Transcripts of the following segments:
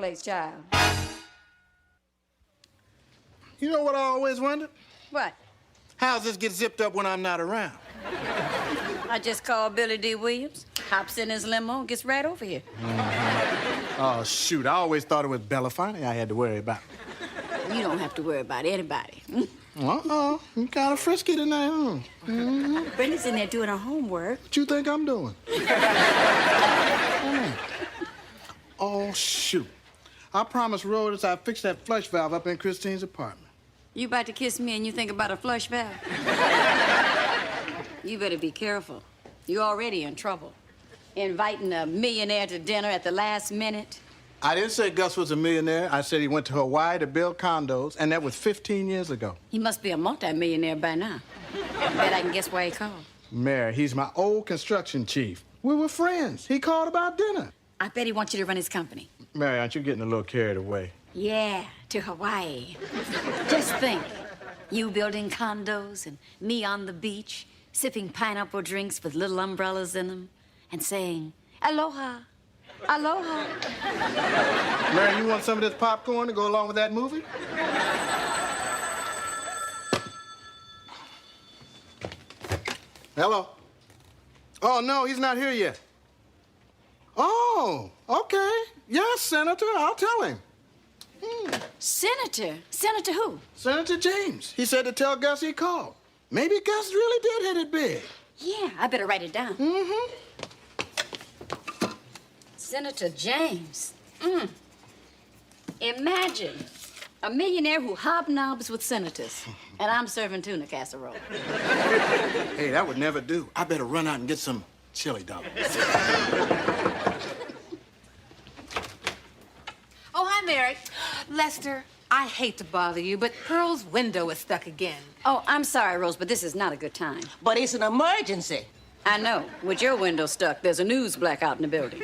Charlotte's child. You know what I always wondered? What? How's this get zipped up when I'm not around? I just called Billy D. Williams, hops in his limo, and gets right over here. Oh, shoot. I always thought it was Belafonte I had to worry about. You don't have to worry about anybody. Uh-oh. You kind of frisky tonight, huh? Mm-hmm. Brenda's in there doing her homework. What you think I'm doing? Oh, shoot. I promised Rhodes I'd fix that flush valve up in Christine's apartment. You about to kiss me and you think about a flush valve? You better be careful. You're already in trouble. Inviting a millionaire to dinner at the last minute. I didn't say Gus was a millionaire. I said he went to Hawaii to build condos, and that was 15 years ago. He must be a multimillionaire by now. I bet I can guess why he called. Mary, he's my old construction chief. We were friends. He called about dinner. I bet he wants you to run his company. Mary, aren't you getting a little carried away? Yeah, to Hawaii. Just think, you building condos and me on the beach, sipping pineapple drinks with little umbrellas in them, and saying, aloha, aloha. Mary, you want some of this popcorn to go along with that movie? Hello? Oh, no, he's not here yet. Oh, okay. Yes, Senator, I'll tell him. Senator? Senator who? Senator James. He said to tell Gus he called. Maybe Gus really did hit it big. Yeah, I better write it down. Mm-hmm. Senator James. Imagine a millionaire who hobnobs with senators. And I'm serving tuna casserole. Hey, that would never do. I better run out and get some chili dogs. Oh, hi, Mary. Lester, I hate to bother you, but Pearl's window is stuck again. Oh, I'm sorry, Rose, but this is not a good time. But it's an emergency. I know. With your window stuck, there's a news blackout in the building.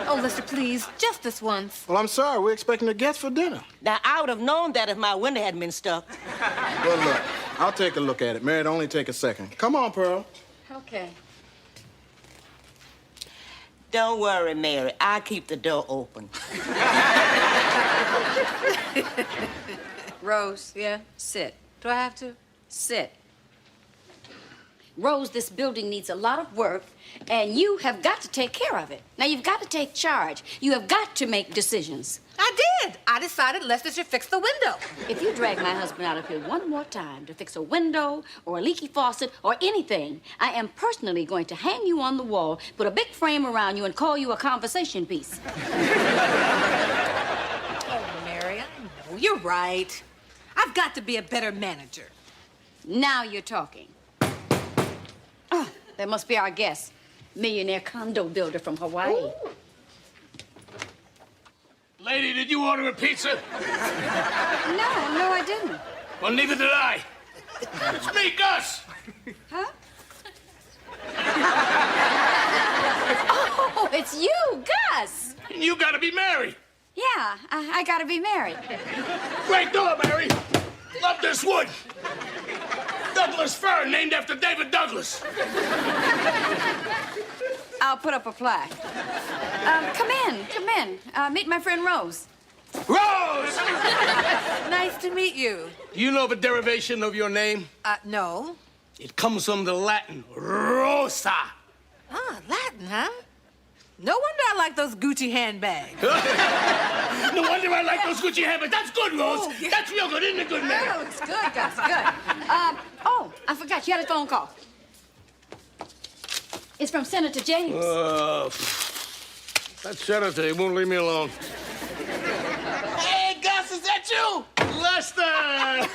Oh, Lester, please, just this once. Well, I'm sorry. We're expecting a guest for dinner. Now, I would have known that if my window hadn't been stuck. Well, look, I'll take a look at it. Mary, it'll only take a second. Come on, Pearl. Okay. Don't worry, Mary. I'll keep the door open. Rose, yeah? Sit. Do I have to? Sit. Rose, this building needs a lot of work, and you have got to take care of it. Now, you've got to take charge. You have got to make decisions. I did. I decided Lester should fix the window. If you drag my husband out of here one more time to fix a window or a leaky faucet or anything, I am personally going to hang you on the wall, put a big frame around you, and call you a conversation piece. Oh, Mary, I know. You're right. I've got to be a better manager. Now you're talking. Oh, that must be our guest. Millionaire condo builder from Hawaii. Ooh. Lady, did you order a pizza? No, I didn't. Well, neither did I. It's me, Gus. Huh? Oh, it's you, Gus. You gotta be married. Yeah, I gotta be married. Great door, Mary. Love this wood. Douglas fir, named after David Douglas. I'll put up a plaque. Come in. Meet my friend Rose. Rose! Nice to meet you. Do you know the derivation of your name? No. It comes from the Latin rosa. Ah, Latin, huh? No wonder I like those Gucci handbags. No wonder I like those Gucci handbags. That's good, Rose. Oh, yeah. That's real good, isn't it, good man? Oh, it's good, Gus, good. Oh, I forgot. You had a phone call. It's from Senator James. That senator, he won't leave me alone. Hey, Gus, is that you? Lester!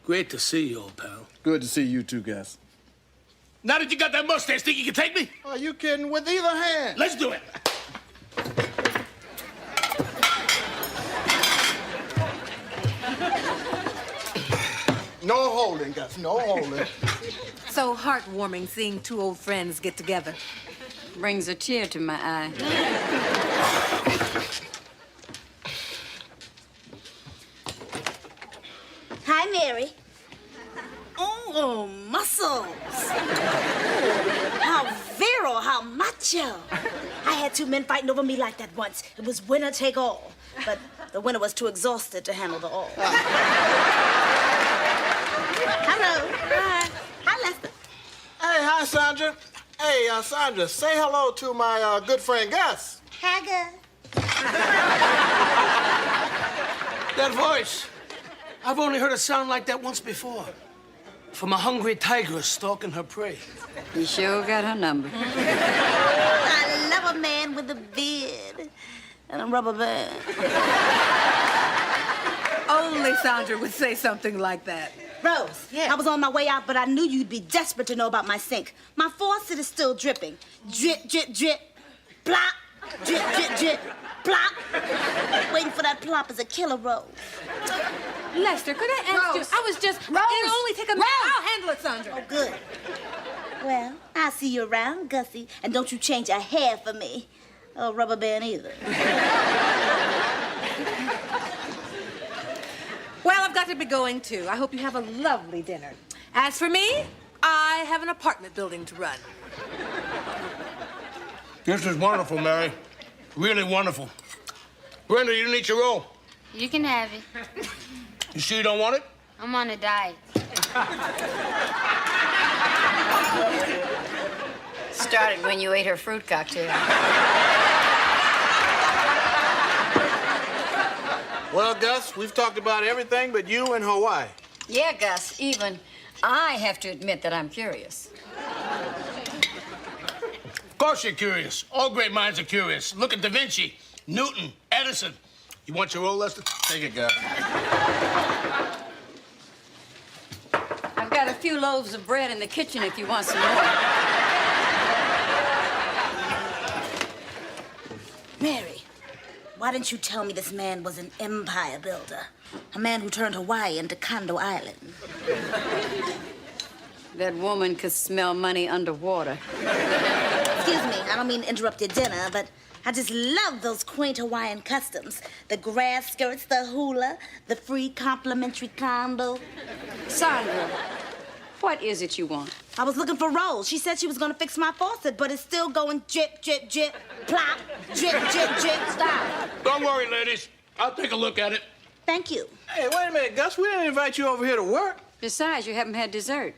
Great to see you, old pal. Good to see you too, Gus. Now that you got that mustache, think you can take me? Are you kidding? With either hand. Let's do it. No holding, Gus. No holding. So heartwarming seeing two old friends get together. Brings a tear to my eye. Hi, Mary. Oh, muscles. How virile, how macho. I had men fighting over me like that once. It was winner take all. But the winner was too exhausted to handle the all. Hello. Hi. Hi, Lester. Hey, hi, Sandra. Hey, Sandra, say hello to my good friend Gus. Hi, Gus. That voice. I've only heard a sound like that once before. From a hungry tigress stalking her prey. You sure got her number. I love a man with a beard and a rubber band. Only Sandra would say something like that. Rose, Yeah. I was on my way out, but I knew you'd be desperate to know about my sink. My faucet is still dripping. Drip, drip, drip. Plop. Drip, drip, drip. Plop. Waiting for that plop is a killer, Rose. Lester, could I ask you? Rose. I was just... Rose. It'll only take a minute. I'll handle it, Sandra. Oh, good. Well, I'll see you around, Gussie. And don't you change a hair for me. Or rubber band either. Well, I've got to be going, too. I hope you have a lovely dinner. As for me, I have an apartment building to run. This is wonderful, Mary. Really wonderful. Brenda, you didn't eat your roll. You can have it. You sure you don't want it? I'm on a diet. Started when you ate her fruit cocktail. Well, Gus, we've talked about everything but you and Hawaii. Yeah, Gus, even I have to admit that I'm curious. Of course you're curious. All great minds are curious. Look at Da Vinci, Newton, Edison. You want your roll, Lester? Take it, Gus. I've got a few loaves of bread in the kitchen if you want some more. Mary, why didn't you tell me this man was an empire builder? A man who turned Hawaii into Condo Island. That woman could smell money underwater. Excuse me, I don't mean to interrupt your dinner, but I just love those quaint Hawaiian customs. The grass skirts, the hula, the free complimentary condo. Sandra, what is it you want? I was looking for Rose. She said she was gonna fix my faucet, but it's still going drip, drip, drip, plop, drip, drip, drip. Stop. Don't worry, ladies. I'll take a look at it. Thank you. Hey, wait a minute, Gus. We didn't invite you over here to work. Besides, you haven't had dessert.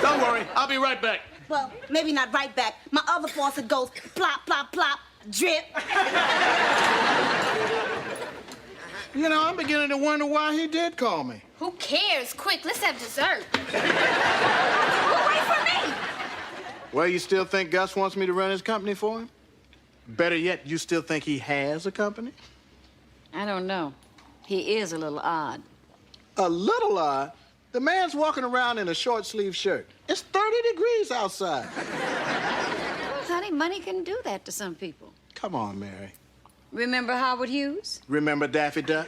Don't worry. I'll be right back. Well, maybe not right back. My other faucet goes plop, plop, plop, drip. You know, I'm beginning to wonder why he did call me. Who cares? Quick, let's have dessert. Wait for me. Well, you still think Gus wants me to run his company for him? Better yet, you still think he has a company? I don't know. He is a little odd. A little odd? The man's walking around in a short-sleeved shirt. It's 30 degrees outside. Honey, money can do that to some people. Come on, Mary. Remember Howard Hughes? Remember Daffy Duck?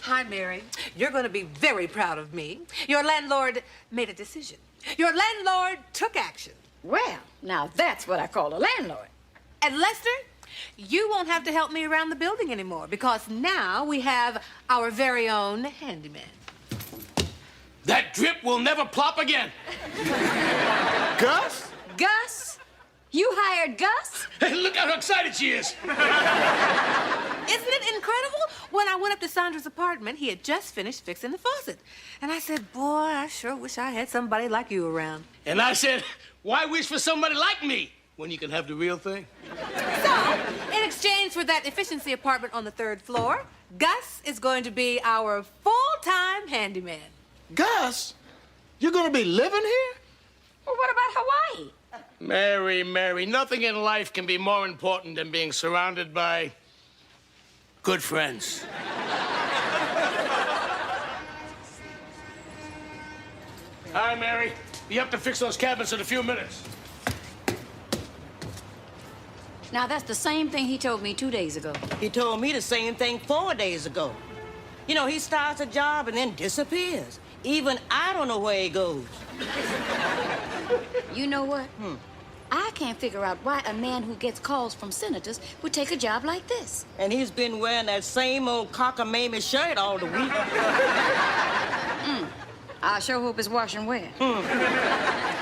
Hi, Mary. You're going to be very proud of me. Your landlord made a decision. Your landlord took action. Well, now that's what I call a landlord. And Lester, you won't have to help me around the building anymore because now we have our very own handyman. That drip will never plop again. Gus? Gus? You hired Gus? Hey, look how excited she is. Isn't it incredible? When I went up to Sandra's apartment, he had just finished fixing the faucet. And I said, boy, I sure wish I had somebody like you around. And I said, why wish for somebody like me when you can have the real thing? So, in exchange for that efficiency apartment on the 3rd floor, Gus is going to be our full-time handyman. Gus? You're gonna be living here? Well, what about Hawaii? Mary, Mary, nothing in life can be more important than being surrounded by good friends. Hi, Mary. You have to fix those cabinets in a few minutes. Now, that's the same thing he told me 2 days ago. He told me the same thing 4 days ago. You know, he starts a job and then disappears. Even I don't know where he goes. You know what? I can't figure out why a man who gets calls from senators would take a job like this. And he's been wearing that same old cockamamie shirt all the week. I sure hope it's washing wet.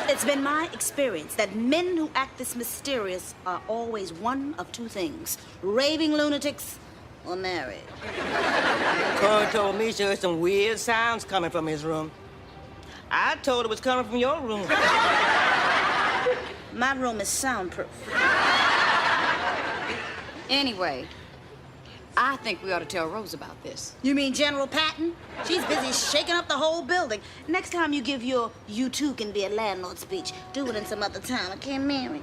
It's been my experience that men who act this mysterious are always one of two things: raving lunatics or married. Corey told me she heard some weird sounds coming from his room. I told her it was coming from your room. My room is soundproof. Anyway, I think we ought to tell Rose about this. You mean General Patton? She's busy shaking up the whole building. Next time you give your "you too can be a landlord" speech, do it in some other town, okay, Mary?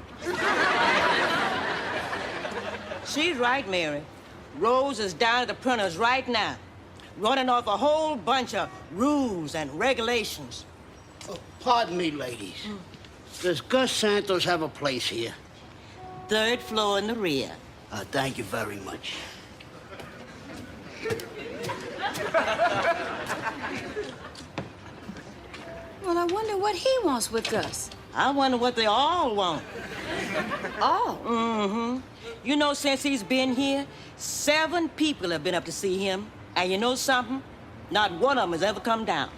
She's right, Mary. Rose is down at the printers right now, running off a whole bunch of rules and regulations. Oh, pardon me, ladies. Does Gus Santos have a place here? 3rd floor in the rear. Thank you very much. Well, I wonder what he wants with Gus. I wonder what they all want. Oh. Mm-hmm. You know, since he's been here, 7 people have been up to see him. And you know something? Not one of them has ever come down.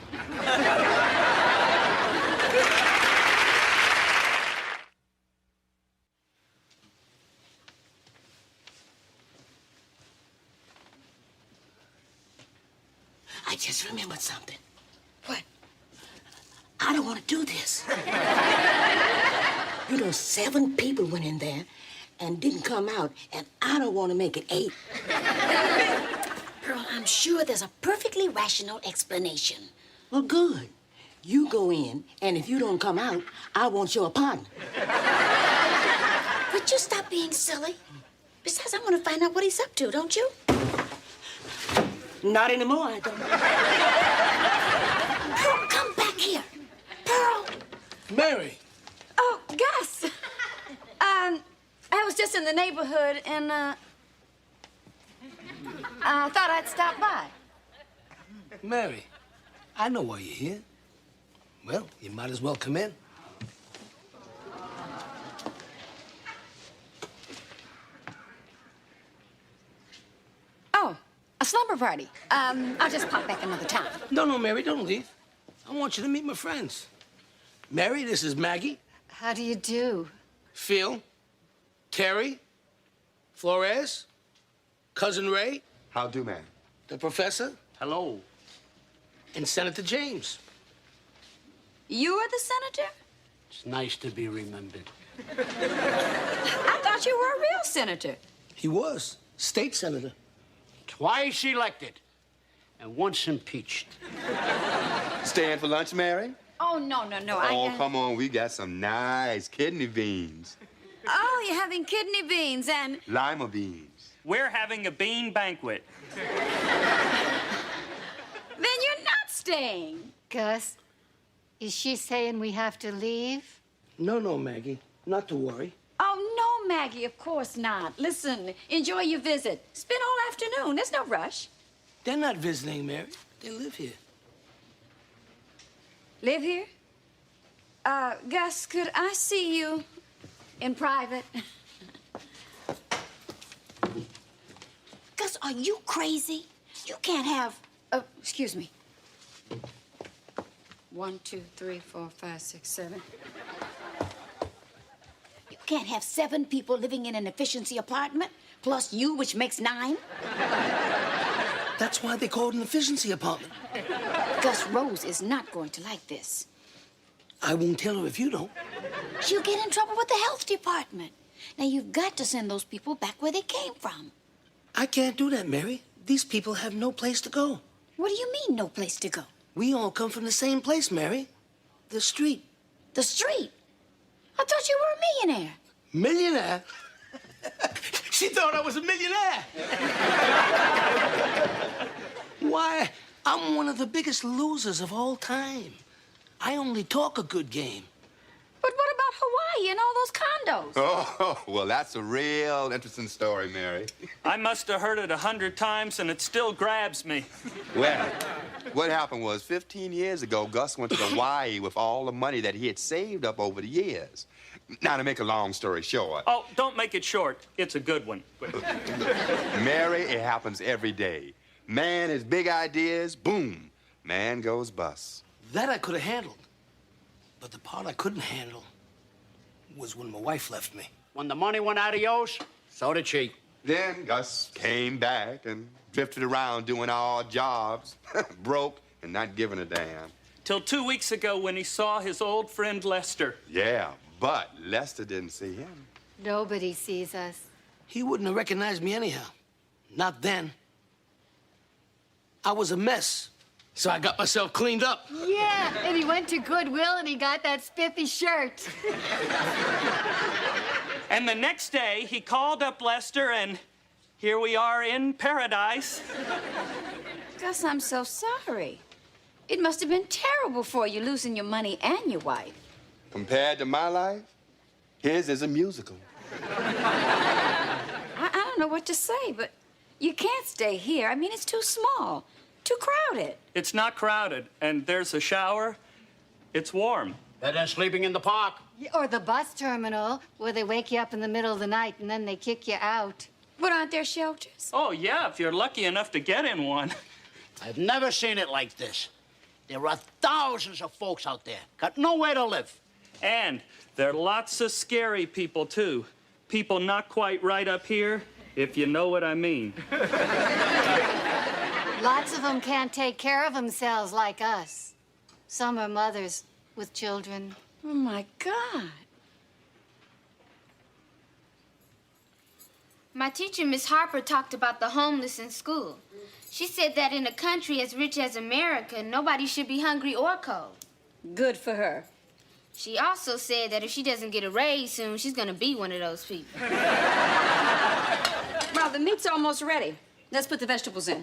I just remembered something. What? I don't want to do this. You know, 7 people went in there and didn't come out, and I don't want to make it 8. Pearl, I'm sure there's a perfectly rational explanation. Well, good. You go in, and if you don't come out, I want your partner. Would you stop being silly? Besides, I want to find out what he's up to, don't you? Not anymore, I don't. Pearl, come back here. Pearl. Mary. Oh, Gus. I was just in the neighborhood and, I thought I'd stop by. Mary, I know why you're here. Well, you might as well come in. Oh, a slumber party. I'll just pop back another time. No, Mary, don't leave. I want you to meet my friends. Mary, this is Maggie. How do you do? Phil. Terry. Flores. Cousin Ray. How do, man? The professor. Hello. And Senator James. You are the senator? It's nice to be remembered. I thought you were a real senator. He was. State senator. Twice elected and once impeached. Staying for lunch, Mary? Oh, no. Oh, come on. We got some nice kidney beans. Oh, you're having kidney beans and... Lima beans. We're having a bean banquet. Then you're not staying. Gus, is she saying we have to leave? No, Maggie. Not to worry. Oh, no, Maggie, of course not. Listen, enjoy your visit. Spend all afternoon. There's no rush. They're not visiting, Mary. They live here. Live here? Gus, could I see you in private? Gus, are you crazy? You can't have... excuse me. 1, 2, 3, 4, 5, 6, 7. You can't have 7 people living in an efficiency apartment, plus you, which makes 9. That's why they call it an efficiency apartment. Gus, Rose is not going to like this. I won't tell her if you don't. She'll get in trouble with the health department. Now, you've got to send those people back where they came from. I can't do that, Mary. These people have no place to go. What do you mean, no place to go? We all come from the same place, Mary. The street. The street? I thought you were a millionaire. Millionaire? She thought I was a millionaire. Why, I'm one of the biggest losers of all time. I only talk a good game. But what about Hawaii and all those condos? Oh, well, that's a real interesting story, Mary. I must have heard it 100 times, and it still grabs me. Well, what happened was 15 years ago, Gus went to Hawaii with all the money that he had saved up over the years. Now, to make a long story short... Oh, don't make it short. It's a good one. Mary, it happens every day. Man has big ideas, boom, man goes bust. That I could have handled. But the part I couldn't handle was when my wife left me. When the money went adios, so did she. Then Gus came back and drifted around doing odd jobs, broke and not giving a damn. Till 2 weeks ago when he saw his old friend Lester. Yeah, but Lester didn't see him. Nobody sees us. He wouldn't have recognized me anyhow. Not then. I was a mess, so I got myself cleaned up. Yeah, and he went to Goodwill and he got that spiffy shirt. And the next day, he called up Lester, and here we are in paradise. Gus, I'm so sorry. It must have been terrible for you losing your money and your wife. Compared to my life, his is a musical. I don't know what to say, but you can't stay here. I mean, it's too small, too crowded. It's not crowded, and there's a shower. It's warm. Better than sleeping in the park. Or the bus terminal, where they wake you up in the middle of the night and then they kick you out. But aren't there shelters? Oh, yeah, if you're lucky enough to get in one. I've never seen it like this. There are thousands of folks out there, got nowhere to live. And there are lots of scary people, too. People not quite right up here, if you know what I mean. Lots of them can't take care of themselves like us. Some are mothers with children. Oh, my God. My teacher, Miss Harper, talked about the homeless in school. She said that in a country as rich as America, nobody should be hungry or cold. Good for her. She also said that if she doesn't get a raise soon, she's gonna be one of those people. Well, the meat's almost ready. Let's put the vegetables in.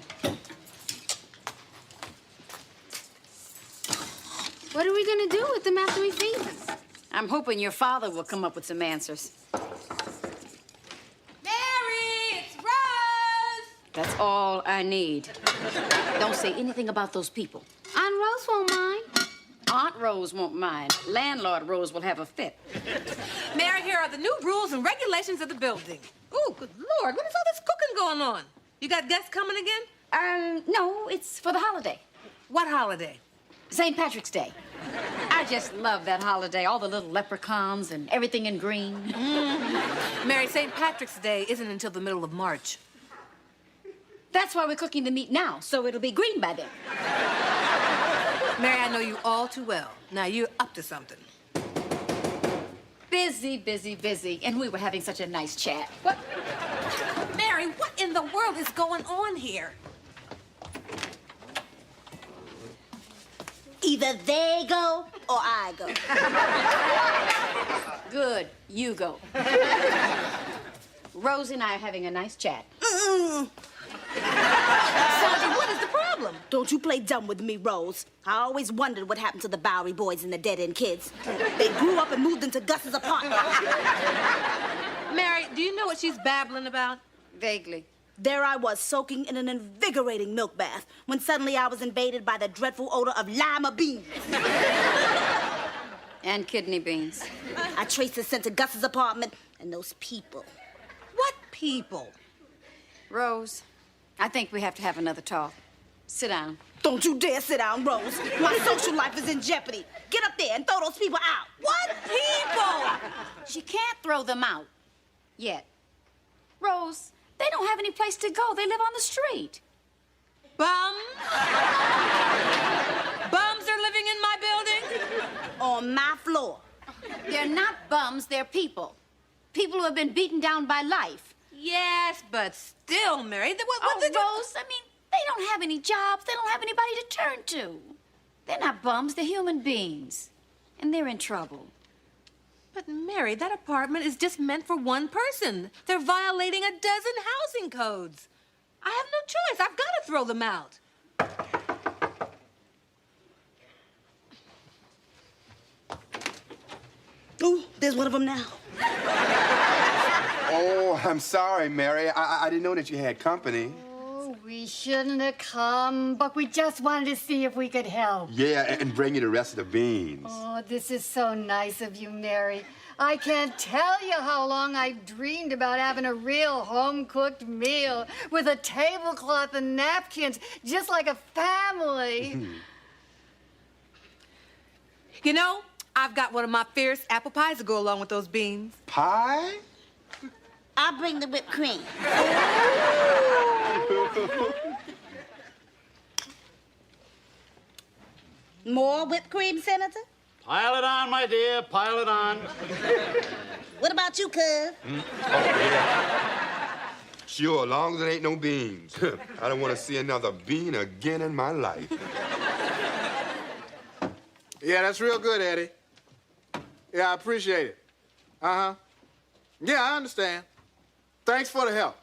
What are we gonna do with them after we feed them? I'm hoping your father will come up with some answers. Mary, it's Rose! That's all I need. Don't say anything about those people. Aunt Rose won't mind. Aunt Rose won't mind. Landlord Rose will have a fit. Mary, here are the new rules and regulations of the building. Ooh, good Lord, what is all this cooking going on? You got guests coming again? No, it's for the holiday. What holiday? St. Patrick's Day. I just love that holiday. All the little leprechauns and everything in green. Mary, St. Patrick's Day isn't until the middle of March. That's why we're cooking the meat now, so it'll be green by then. Mary, I know you all too well. Now, you're up to something. Busy, busy, busy. And we were having such a nice chat. What? Mary, what in the world is going on here? Either they go or I go. Good, you go. Rose and I are having a nice chat. Sandra, what is the problem? Don't you play dumb with me, Rose. I always wondered what happened to the Bowery boys and the dead-end kids. They grew up and moved into Gus's apartment. Mary, do you know what she's babbling about? Vaguely. There I was, soaking in an invigorating milk bath, when suddenly I was invaded by the dreadful odor of lima beans. And kidney beans. I traced the scent to Gus's apartment and those people. What people? Rose, I think we have to have another talk. Sit down. Don't you dare sit down, Rose. My social life is in jeopardy. Get up there and throw those people out. What people? She can't throw them out. Yet. Rose, they don't have any place to go. They live on the street. Bums? Bums are living in my building? On my floor. They're not bums, they're people. People who have been beaten down by life. Yes, but still, Mary. Rose, I mean, they don't have any jobs. They don't have anybody to turn to. They're not bums, they're human beings. And they're in trouble. But, Mary, that apartment is just meant for one person. They're violating a dozen housing codes. I have no choice. I've got to throw them out. Ooh, there's one of them now. Oh, I'm sorry, Mary. I didn't know that you had company. Oh, we shouldn't have come, but we just wanted to see if we could help. Yeah, and bring you the rest of the beans. Oh, this is so nice of you, Mary. I can't tell you how long I've dreamed about having a real home-cooked meal with a tablecloth and napkins, just like a family. You know, I've got one of my fierce apple pies to go along with those beans. Pie? I'll bring the whipped cream. More whipped cream, Senator? Pile it on, my dear, pile it on. What about you, cuz? Oh, yeah. Sure, as long as there ain't no beans. I don't want to see another bean again in my life. Yeah, that's real good, Eddie. Yeah, I appreciate it. Uh-huh. Yeah, I understand. Thanks for the help.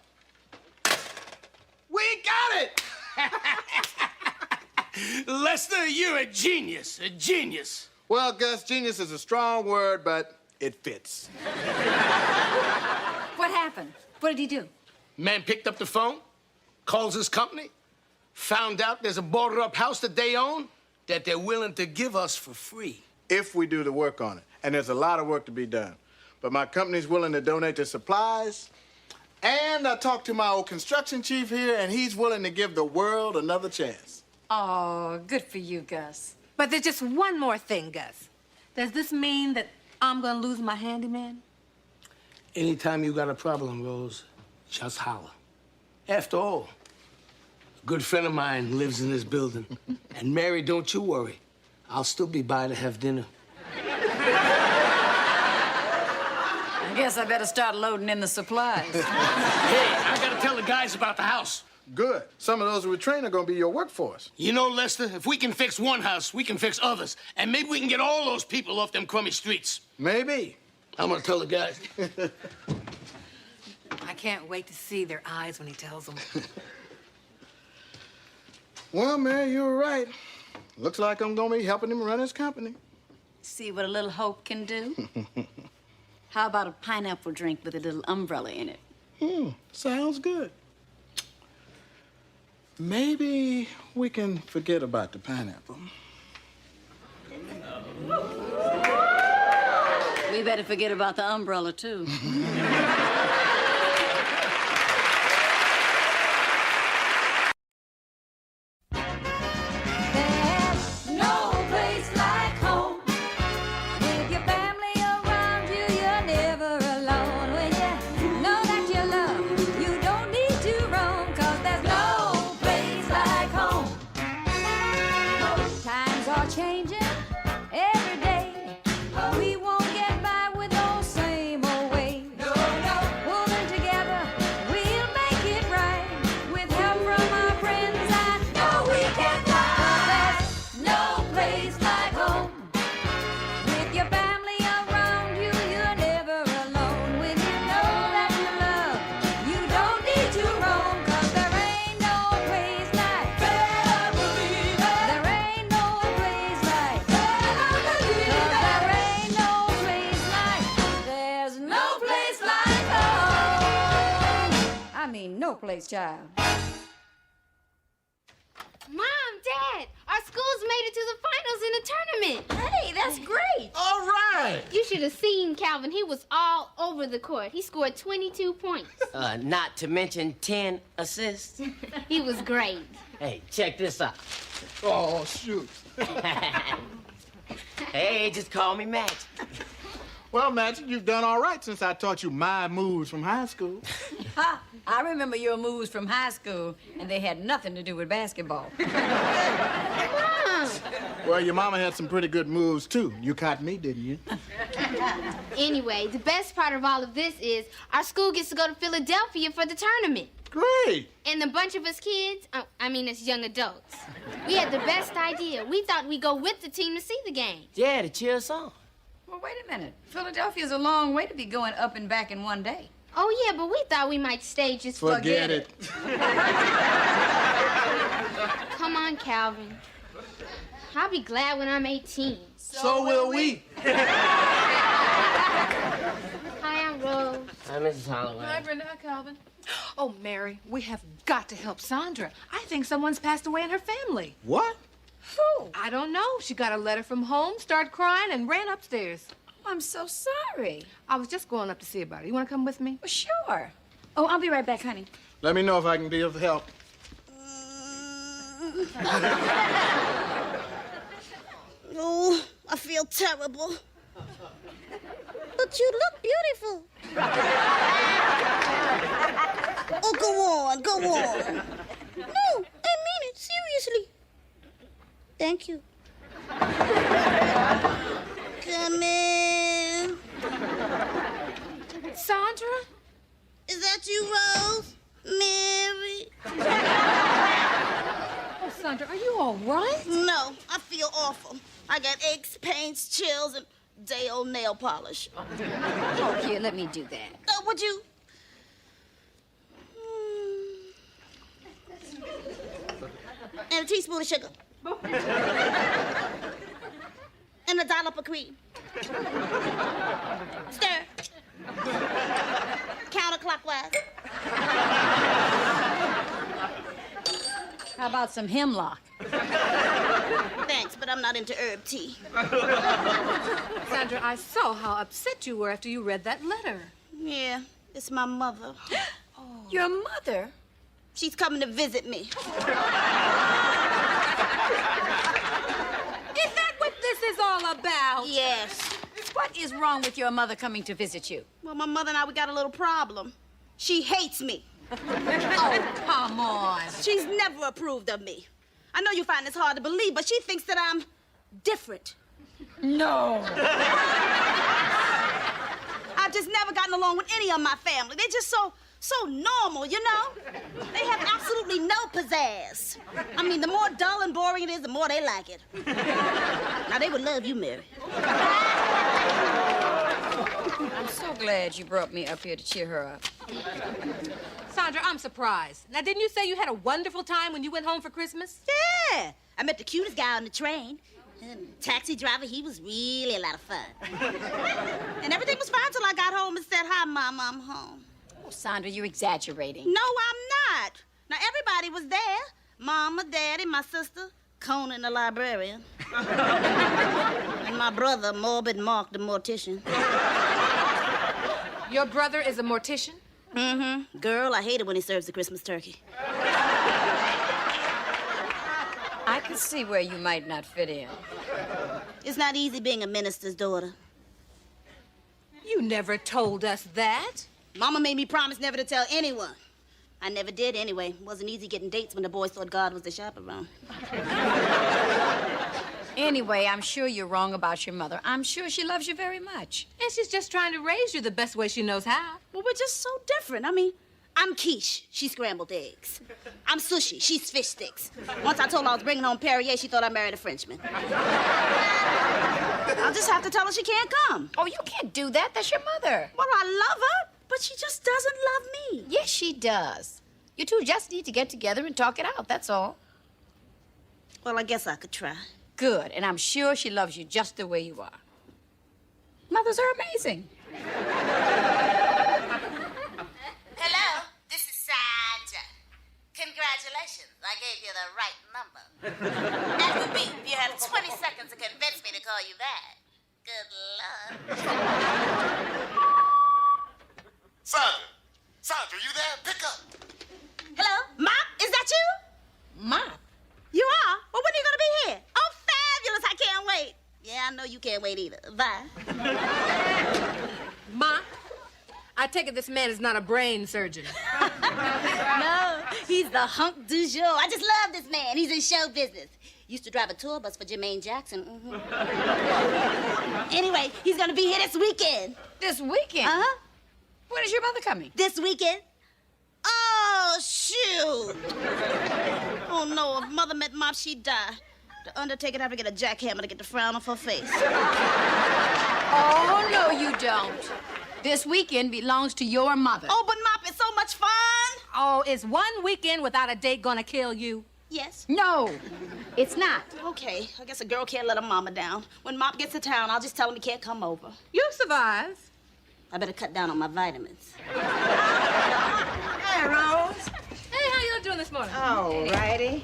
We got it! Lester, you're a genius, a genius. Well, Gus, genius is a strong word, but it fits. What happened? What did he do? Man picked up the phone, calls his company, found out there's a boarded-up house that they own that they're willing to give us for free. If we do the work on it. And there's a lot of work to be done. But my company's willing to donate the supplies. And I talked to my old construction chief here, and he's willing to give the world another chance. Oh, good for you, Gus. But there's just one more thing, Gus. Does this mean that I'm gonna lose my handyman? Anytime you got a problem, Rose, just holler. After all, a good friend of mine lives in this building. And Mary, don't you worry. I'll still be by to have dinner. I guess I better start loading in the supplies. Hey, I gotta tell the guys about the house. Good. Some of those we train are gonna be your workforce. You know, Lester, if we can fix one house, we can fix others. And maybe we can get all those people off them crummy streets. Maybe. I'm gonna tell the guys. I can't wait to see their eyes when he tells them. Well, Mary, you were right. Looks like I'm gonna be helping him run his company. See what a little hope can do? How about a pineapple drink with a little umbrella in it? Sounds good. Maybe we can forget about the pineapple. We better forget about the umbrella, too. Place, child. Mom, Dad, our school's made it to the finals in the tournament. Hey, that's great. All right. You should have seen Calvin. He was all over the court. He scored 22 points. Not to mention 10 assists. He was great. Hey, check this out. Oh, shoot. Hey, just call me Magic. Well, Magic, you've done all right since I taught you my moves from high school. Ha! I remember your moves from high school, and they had nothing to do with basketball. Mom! Well, your mama had some pretty good moves, too. You caught me, didn't you? Anyway, the best part of all of this is our school gets to go to Philadelphia for the tournament. Great. And a bunch of us kids, as young adults, we had the best idea. We thought we'd go with the team to see the game. Yeah, to cheer us on. Well, wait a minute. Philadelphia's a long way to be going up and back in one day. Oh, yeah, but we thought we might stay just Forget it. Come on, Calvin. I'll be glad when I'm 18. So will we. Hi, I'm Rose. Hi, Mrs. Holloway. Hi, Brenda. Hi, Calvin. Oh, Mary, we have got to help Sandra. I think someone's passed away in her family. What? Who? I don't know. She got a letter from home, started crying, and ran upstairs. I'm so sorry. I was just going up to see about her. You want to come with me? Well, sure. Oh, I'll be right back, honey. Let me know if I can be of help. Oh, I feel terrible. But you look beautiful. Oh, go on, go on. No, I mean it, seriously. Thank you. Come in. Sandra? Is that you, Rose? Mary? Oh, Sandra, are you all right? No, I feel awful. I got aches, pains, chills, and day-old nail polish. Oh, here, let me do that. Would you? And a teaspoon of sugar. And a dollop of cream. Stir. Counterclockwise. How about some hemlock? Thanks, but I'm not into herb tea. Sandra, I saw how upset you were after you read that letter. Yeah, it's my mother. Your mother? She's coming to visit me. Is that what this is all about? Yes. What is wrong with your mother coming to visit you? Well, my mother and I, we got a little problem. She hates me. Oh, come on. She's never approved of me. I know you find this hard to believe, but she thinks that I'm different. No. I've just never gotten along with any of my family. They're just so normal, you know? They have absolutely no pizzazz. I mean, the more dull and boring it is, the more they like it. Now, they would love you, Mary. I'm so glad you brought me up here to cheer her up. Sandra, I'm surprised. Now, didn't you say you had a wonderful time when you went home for Christmas? Yeah. I met the cutest guy on the train. And the taxi driver, he was really a lot of fun. And everything was fine till I got home and said, "Hi, Mom, I'm home." Oh, Sandra, you're exaggerating. No, I'm not. Now, everybody was there. Mama, Daddy, my sister, Conan the librarian, and my brother, Morbid Mark the mortician. Your brother is a mortician? Mm-hmm. Girl, I hate it when he serves the Christmas turkey. I can see where you might not fit in. It's not easy being a minister's daughter. You never told us that. Mama made me promise never to tell anyone. I never did anyway. It wasn't easy getting dates when the boys thought God was the chaperone. Anyway, I'm sure you're wrong about your mother. I'm sure she loves you very much. And she's just trying to raise you the best way she knows how. Well, we're just so different. I mean, I'm quiche. She's scrambled eggs. I'm sushi. She's fish sticks. Once I told her I was bringing home Perrier, she thought I married a Frenchman. I'll just have to tell her she can't come. Oh, you can't do that. That's your mother. Well, I love her, but she just doesn't love me. Yes, she does. You two just need to get together and talk it out, that's all. Well, I guess I could try. Good, and I'm sure she loves you just the way you are. Mothers are amazing. Hello, this is Sandra. Congratulations, I gave you the right number. That would be if you had 20 seconds to convince me to call you back. Good luck. Sandra, you there? Pick up. Hello? Mop, is that you? Mop? You are? Well, when are you going to be here? Oh, fabulous. I can't wait. Yeah, I know you can't wait either. Bye. Ma, I take it this man is not a brain surgeon. No, he's the hunk du jour. I just love this man. He's in show business. Used to drive a tour bus for Jermaine Jackson. Mm-hmm. Anyway, he's going to be here this weekend. This weekend? Uh-huh. When is your mother coming? This weekend. Oh, shoot. Oh, no, if Mother met Mop, she'd die. The Undertaker'd have to get a jackhammer to get the frown off her face. Oh, no, you don't. This weekend belongs to your mother. Oh, but Mop, it's so much fun. Oh, is one weekend without a date gonna kill you? Yes. No, it's not. Okay, I guess a girl can't let her mama down. When Mop gets to town, I'll just tell him he can't come over. You'll survive. I better cut down on my vitamins. Hey, Rose. Hey, how you doing this morning? All righty.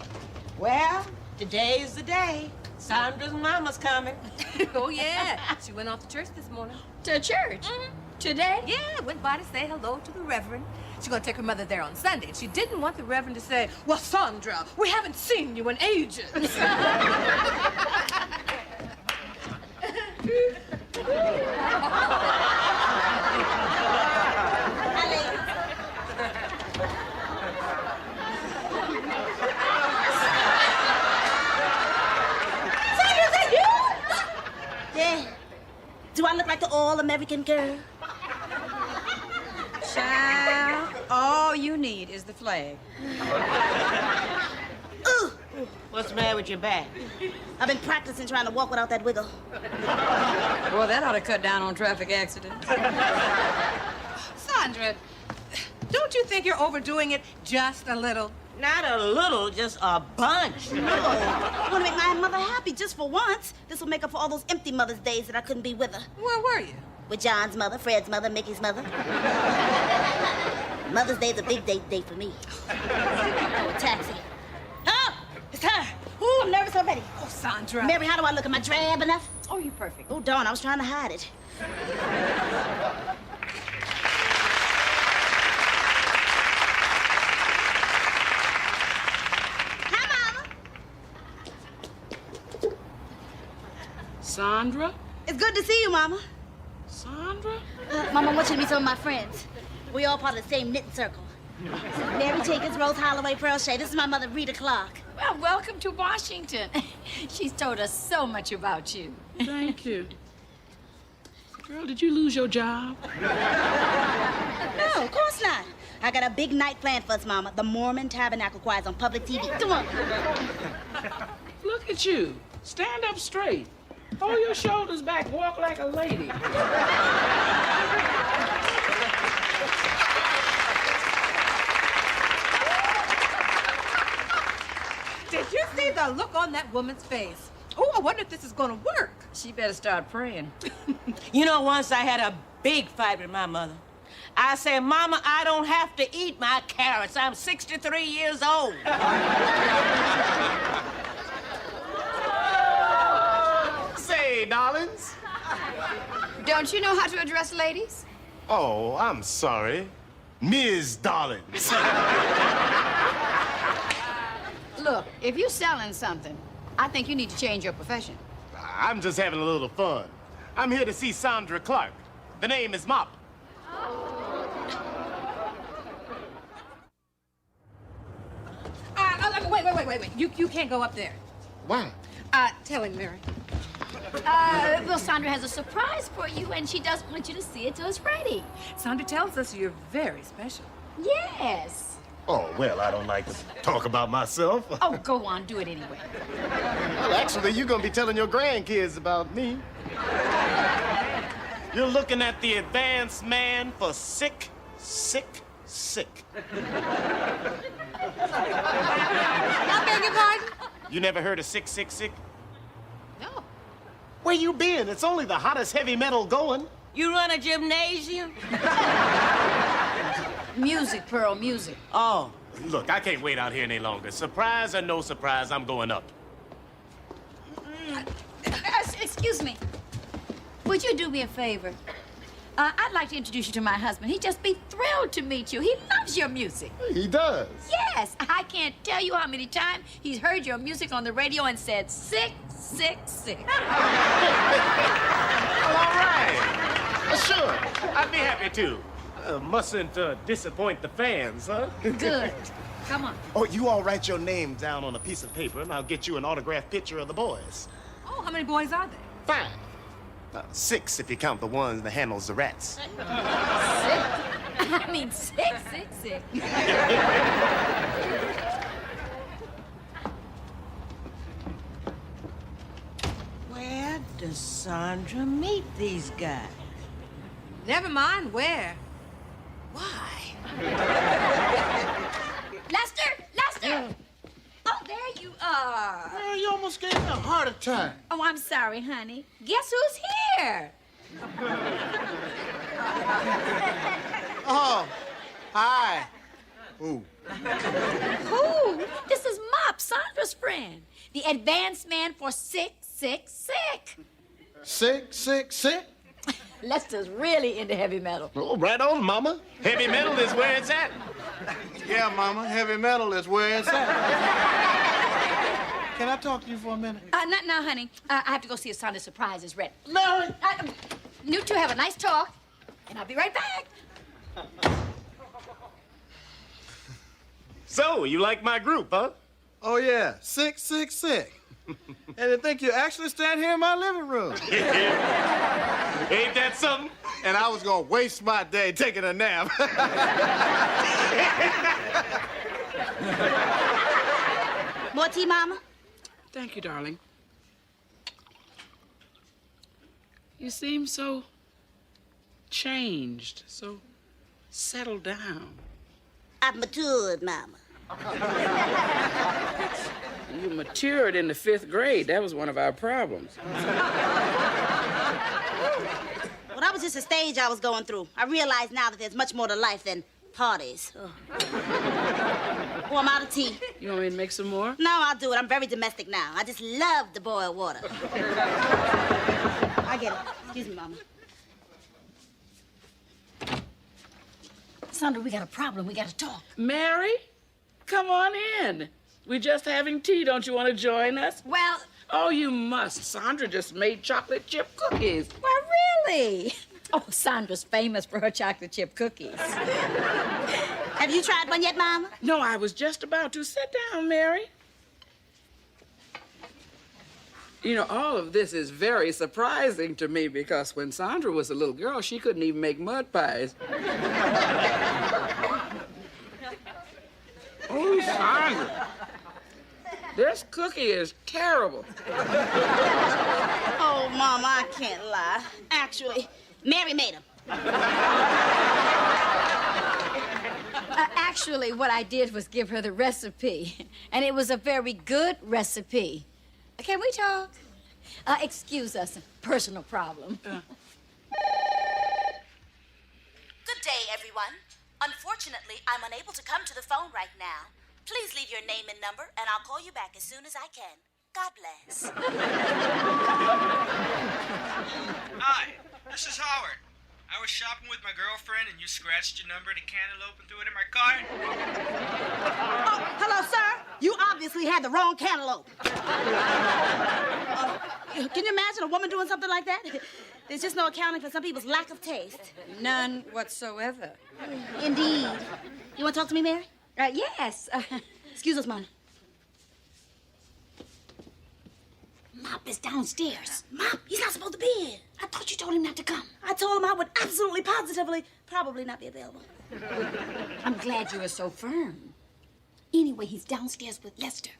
Well, today's the day. Sandra's mama's coming. Oh, yeah. She went off to church this morning. To church? Mm-hmm. Today? Yeah, went by to say hello to the Reverend. She's gonna take her mother there on Sunday. And she didn't want the Reverend to say, "Well, Sandra, we haven't seen you in ages." Yeah. Do I look like the all-American girl? Child, all you need is the flag. Ooh. What's the matter with your back? I've been practicing trying to walk without that wiggle. Well, that ought to cut down on traffic accidents. Sandra, don't you think you're overdoing it just a little? Not a little, just a bunch. No. I want to make my mother happy just for once. This will make up for all those empty Mother's Days that I couldn't be with her. Where were you? With John's mother, Fred's mother, Mickey's mother. Mother's Day's a big day for me. Oh, a taxi. Oh, it's her. Ooh, I'm nervous already. Oh, Sandra. Mary, how do I look? Am I drab enough? Oh, you're perfect. Oh, darn, I was trying to hide it. Sandra? It's good to see you, Mama. Sandra? Mama, I want you to meet some of my friends. We all part of the same knitting circle. Mary Jenkins, Rose Holloway, Pearl Shea. This is my mother, Rita Clark. Well, welcome to Washington. She's told us so much about you. Thank you. Girl, did you lose your job? No, of course not. I got a big night planned for us, Mama. The Mormon Tabernacle Choir's on public TV. Come on. Look at you. Stand up straight. Hold your shoulders back. Walk like a lady. Did you see the look on that woman's face? Oh, I wonder if this is gonna work. She better start praying. You know, once I had a big fight with my mother. I said, Mama, I don't have to eat my carrots. I'm 63 years old. Say, darlings. Don't you know how to address ladies? Oh, I'm sorry. Ms. Darlings. Look, if you're selling something, I think you need to change your profession. I'm just having a little fun. I'm here to see Sandra Clark. The name is Mop. Wait. You can't go up there. Why? Tell him, Mary. Well, Sandra has a surprise for you, and she doesn't want you to see it till it's ready. Sandra tells us you're very special. Yes. Oh, well, I don't like to talk about myself. Oh, go on, do it anyway. Well, actually, you're gonna be telling your grandkids about me. You're looking at the advanced man for sick. I beg your pardon? You never heard of sick? No. Where you been? It's only the hottest heavy metal going. You run a gymnasium? Music, Pearl, music. Oh. Look, I can't wait out here any longer. Surprise or no surprise, I'm going up. Excuse me. Would you do me a favor? I'd like to introduce you to my husband. He'd just be thrilled to meet you. He loves your music. He does. Yes, I can't tell you how many times he's heard your music on the radio and said, sick. Well, all right. Sure, I'd be happy to. Mustn't disappoint the fans, huh? Good. Come on. Oh, you all write your name down on a piece of paper, and I'll get you an autographed picture of the boys. Oh, how many boys are there? 5. 6 if you count the ones that handles the rats. I mean, sick. Where does Sandra meet these guys? Never mind where. Why? Lester! Oh, there you are. Well, you almost gave me a heart attack. Oh, I'm sorry, honey. Guess who's here? Oh, hi. Ooh. Who? This is Mop, Sandra's friend. The advanced man for sick. Sick? Lester's really into heavy metal. Oh, right on, Mama. Heavy metal is where it's at. Yeah, Mama, heavy metal is where it's at. can I talk to you for a minute? Not now, honey. I have to go see if Santa's surprise is ready. Mary! You two have a nice talk, and I'll be right back. So, you like my group, huh? Oh, yeah. Sick, sick, sick. And to think you actually stand here in my living room. Ain't that something? And I was gonna waste my day taking a nap. More tea, Mama? Thank you, darling. You seem so changed, so settled down. I've matured, Mama. You matured in the 5th grade. That was one of our problems. Well, that was just a stage I was going through. I realize now that there's much more to life than parties. Oh, I'm out of tea. You want me to make some more? No, I'll do it. I'm very domestic now. I just love to boil water. I get it. Excuse me, Mama. Sandra, we got a problem. We got to talk. Mary, come on in. We're just having tea. Don't you want to join us? Well... Oh, you must. Sandra just made chocolate chip cookies. Well, really? Oh, Sandra's famous for her chocolate chip cookies. Have you tried one yet, Mama? No, I was just about to. Sit down, Mary. You know, all of this is very surprising to me because when Sandra was a little girl, she couldn't even make mud pies. Oh, Sandra. This cookie is terrible. Oh, Mama, I can't lie. Actually, Mary made them. Actually, what I did was give her the recipe, and it was a very good recipe. Can we talk? Excuse us, personal problem. Good day, everyone. Unfortunately, I'm unable to come to the phone right now. Please leave your name and number, and I'll call you back as soon as I can. God bless. Hi, this is Howard. I was shopping with my girlfriend, and you scratched your number in a cantaloupe and threw it in my cart. Oh, hello, sir. You obviously had the wrong cantaloupe. Can you imagine a woman doing something like that? There's just no accounting for some people's lack of taste. None whatsoever. Indeed. You want to talk to me, Mary? Yes. Excuse us, Mom. Mop is downstairs. Mom, he's not supposed to be here. I thought you told him not to come. I told him I would absolutely, positively, probably not be available. I'm glad you were so firm. Anyway, he's downstairs with Lester.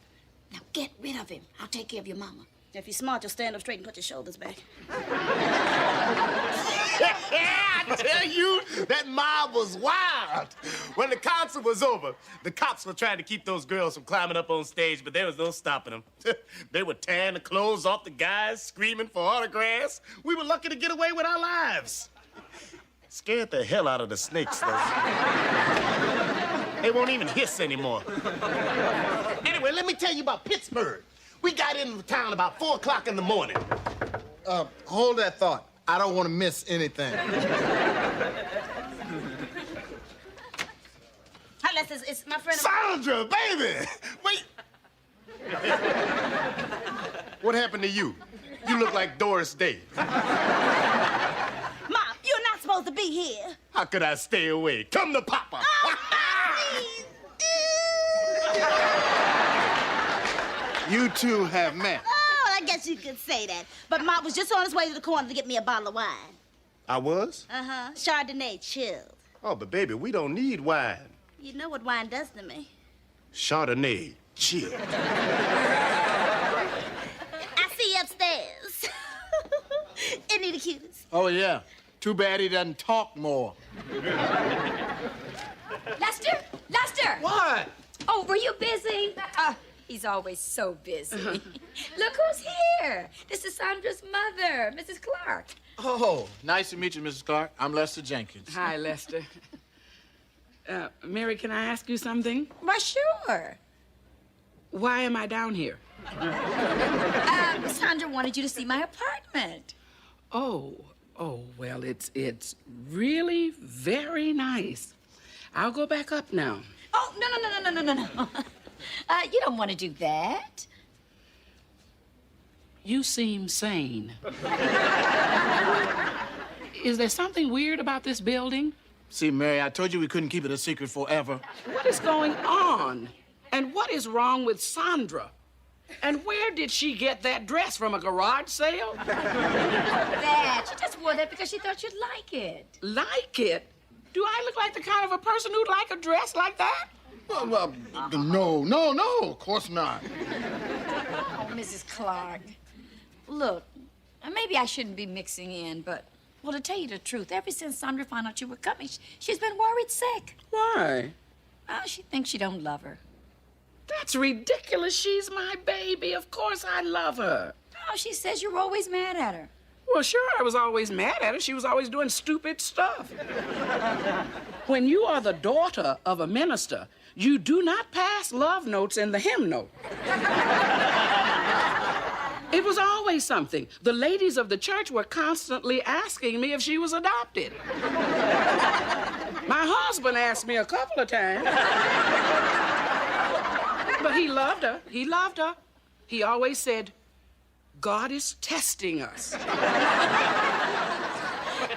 Now get rid of him. I'll take care of your mama. If you're smart, you'll stand up straight and put your shoulders back. I tell you, that mob was wild. When the concert was over, the cops were trying to keep those girls from climbing up on stage, but there was no stopping them. They were tearing the clothes off the guys, screaming for autographs. We were lucky to get away with our lives. Scared the hell out of the snakes, though. They won't even hiss anymore. Anyway, let me tell you about Pittsburgh. We got into town about 4 o'clock in the morning. Hold that thought. I don't want to miss anything. Hi, Les. It's my friend. Sandra, baby! Wait. What happened to you? You look like Doris Day. Mom, you're not supposed to be here. How could I stay away? Come to Papa. Oh, You two have met. Oh, I guess you could say that. But Mom was just on his way to the corner to get me a bottle of wine. I was? Uh-huh. Chardonnay chilled. Oh, but baby, we don't need wine. You know what wine does to me. Chardonnay, chill. I see you upstairs. Isn't he the cutest? Oh, yeah. Too bad he doesn't talk more. Lester! Lester! What? Oh, were you busy? He's always so busy. Look who's here. This is Sandra's mother, Mrs. Clark. Oh, nice to meet you, Mrs. Clark. I'm Lester Jenkins. Hi, Lester. Mary, can I ask you something? Why, sure. Why am I down here? Sandra wanted you to see my apartment. Oh, well, it's really very nice. I'll go back up now. Oh, no. You don't want to do that. You seem sane. Is there something weird about this building? See, Mary, I told you we couldn't keep it a secret forever. What is going on? And what is wrong with Sandra? And where did she get that dress, from a garage sale? Dad, she just wore that because she thought you'd like it. Like it? Do I look like the kind of a person who'd like a dress like that? No, of course not. Oh, Mrs. Clark. Look, maybe I shouldn't be mixing in, but, well, to tell you the truth, ever since Sandra found out you were coming, she's been worried sick. Why? Oh, she thinks you don't love her. That's ridiculous. She's my baby. Of course I love her. Oh, she says you're always mad at her. Well, sure, I was always mad at her. She was always doing stupid stuff. When you are the daughter of a minister, you do not pass love notes in the hymn note. It was always something. The ladies of the church were constantly asking me if she was adopted. My husband asked me a couple of times. But he loved her. He loved her. He always said, God is testing us.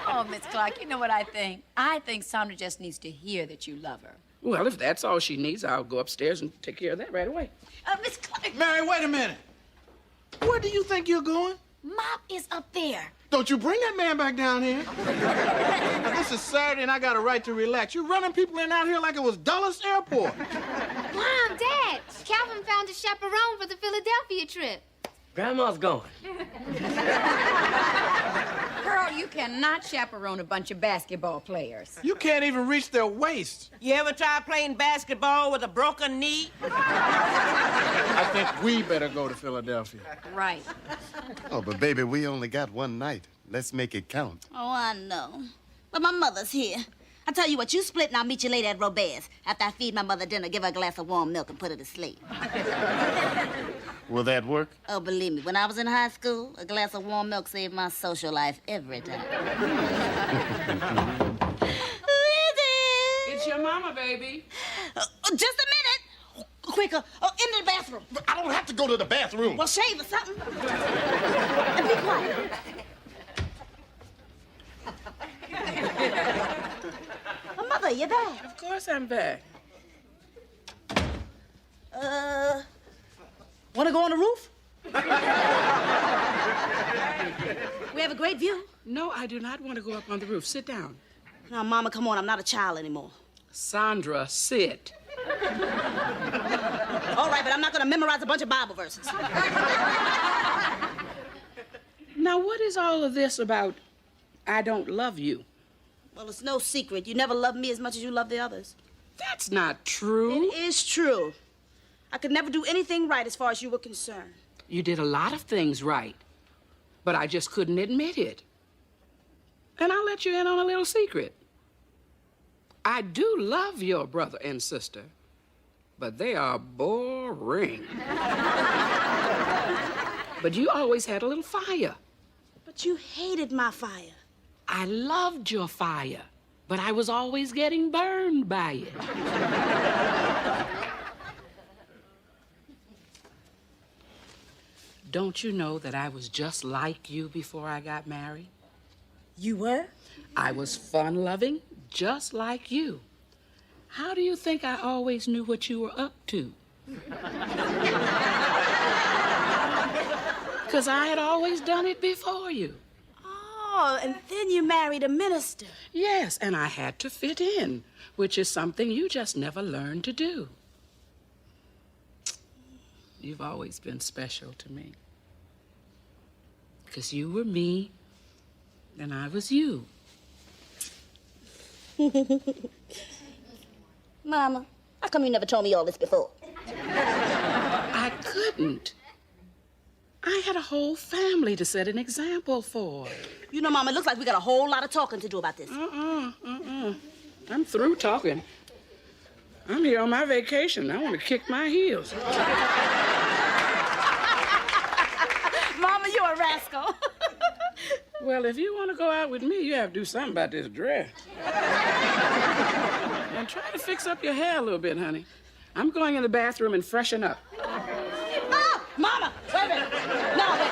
Oh, Miss Clark, you know what I think? I think Sandra just needs to hear that you love her. Well, if that's all she needs, I'll go upstairs and take care of that right away. Miss Clark. Mary, wait a minute. Where do you think you're going? Mom is up there. Don't you bring that man back down here. This is Saturday and I got a right to relax. You're running people in out here like it was Dulles Airport. Mom, Dad, Calvin found a chaperone for the Philadelphia trip. Grandma's going. Girl, you cannot chaperone a bunch of basketball players. You can't even reach their waist. You ever try playing basketball with a broken knee? I think we better go to Philadelphia. Right. Oh, but baby, we only got one night. Let's make it count. Oh, I know. But my mother's here. I tell you what, you split and I'll meet you later at Robert's. After I feed my mother dinner, give her a glass of warm milk and put her to sleep. Will that work? Oh, believe me, when I was in high school, a glass of warm milk saved my social life every time. It's your mama, baby. Just a minute. Quicker, into the bathroom. I don't have to go to the bathroom. Well, shave or something. And be quiet. Mother, you back? Of course I'm back. Want to go on the roof? We have a great view. No, I do not want to go up on the roof. Sit down. Now, Mama, come on. I'm not a child anymore. Sandra, sit. All right, but I'm not going to memorize a bunch of Bible verses. Now, what is all of this about I don't love you? Well, it's no secret. You never loved me as much as you love the others. That's not true. It is true. I could never do anything right as far as you were concerned. You did a lot of things right, but I just couldn't admit it. And I'll let you in on a little secret. I do love your brother and sister, but they are boring. But you always had a little fire. But you hated my fire. I loved your fire, but I was always getting burned by it. Don't you know that I was just like you before I got married? You were? I was fun-loving, just like you. How do you think I always knew what you were up to? Because I had always done it before you. Oh, and then you married a minister. Yes, and I had to fit in, which is something you just never learned to do. You've always been special to me. Because you were me, and I was you. Mama, how come you never told me all this before? I couldn't. I had a whole family to set an example for. You know, Mama, it looks like we got a whole lot of talking to do about this. I'm through talking. I'm here on my vacation. I want to kick my heels. Mama, you're a rascal. Well, if you want to go out with me, you have to do something about this dress. And try to fix up your hair a little bit, honey. I'm going in the bathroom and freshen up. Oh, Mama, wait a minute. No, wait.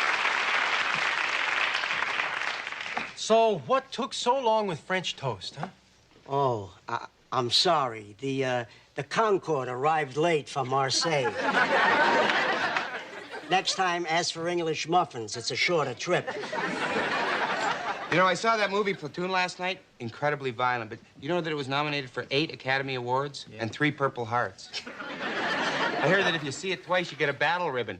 So, what took so long with French toast, huh? Oh, I'm sorry. The Concorde arrived late from Marseille. Next time, ask for English muffins. It's a shorter trip. You know, I saw that movie Platoon last night. Incredibly violent, but you know that it was nominated for 8 Academy Awards and 3 Purple Hearts. I hear that if you see it twice, you get a battle ribbon.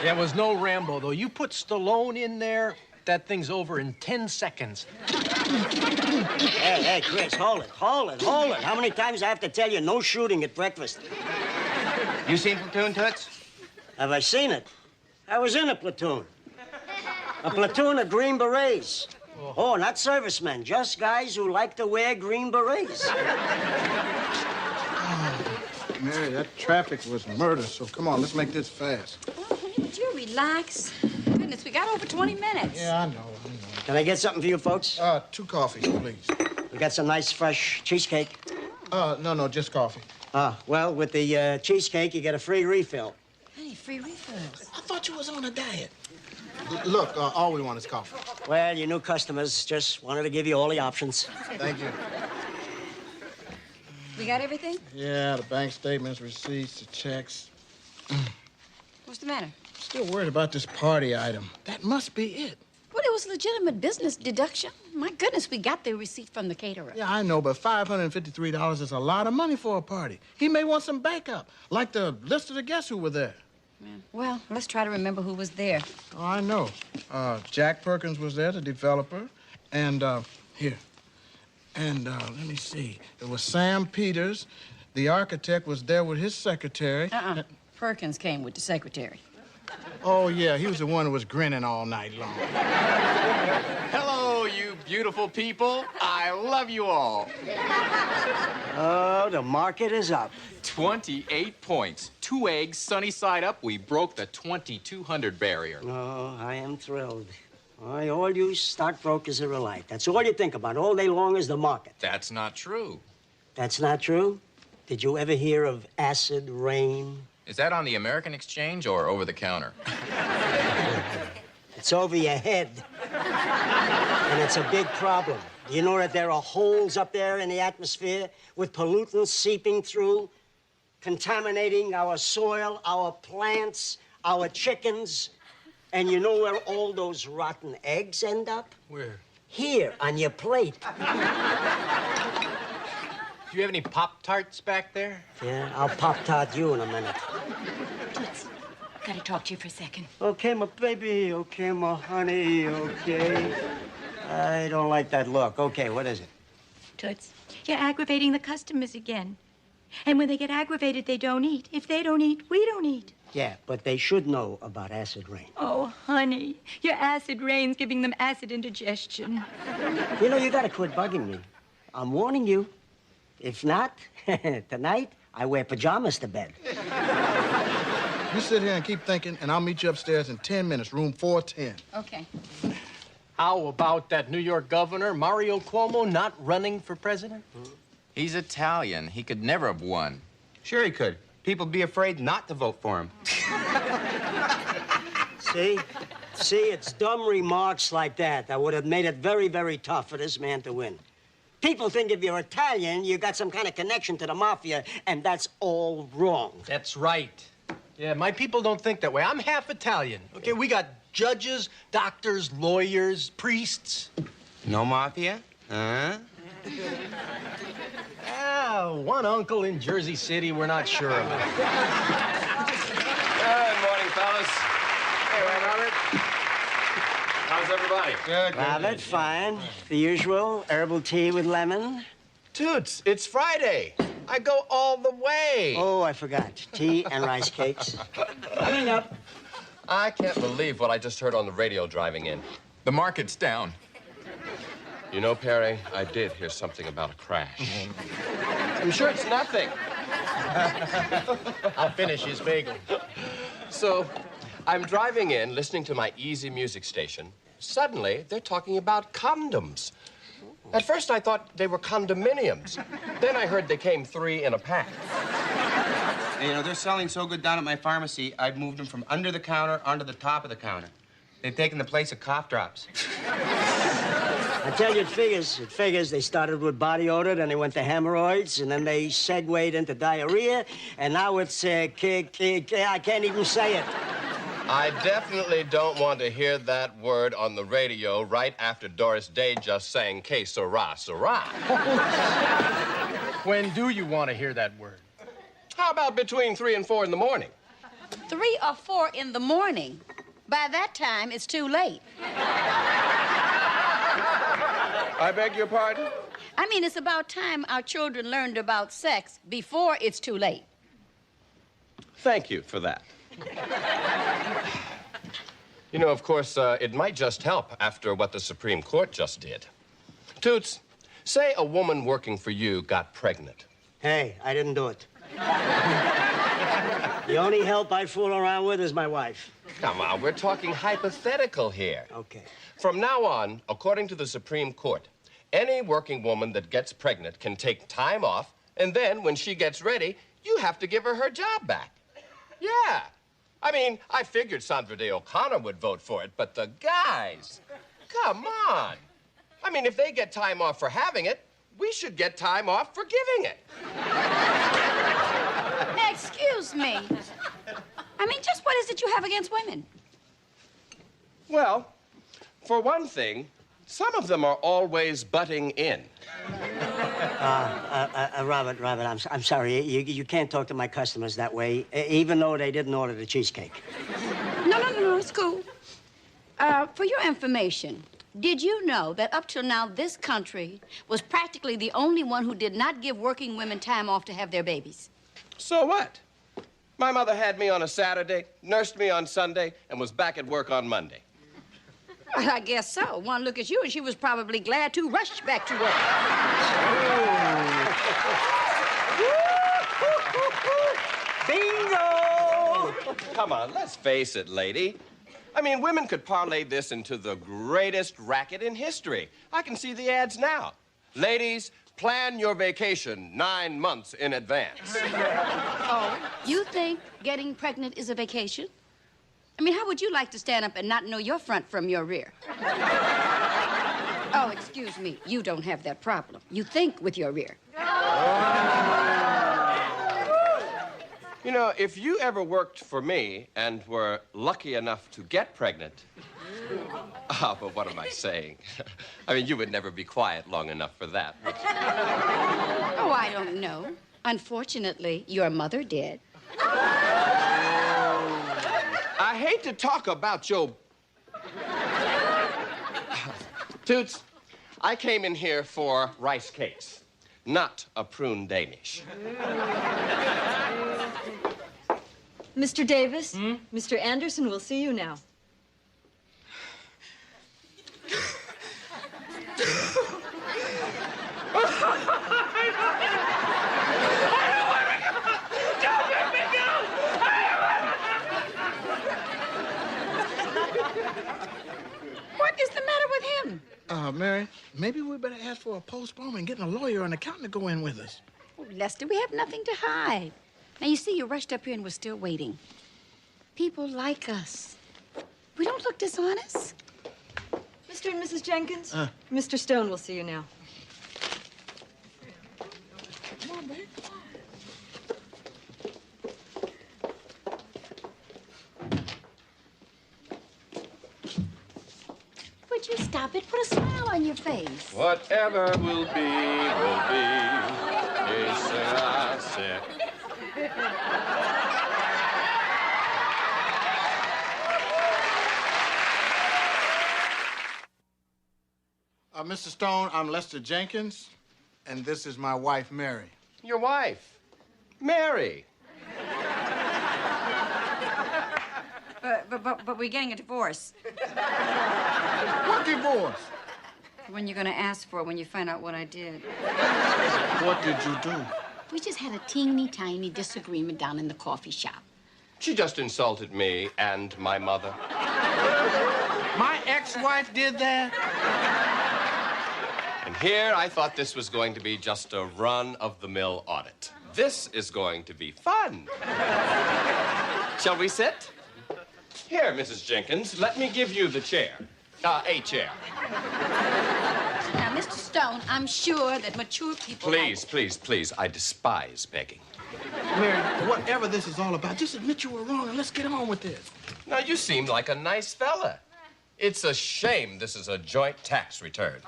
Yeah, it was no Rambo, though. You put Stallone in there, that thing's over in 10 seconds. Hey, Chris, hold it. How many times I have to tell you no shooting at breakfast? You seen Platoon, Toots? Have I seen it? I was in a platoon. A platoon of Green Berets. Oh, not servicemen, just guys who like to wear green berets. Mary, that traffic was murder, so come on, let's make this fast. Would you relax? Goodness, we got over 20 minutes. Yeah, I know. Can I get something for you folks? 2 coffees, please. We got some nice fresh cheesecake. No, just coffee. Well, with the cheesecake, you get a free refill. Hey, free refills. I thought you was on a diet. Look, all we want is coffee. Well, your new customers just wanted to give you all the options. Thank you. We got everything? Yeah, the bank statements, receipts, the checks. What's the matter? Still worried about this party item. That must be it. Well, it was legitimate business deduction. My goodness, we got the receipt from the caterer. Yeah, I know, but $553 is a lot of money for a party. He may want some backup, like the list of the guests who were there. Yeah. Well, let's try to remember who was there. Oh, I know. Jack Perkins was there, the developer. And, here. And, let me see. It was Sam Peters. The architect was there with his secretary. Perkins came with the secretary. Oh, yeah, he was the one who was grinning all night long. Hello, you beautiful people. I love you all. Oh, the market is up. 28 points. 2 eggs, sunny side up. We broke the 2,200 barrier. Oh, I am thrilled. All you stockbrokers are alike. That's all you think about all day long is the market. That's not true. That's not true? Did you ever hear of acid rain? Is that on the American Exchange or over the counter? It's over your head. And it's a big problem. You know that there are holes up there in the atmosphere with pollutants seeping through, contaminating our soil, our plants, our chickens. And you know where all those rotten eggs end up? Where? Here, on your plate. Do you have any Pop-Tarts back there? Yeah, I'll Pop-Tart you in a minute. Toots, gotta talk to you for a second. Okay, my baby. Okay, my honey. Okay. I don't like that look. Okay, what is it? Toots, you're aggravating the customers again. And when they get aggravated, they don't eat. If they don't eat, we don't eat. Yeah, but they should know about acid rain. Oh, honey, your acid rain's giving them acid indigestion. You know, you gotta quit bugging me. I'm warning you. If not, tonight, I wear pajamas to bed. You sit here and keep thinking, and I'll meet you upstairs in 10 minutes, room 410. Okay. How about that New York governor, Mario Cuomo, not running for president? He's Italian. He could never have won. Sure he could. People'd be afraid not to vote for him. See, it's dumb remarks like that would have made it very, very tough for this man to win. People think if you're Italian, you got some kind of connection to the mafia, and that's all wrong. That's right. Yeah, my people don't think that way. I'm half Italian. Okay, we got judges, doctors, lawyers, priests. No mafia? Huh? One uncle in Jersey City we're not sure about. Good morning, fellas. Hey, Robert. How's everybody? Good. Robert, fine. The usual herbal tea with lemon. Toots, it's Friday. I go all the way. Oh, I forgot. Tea and rice cakes. Coming up. I can't believe what I just heard on the radio driving in. The market's down. You know, Perry, I did hear something about a crash. I'm sure it's nothing. I'll finish his bagel. So, I'm driving in, listening to my easy music station. Suddenly, they're talking about condoms. At first, I thought they were condominiums. Then I heard they came 3 in a pack. And, you know, they're selling so good down at my pharmacy, I've moved them from under the counter onto the top of the counter. They've taken the place of cough drops. I tell you, it figures. It figures. They started with body odor, then they went to hemorrhoids, and then they segued into diarrhea, and now it's, I can't even say it. I definitely don't want to hear that word on the radio right after Doris Day just sang Que Sera, Sera. When do you want to hear that word? How about between 3 and 4 in the morning? 3 or 4 in the morning. By that time, it's too late. I beg your pardon? I mean, it's about time our children learned about sex before it's too late. Thank you for that. You know, of course, it might just help after what the Supreme Court just did. Toots, say a woman working for you got pregnant. Hey, I didn't do it. The only help I fool around with is my wife. Come on, we're talking hypothetical here. Okay. From now on, according to the Supreme Court, any working woman that gets pregnant can take time off, and then when she gets ready, you have to give her her job back. Yeah. I mean, I figured Sandra Day O'Connor would vote for it, but the guys, come on. I mean, if they get time off for having it, we should get time off for giving it. Excuse me. I mean, just what is it you have against women? Well, for one thing, some of them are always butting in. Robert, I'm sorry. You can't talk to my customers that way, even though they didn't order the cheesecake. No, it's cool. For your information, did you know that up till now, this country was practically the only one who did not give working women time off to have their babies? So what? My mother had me on a Saturday, nursed me on Sunday, and was back at work on Monday. Well, I guess so. One look at you, and she was probably glad to rush back to work. Bingo! Come on, let's face it, lady. I mean, women could parlay this into the greatest racket in history. I can see the ads now. Ladies, plan your vacation 9 months in advance. Oh, you think getting pregnant is a vacation? I mean, how would you like to stand up and not know your front from your rear? Oh, excuse me. You don't have that problem. You think with your rear. You know, if you ever worked for me and were lucky enough to get pregnant... but what am I saying? I mean, you would never be quiet long enough for that, would you? Oh, I don't know. Unfortunately, your mother did. I hate to talk about your... Toots, I came in here for rice cakes, not a prune Danish. Mr. Davis, Mr. Anderson will see you now. What is the matter with him? Mary, maybe we better ask for a postponement and getting a lawyer or an accountant to go in with us. Oh, Lester, we have nothing to hide. Now, you see, you rushed up here and we're still waiting. People like us. We don't look dishonest. Mr. and Mrs. Jenkins, Mr. Stone will see you now. Come on, babe. Would you stop it? Put a smile on your face. Whatever will be, will be. Que sera, sera. Mr. Stone, I'm Lester Jenkins, and this is my wife, Mary. Your wife, Mary. But we're getting a divorce. What divorce? The one you're going to ask for when you find out what I did. What did you do? We just had a teeny-tiny disagreement down in the coffee shop. She just insulted me and my mother. My ex-wife did that? And here I thought this was going to be just a run-of-the-mill audit. this is going to be fun. Shall we sit? Here, Mrs. Jenkins, let me give you the chair. A chair. Now, Mr. Stone, I'm sure that mature people... Please, please, please, I despise begging. Mary, whatever this is all about, just admit you were wrong and let's get on with this. Now, you seem like a nice fella. It's a shame this is a joint tax return.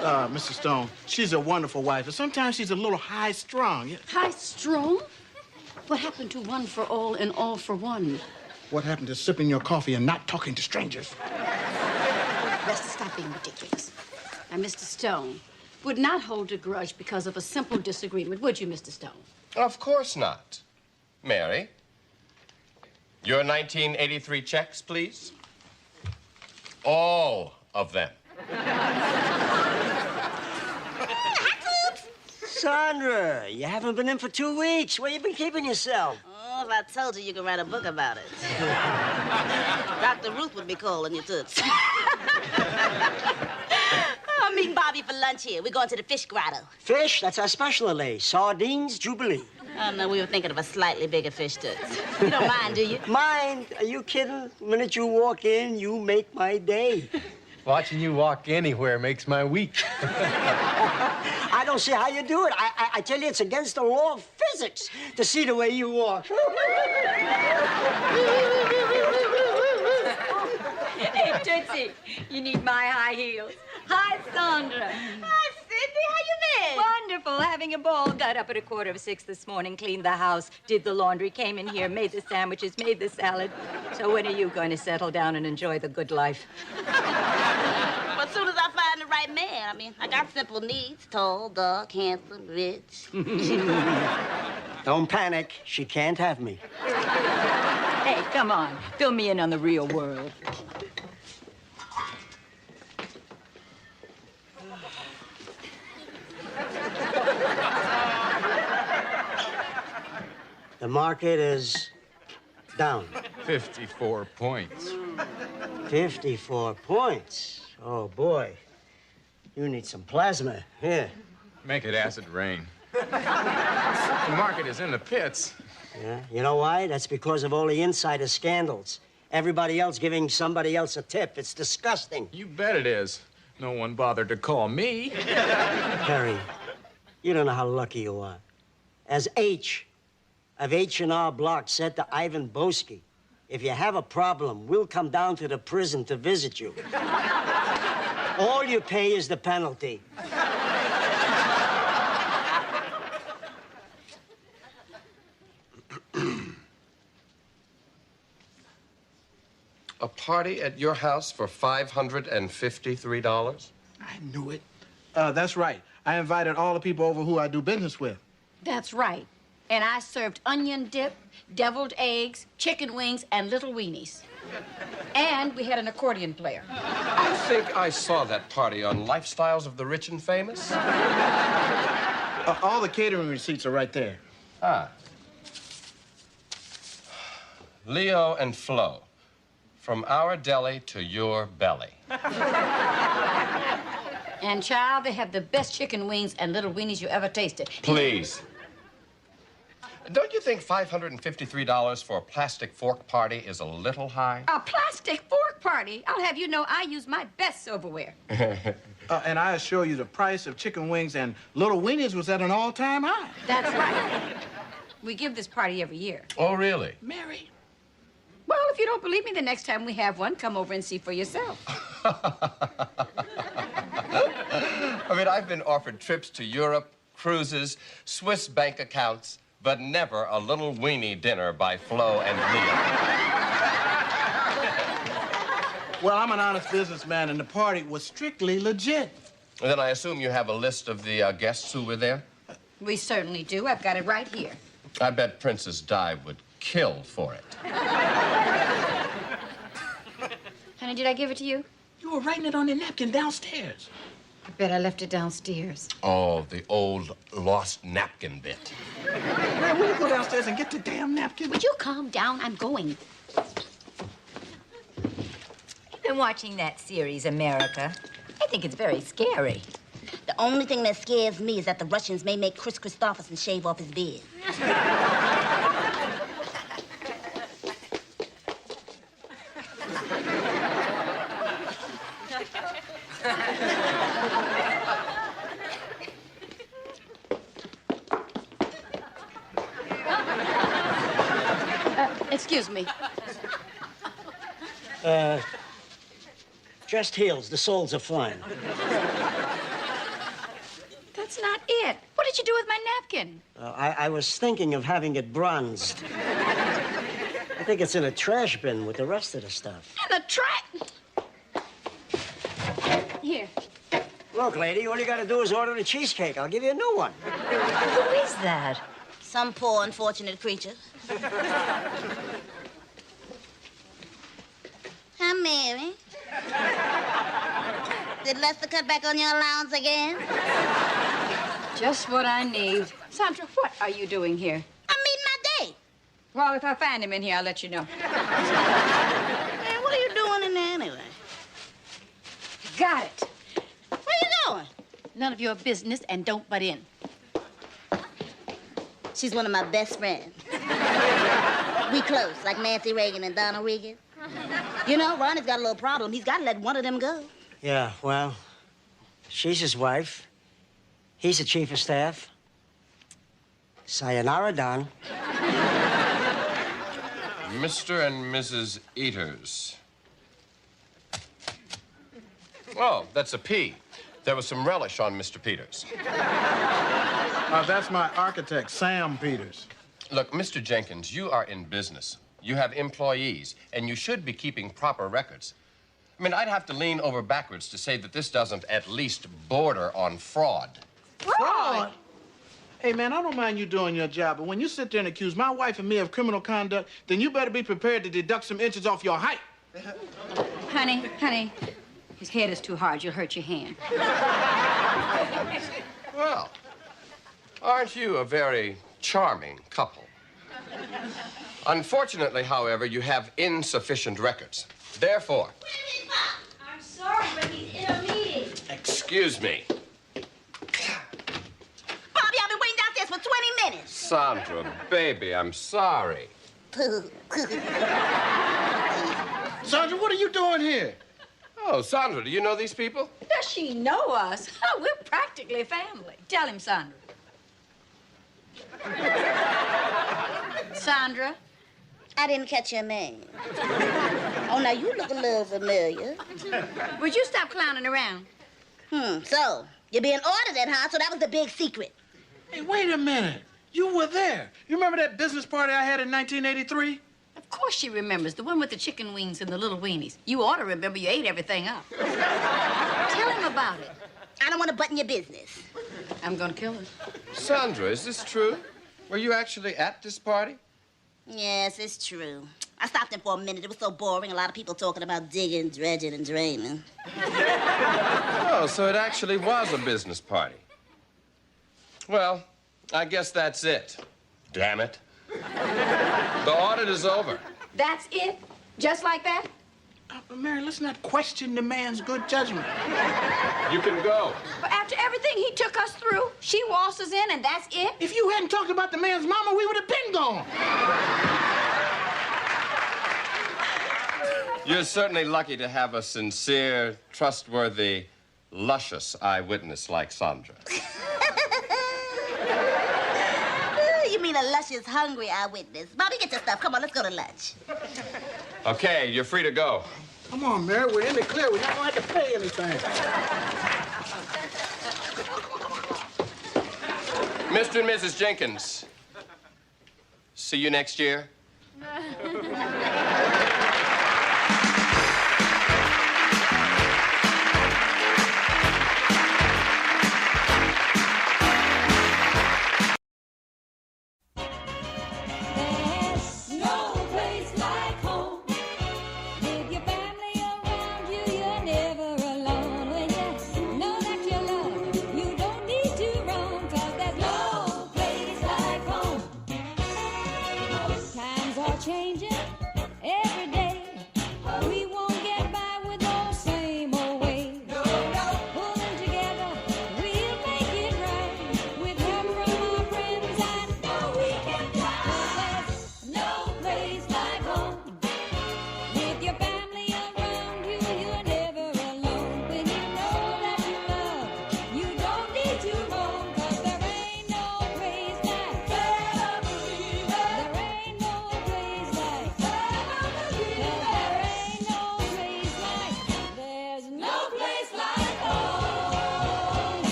Mr. Stone, she's a wonderful wife, but sometimes she's a little high-strung. High-strung? What happened to one for all and all for one? What happened to sipping your coffee and not talking to strangers? Let's stop being ridiculous. Now, Mr. Stone would not hold a grudge because of a simple disagreement, would you, Mr. Stone? Of course not. Mary, your 1983 checks, please. All of them. Sandra, you haven't been in for 2 weeks. Where you been keeping yourself? Oh, if I told you, you could write a book about it. Dr. Ruth would be calling you, toots. I'm meeting Bobby for lunch here. We're going to the fish grotto. Fish? That's our specialty. Sardines, Jubilee. Oh, no, we were thinking of a slightly bigger fish, toots. You don't mind, do you? Mind? Are you kidding? The minute you walk in, you make my day. Watching you walk anywhere makes my week. I don't see how you do it. I tell you, it's against the law of physics to see the way you walk. Hey, Tootsie, you need my high heels. Hi, Sandra. Hi, Sydney. How you been? Wonderful. Having a ball. Got up at 5:15 this morning, cleaned the house, did the laundry, came in here, made the sandwiches, made the salad. So when are you going to settle down and enjoy the good life? Well, as soon as I find the right man. I mean, I got simple needs. Tall, dark, handsome, rich. Don't panic. She can't have me. Hey, come on. Fill me in on the real world. The market is down. 54 points. 54 points. Oh, boy. You need some plasma. Here. Make it acid rain. The market is in the pits. Yeah, you know why? That's because of all the insider scandals. Everybody else giving somebody else a tip. It's disgusting. You bet it is. No one bothered to call me. Harry, you don't know how lucky you are. As H of H&R Block said to Ivan Boesky, if you have a problem, we'll come down to the prison to visit you. All you pay is the penalty. A party at your house for $553? I knew it. That's right. I invited all the people over who I do business with. That's right. And I served onion dip, deviled eggs, chicken wings, and little weenies. And we had an accordion player. I think I saw that party on Lifestyles of the Rich and Famous. All the catering receipts are right there. Ah. Leo and Flo, from our deli to your belly. And, child, they have the best chicken wings and little weenies you ever tasted. Please. Don't you think $553 for a plastic fork party is a little high? A plastic fork party? I'll have you know I use my best silverware. And I assure you the price of chicken wings and little weenies was at an all-time high. That's right. We give this party every year. Oh, really? Mary. Well, if you don't believe me, the next time we have one, come over and see for yourself. I mean, I've been offered trips to Europe, cruises, Swiss bank accounts, but never a little weenie dinner by Flo and Leo. Well, I'm an honest businessman, and the party was strictly legit. And then I assume you have a list of the guests who were there? We certainly do. I've got it right here. I bet Princess Di would kill for it. Honey, did I give it to you? You were writing it on the napkin downstairs. I bet I left it downstairs. Oh, the old lost napkin bit. Man, will you go downstairs and get the damn napkin? Would you calm down? I'm going. You've been watching that series, America. I think it's very scary. The The only thing that scares me is that the Russians may make Chris Christopherson shave off his beard. Excuse me. Just heels. The soles are fine. That's not it. What did you do with my napkin? I was thinking of having it bronzed. I think it's in a trash bin with the rest of the stuff. In the trash. Here. Look, lady, all you gotta do is order the cheesecake. I'll give you a new one. Who is that? Some poor, unfortunate creature. Hi, Mary. Did Lester cut back on your allowance again? Just what I need. Sandra, what are you doing here? I'm meeting my date. Well, if I find him in here, I'll let you know. Man, what are you doing in there anyway? Got it. Where you going? None of your business, and don't butt in. She's one of my best friends. We close, like Nancy Reagan and Donald Reagan. You know, Ronnie's got a little problem. He's got to let one of them go. Yeah, well, she's his wife. He's the chief of staff. Sayonara, Don. Mr. and Mrs. Eaters. Oh, that's a P. There was some relish on Mr. Peters. That's my architect, Sam Peters. Look, Mr. Jenkins, you are in business. You have employees, and you should be keeping proper records. I mean, I'd have to lean over backwards to say that this doesn't at least border on fraud. Fraud? Hey, man, I don't mind you doing your job, but when you sit there and accuse my wife and me of criminal conduct, then you better be prepared to deduct some inches off your height. Honey, his head is too hard. You'll hurt your hand. Well, aren't you a very charming couple? Unfortunately, however, you have insufficient records. Therefore... I'm sorry, but he's in a meeting. Excuse me. Bobby, I've been waiting downstairs for 20 minutes. Sandra, baby, I'm sorry. Sandra, what are you doing here? Oh, Sandra, do you know these people? Does she know us? Oh, we're practically family. Tell him, Sandra. Sandra? I didn't catch your name. Oh, now you look a little familiar. Would you stop clowning around? So, you're being audited, huh? So that was the big secret. Hey, wait a minute. You were there. You remember that business party I had in 1983? Of course she remembers. The one with the chicken wings and the little weenies. You ought to remember. You ate everything up. Tell him about it. I don't want to button your business. I'm gonna kill her. Sandra, is this true? Were you actually at this party? Yes, it's true. I stopped in for a minute. It was so boring. A lot of people talking about digging, dredging, and draining. Oh, so it actually was a business party. Well, I guess that's it. Damn it. The audit is over. That's it? Just like that? Mary, let's not question the man's good judgment. You can go. But after everything he took us through, she waltzes in and that's it? If you hadn't talked about the man's mama, we would have been gone. You're certainly lucky to have a sincere, trustworthy, luscious eyewitness like Sandra. You mean a luscious, hungry eyewitness. Bobby, get your stuff. Come on, let's go to lunch. Okay, you're free to go. Come on, Mary, we're in the clear. We're not going to have to pay anything. Mr. and Mrs. Jenkins, see you next year. Changing,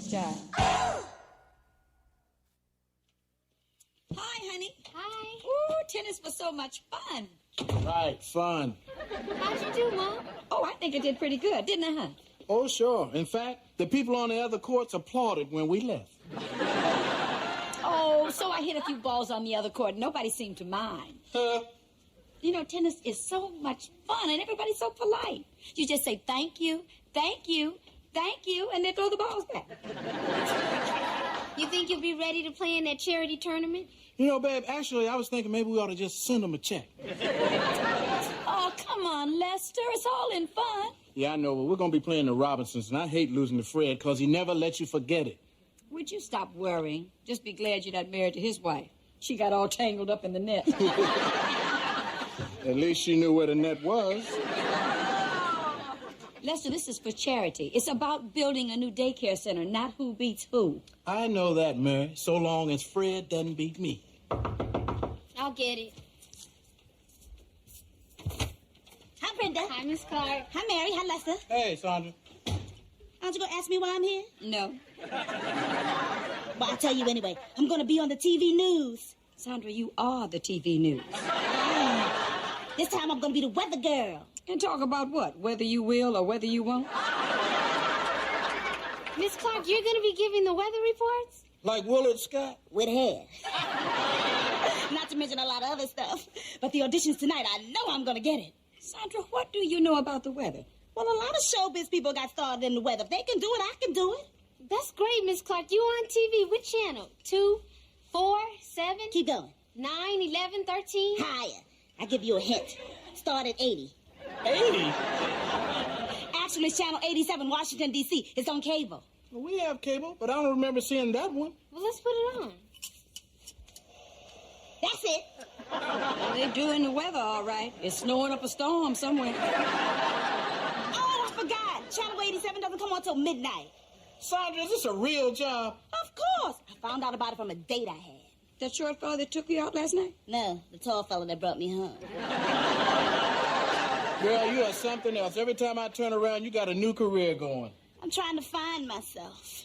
Nice job. Hi, honey. Hi. Ooh, tennis was so much fun. Right, fun. How'd you do, Mom? Oh, I think I did pretty good, didn't I, huh? Oh, sure. In fact, the people on the other courts applauded when we left. Oh, so I hit a few balls on the other court. Nobody seemed to mind. You know, tennis is so much fun, and everybody's so polite. You just say thank you, thank you, thank you, and then throw the balls back. You think you'll be ready to play in that charity tournament? You know, babe, actually, I was thinking maybe we ought to just send them a check. Oh, come on, Lester. It's all in fun. Yeah, I know, but we're going to be playing the Robinsons, and I hate losing to Fred because he never lets you forget it. Would you stop worrying? Just be glad you're not married to his wife. She got all tangled up in the net. At least she knew where the net was. Lester, this is for charity. It's about building a new daycare center, not who beats who. I know that, Mary, so long as Fred doesn't beat me. I'll get it. Hi, Brenda. Hi, Miss Clark. Hi, Mary. Hi, Lester. Hey, Sandra. Aren't you going to ask me why I'm here? No. Well, I'll tell you anyway. I'm going to be on the TV news. Sandra, you are the TV news. This time I'm going to be the weather girl. And talk about what? Whether you will or whether you won't? Miss Clark, you're going to be giving the weather reports? Like Willard Scott? With hair. Not to mention a lot of other stuff. But the auditions tonight, I know I'm going to get it. Sandra, what do you know about the weather? Well, a lot of showbiz people got started in the weather. If they can do it, I can do it. That's great, Miss Clark. You on TV. Which channel? 2, 4, 7? Keep going. 9, 11, 13? Higher. I'll give you a hint. Start at 80. 80? Actually, it's channel 87, Washington, D.C. It's on cable. Well, we have cable, but I don't remember seeing that one. Well, let's put it on. That's it. Well, they're doing the weather all right. It's snowing up a storm somewhere. Oh, I forgot. Channel 87 doesn't come on till midnight. Sandra, is this a real job? Of course. I found out about it from a date I had. That short fellow that took you out last night? No, the tall fellow that brought me home. Girl, you are something else. Every time I turn around, you got a new career going. I'm trying to find myself.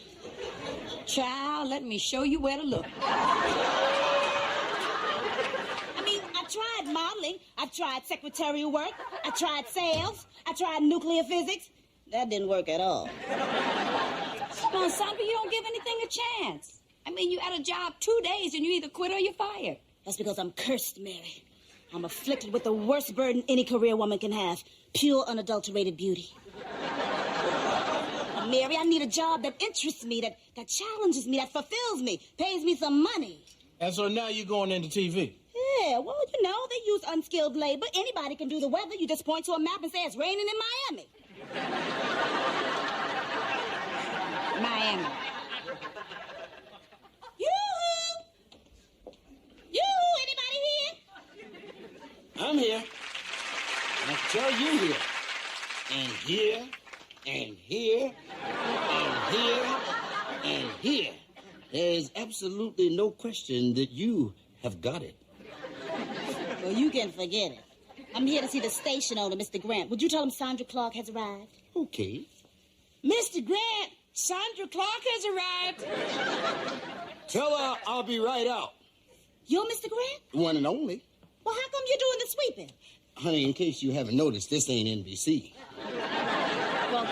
Child, let me show you where to look. I mean, I tried modeling. I tried secretarial work. I tried sales. I tried nuclear physics. That didn't work at all. Come on, Sandra, you don't give anything a chance. I mean, you at a job 2 days and you either quit or you're fired. That's because I'm cursed, Mary. I'm afflicted with the worst burden any career woman can have. Pure, unadulterated beauty. Mary, I need a job that interests me, that challenges me, that fulfills me, pays me some money. And so now you're going into TV? Yeah, well, you know, they use unskilled labor. Anybody can do the weather. You just point to a map and say it's raining in Miami. Miami. Yoo-hoo! Yoo-hoo! Anybody here? I'm here. And I tell you here. And here. And here. And here. And here. There is absolutely no question that you have got it. Well, you can forget it. I'm here to see the station owner, Mr. Grant. Would you tell him Sandra Clark has arrived? Okay. Mr. Grant, Sandra Clark has arrived. Tell her I'll be right out. You're Mr. Grant? One and only. Well, how come you're doing the sweeping? Honey, in case you haven't noticed, this ain't NBC. Well,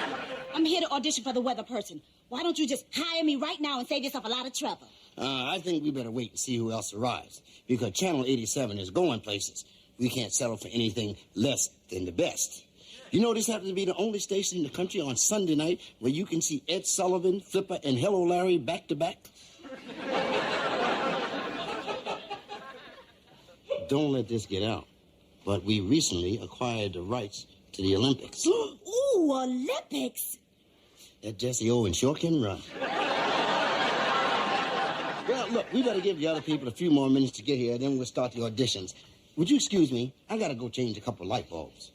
I'm here to audition for the weather person. Why don't you just hire me right now and save yourself a lot of trouble? I think we better wait and see who else arrives. Because Channel 87 is going places. We can't settle for anything less than the best. You know, this happens to be the only station in the country on Sunday night where you can see Ed Sullivan, Flipper, and Hello Larry back to back. Don't let this get out. But we recently acquired the rights to the Olympics. Ooh, Olympics! That Jesse Owens sure can run. Well, look, we better give the other people a few more minutes to get here, then we'll start the auditions. Would you excuse me? I gotta go change a couple of light bulbs.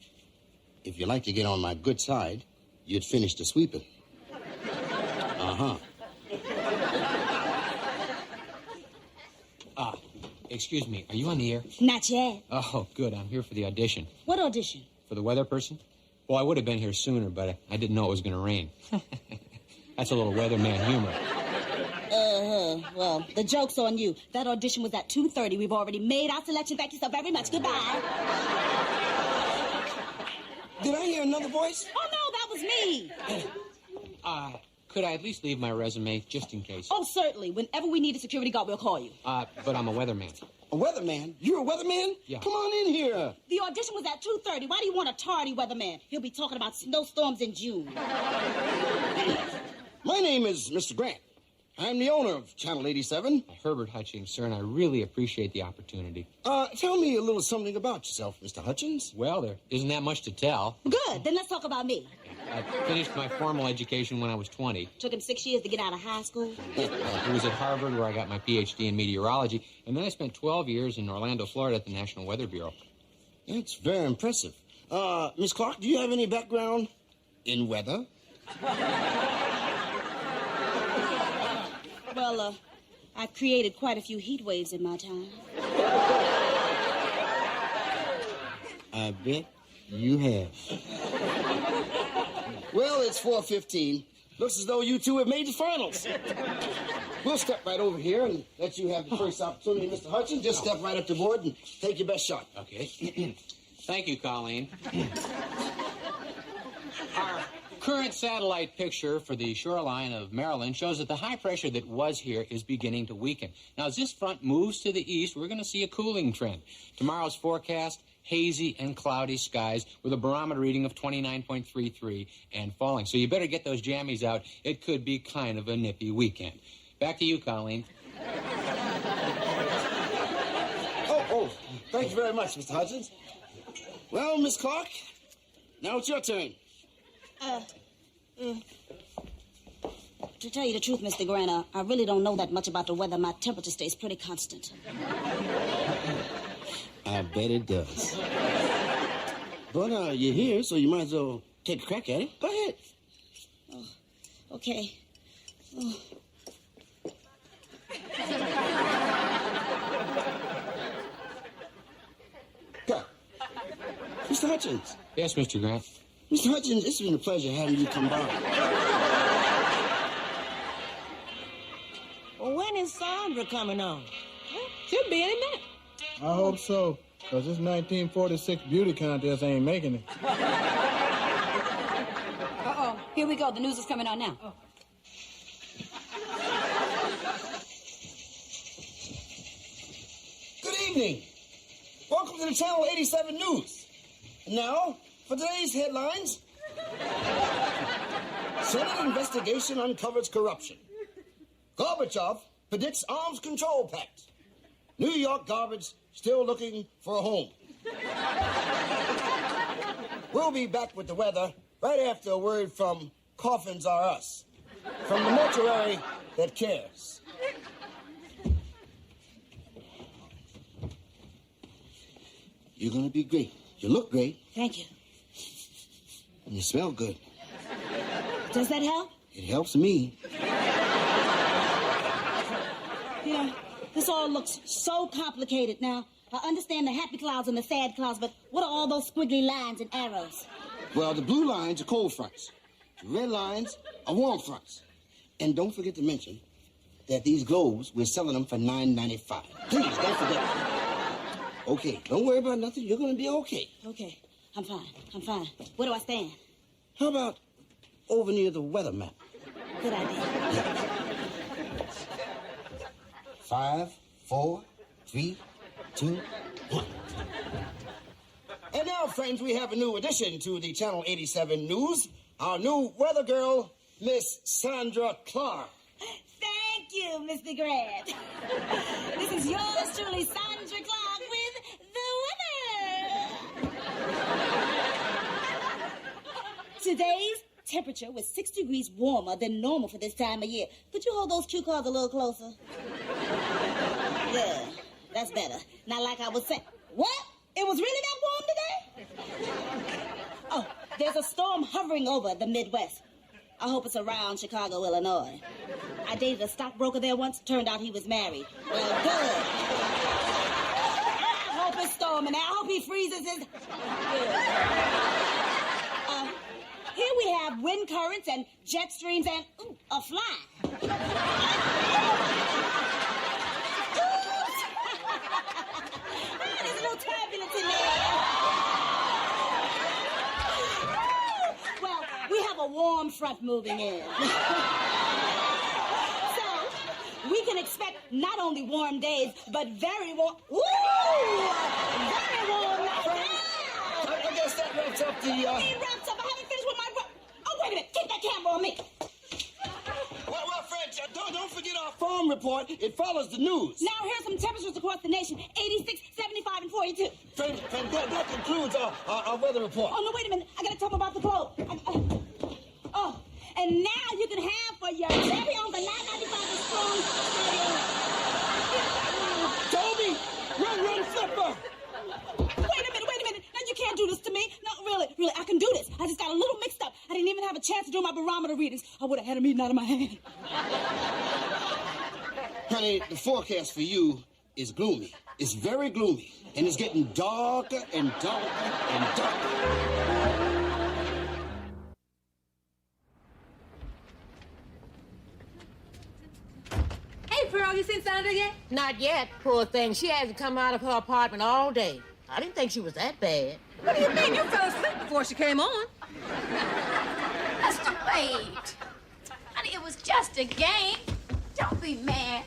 If you'd like to get on my good side, you'd finish the sweeping. Uh-huh. Excuse me, are you on the air? Not yet. Oh, good. I'm here for the audition. What audition? For the weather person? Well, I would have been here sooner, but I didn't know it was going to rain. That's a little weatherman humor. Well, the joke's on you. That audition was at 2:30. We've already made our selection. Thank you so very much. Goodbye. Did I hear another voice? Oh, no, that was me. Could I at least leave my resume just in case? Oh, certainly. Whenever we need a security guard, we'll call you. But I'm a weatherman. A weatherman? You're a weatherman? Yeah. Come on in here. The audition was at 2:30. Why do you want a tardy weatherman? He'll be talking about snowstorms in June. My name is Mr. Grant. I'm the owner of Channel 87. Herbert Hutchings, sir, and I really appreciate the opportunity. Tell me a little something about yourself, Mr. Hutchins. Well, there isn't that much to tell. Good. Then let's talk about me. I finished my formal education when I was 20. Took him 6 years to get out of high school. It was at Harvard where I got my PhD in meteorology, and then I spent 12 years in Orlando, Florida at the National Weather Bureau. That's very impressive. Miss Clark, do you have any background in weather? Well, I've created quite a few heat waves in my time. I bet you have. Well, it's 4:15. Looks as though you two have made the finals. We'll step right over here and let you have the first opportunity, Mr. Hutchins. Just step right up to board and take your best shot. Okay. Thank you, Colleen. Our current satellite picture for the shoreline of Maryland shows that the high pressure that was here is beginning to weaken. Now, as this front moves to the east, we're going to see a cooling trend. Tomorrow's forecast, hazy and cloudy skies with a barometer reading of 29.33 and falling. So you better get those jammies out. It could be kind of a nippy weekend. Back to you, Colleen. Oh, thank you very much, Mr. Hutchins. Well, Miss Clark, now it's your turn. To tell you the truth, Mr. Grant, I really don't know that much about the weather. My temperature stays pretty constant. I bet it does. But you're here, so you might as well take a crack at it. Go ahead. Oh, okay. Oh. Go. Mr. Hutchins. Yes, Mr. Grant. Mr. Hutchins, it's been a pleasure having you come by. Well, when is Sandra coming on? She'll be any minute. I hope so, because this 1946 beauty contest ain't making it. Uh-oh. Here we go. The news is coming on now. Oh. Good evening. Welcome to the Channel 87 News. And now, for today's headlines. Senate investigation uncovers corruption. Gorbachev predicts arms control pact. New York garbage still looking for a home. We'll be back with the weather right after a word from Coffins Are Us, from the mortuary that cares. You're gonna be great. You look great. Thank you. And you smell good. Does that help? It helps me. You know, this all looks so complicated now. I understand the happy clouds and the sad clouds, but what are all those squiggly lines and arrows? Well, the blue lines are cold fronts. The red lines are warm fronts. And don't forget to mention that these globes, we're selling them for $9.95. Please, don't forget. Okay, don't worry about nothing. You're going to be okay. Okay, I'm fine. I'm fine. Where do I stand? How about over near the weather map? Good idea. 5, 4, 3, 2, 1. And now, friends, we have a new addition to the Channel 87 News. Our new weather girl, Miss Sandra Clark. Thank you, Mr. Grant. This is yours truly, Sandra Clark, with the weather. Today's temperature was 6 degrees warmer than normal for this time of year. Could you hold those cue cards a little closer? Yeah, that's better. Not like I was saying. What? It was really that warm today? Oh, there's a storm hovering over the Midwest. I hope it's around Chicago, Illinois. I dated a stockbroker there once. Turned out he was married. Well, good. I hope it's storming. I hope he freezes his... Here we have wind currents and jet streams and a fly. There's a little turbulence in there. Well, we have a warm front moving in. We can expect not only warm days, but very warm. Ooh! Very warm nights. I guess that wraps up the. It wraps up. I haven't finished with my. Oh, wait a minute. Keep that camera on me. Well, friends, don't forget our farm report. It follows the news. Now, here's some temperatures across the nation 86, 75, and 42. Friends, that concludes our weather report. Oh, no, wait a minute. I gotta tell them about the clothes. Oh. And now you can have for your baby on the 995 strong. Toby, run, flipper. Wait a minute. Now you can't do this to me. No, really, I can do this. I just got a little mixed up. I didn't even have a chance to do my barometer readings. I would have had them eaten out of my hand. Honey, the forecast for you is gloomy. It's very gloomy. And it's getting darker and darker and darker. Pearl, you seen Sandra yet? Not yet, poor thing. She hasn't come out of her apartment all day. I didn't think she was that bad. What do you mean? You fell asleep before she came on. Lester, wait. Honey, it was just a game. Don't be mad.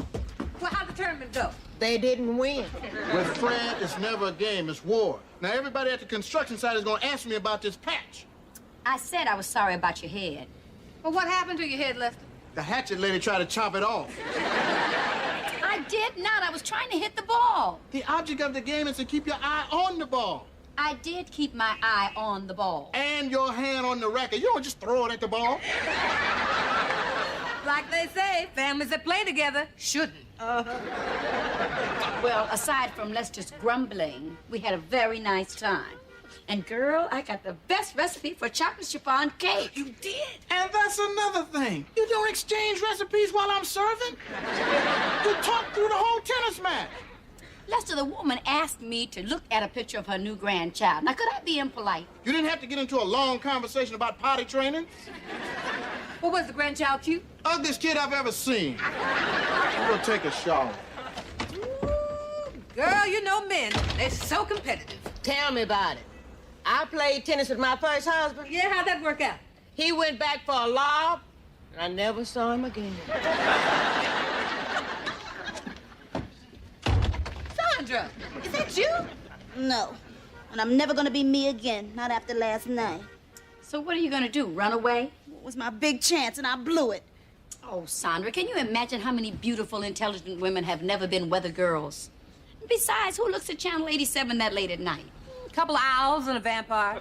Well, how'd the tournament go? They didn't win. With Fred, it's never a game, it's war. Now, everybody at the construction site is going to ask me about this patch. I said I was sorry about your head. Well, what happened to your head, Lester? The hatchet lady tried to chop it off. I did not. I was trying to hit the ball. The object of the game is to keep your eye on the ball. I did keep my eye on the ball. And your hand on the racket. You don't just throw it at the ball. Like they say, families that play together shouldn't. Well, aside from Lester's grumbling, we had a very nice time. And, girl, I got the best recipe for chocolate chiffon cake. You did? And that's another thing. You don't exchange recipes while I'm serving? You talk through the whole tennis match. Lester, the woman asked me to look at a picture of her new grandchild. Now, could I be impolite? You didn't have to get into a long conversation about potty training. Well, was the grandchild cute? Ugliest kid I've ever seen. Go take a shower. Girl, you know men. They're so competitive. Tell me about it. I played tennis with my first husband. Yeah, how'd that work out? He went back for a lob, and I never saw him again. Sandra, is that you? No. And I'm never gonna be me again, not after last night. So what are you gonna do, run away? It was my big chance, and I blew it. Oh, Sandra, can you imagine how many beautiful, intelligent women have never been weather girls? Besides, who looks at Channel 87 that late at night? A couple of owls and a vampire.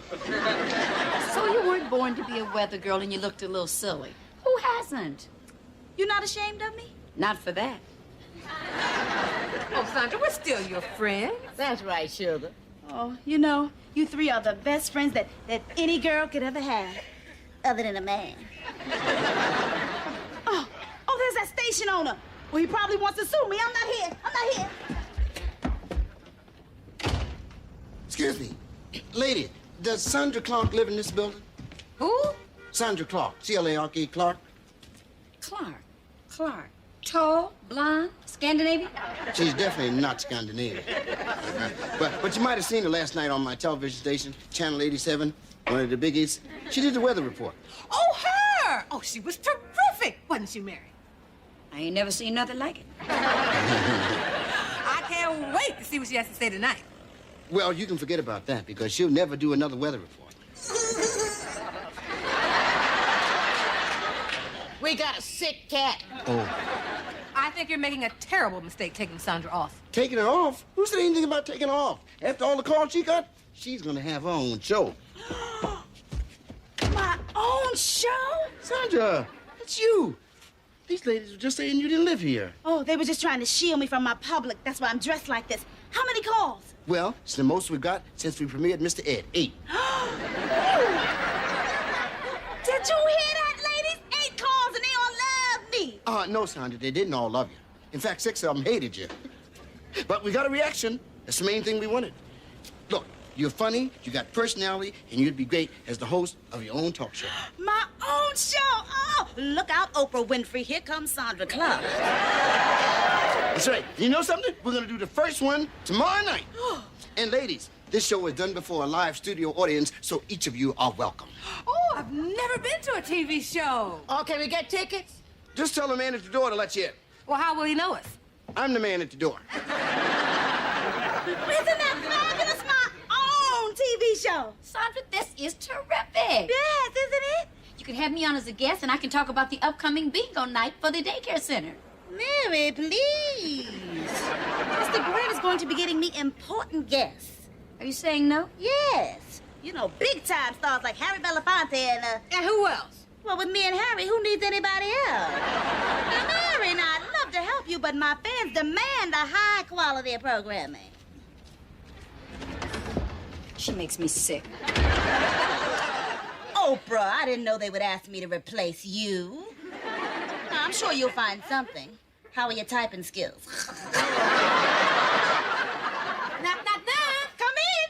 So you weren't born to be a weather girl and you looked a little silly. Who hasn't? You not ashamed of me? Not for that. Oh, Sandra, we're still your friends. That's right, sugar. Oh, you know, you three are the best friends that any girl could ever have, other than a man. Oh, there's that station owner. Well, he probably wants to sue me. I'm not here. Excuse me. Lady, does Sandra Clark live in this building? Who? Sandra Clark. C-L-A-R-K, Clark. Clark. Tall, blonde, Scandinavian? She's definitely not Scandinavian. But you might have seen her last night on my television station, Channel 87, one of the biggies. She did the weather report. Oh, her! Oh, she was terrific. Wasn't she, Mary? I ain't never seen nothing like it. I can't wait to see what she has to say tonight. Well, you can forget about that because she'll never do another weather report. We got a sick cat. Oh. I think you're making a terrible mistake taking Sandra off. Taking her off? Who said anything about taking her off? After all the calls she got, she's gonna have her own show. My own show? Sandra, it's you. These ladies were just saying you didn't live here. Oh, they were just trying to shield me from my public. That's why I'm dressed like this. How many calls? Well, it's the most we've got since we premiered Mr. Ed. 8. Did you hear that, ladies? 8 calls and they all love me. No, Sandra, they didn't all love you. In fact, 6 of them hated you. But we got a reaction. That's the main thing we wanted. Look, You're funny, you got personality, and you'd be great as the host of your own talk show. My own show? Oh, look out, Oprah Winfrey. Here comes Sandra Clark. That's right. You know something? We're going to do the first one tomorrow night. And ladies, this show is done before a live studio audience, so each of you are welcome. Oh, I've never been to a TV show. Oh, can we get tickets? Just tell the man at the door to let you in. Well, how will he know us? I'm the man at the door. Isn't that fabulous? My own TV show. Sandra, this is terrific. Yes, isn't it? You can have me on as a guest, and I can talk about the upcoming bingo night for the daycare center. Mary, please. Mr. Grant is going to be getting me important guests. Are you saying no? Yes. You know, big-time stars like Harry Belafonte and... And who else? Well, with me and Harry, who needs anybody else? Now, Mary, now, I'd love to help you, but my fans demand a high quality of programming. She makes me sick. Oprah, I didn't know they would ask me to replace you. Now, I'm sure you'll find something. How are your typing skills? Come in.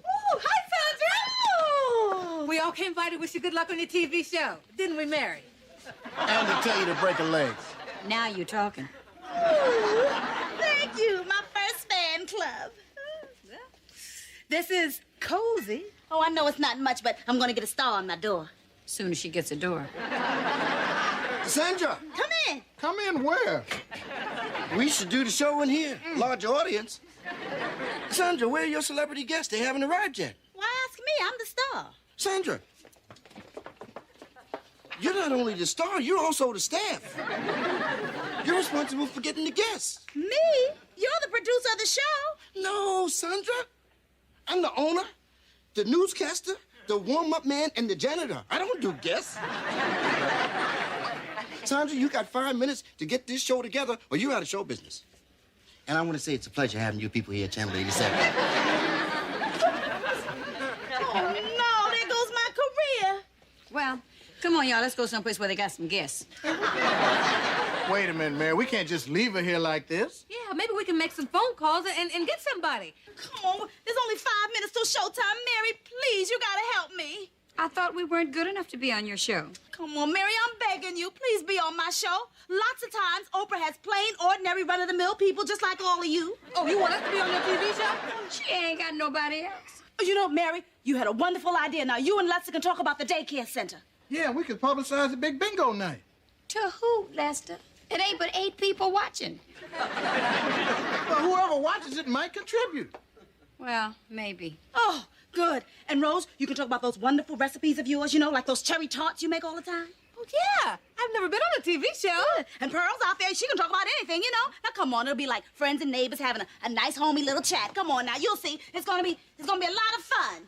Ooh, hi, Sandra. Ooh. We all came by to wish you good luck on your TV show, didn't we, Mary? And to tell you to break a leg. Now you're talking. Ooh, thank you, my first fan club. This is cozy. Oh, I know it's not much, but I'm going to get a star on my door. Soon as she gets a door. Sandra! Come in. Come in where? We should do the show in here. Larger audience. Sandra, where are your celebrity guests? They haven't arrived yet. Why ask me? I'm the star. Sandra, you're not only the star, you're also the staff. You're responsible for getting the guests. Me? You're the producer of the show. No, Sandra. I'm the owner, the newscaster, the warm-up man, and the janitor. I don't do guests. Sandra, you got 5 minutes to get this show together, or you're out of show business. And I want to say it's a pleasure having you people here at Channel 87. Oh, no, there goes my career. Well, come on, y'all. Let's go someplace where they got some guests. Wait a minute, Mary. We can't just leave her here like this. Yeah, maybe we can make some phone calls and get somebody. Come on, there's only 5 minutes till showtime. Mary, please, you gotta help me. I thought we weren't good enough to be on your show. Come on, Mary, I'm begging you. Please be on my show. Lots of times, Oprah has plain, ordinary, run-of-the-mill people just like all of you. Oh, you want us to be on your TV show? She ain't got nobody else. You know, Mary, you had a wonderful idea. Now, you and Lester can talk about the daycare center. Yeah, we could publicize the big bingo night. To who, Lester? It ain't but 8 people watching. Well, whoever watches it might contribute. Well, maybe. Oh, good. And Rose, you can talk about those wonderful recipes of yours, you know, like those cherry tarts you make all the time. Oh, yeah. I've never been on a TV show. Good. And Pearl's out there. She can talk about anything, you know. Now, come on. It'll be like friends and neighbors having a nice, homey little chat. Come on now. You'll see. It's gonna be a lot of fun.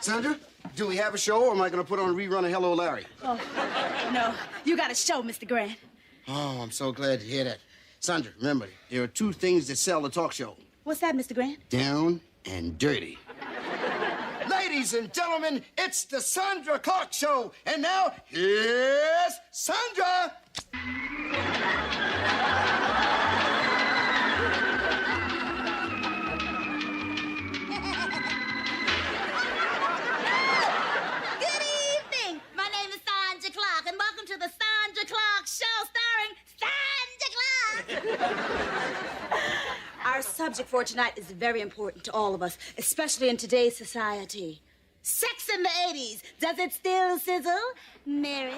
Sandra, do we have a show, or am I going to put on a rerun of Hello, Larry? Oh, no. You got a show, Mr. Grant. Oh, I'm so glad to hear that. Sandra, remember, there are 2 things that sell a talk show. What's that, Mr. Grant? Down and dirty. Ladies and gentlemen, it's the Sandra Clark Show. And now, here's Sandra. Good evening. My name is Sandra Clark, and welcome to the Sandra Clark Show starring Sandra Clark. Our subject for tonight is very important to all of us, especially in today's society. Sex in the 80s. Does it still sizzle? Mary?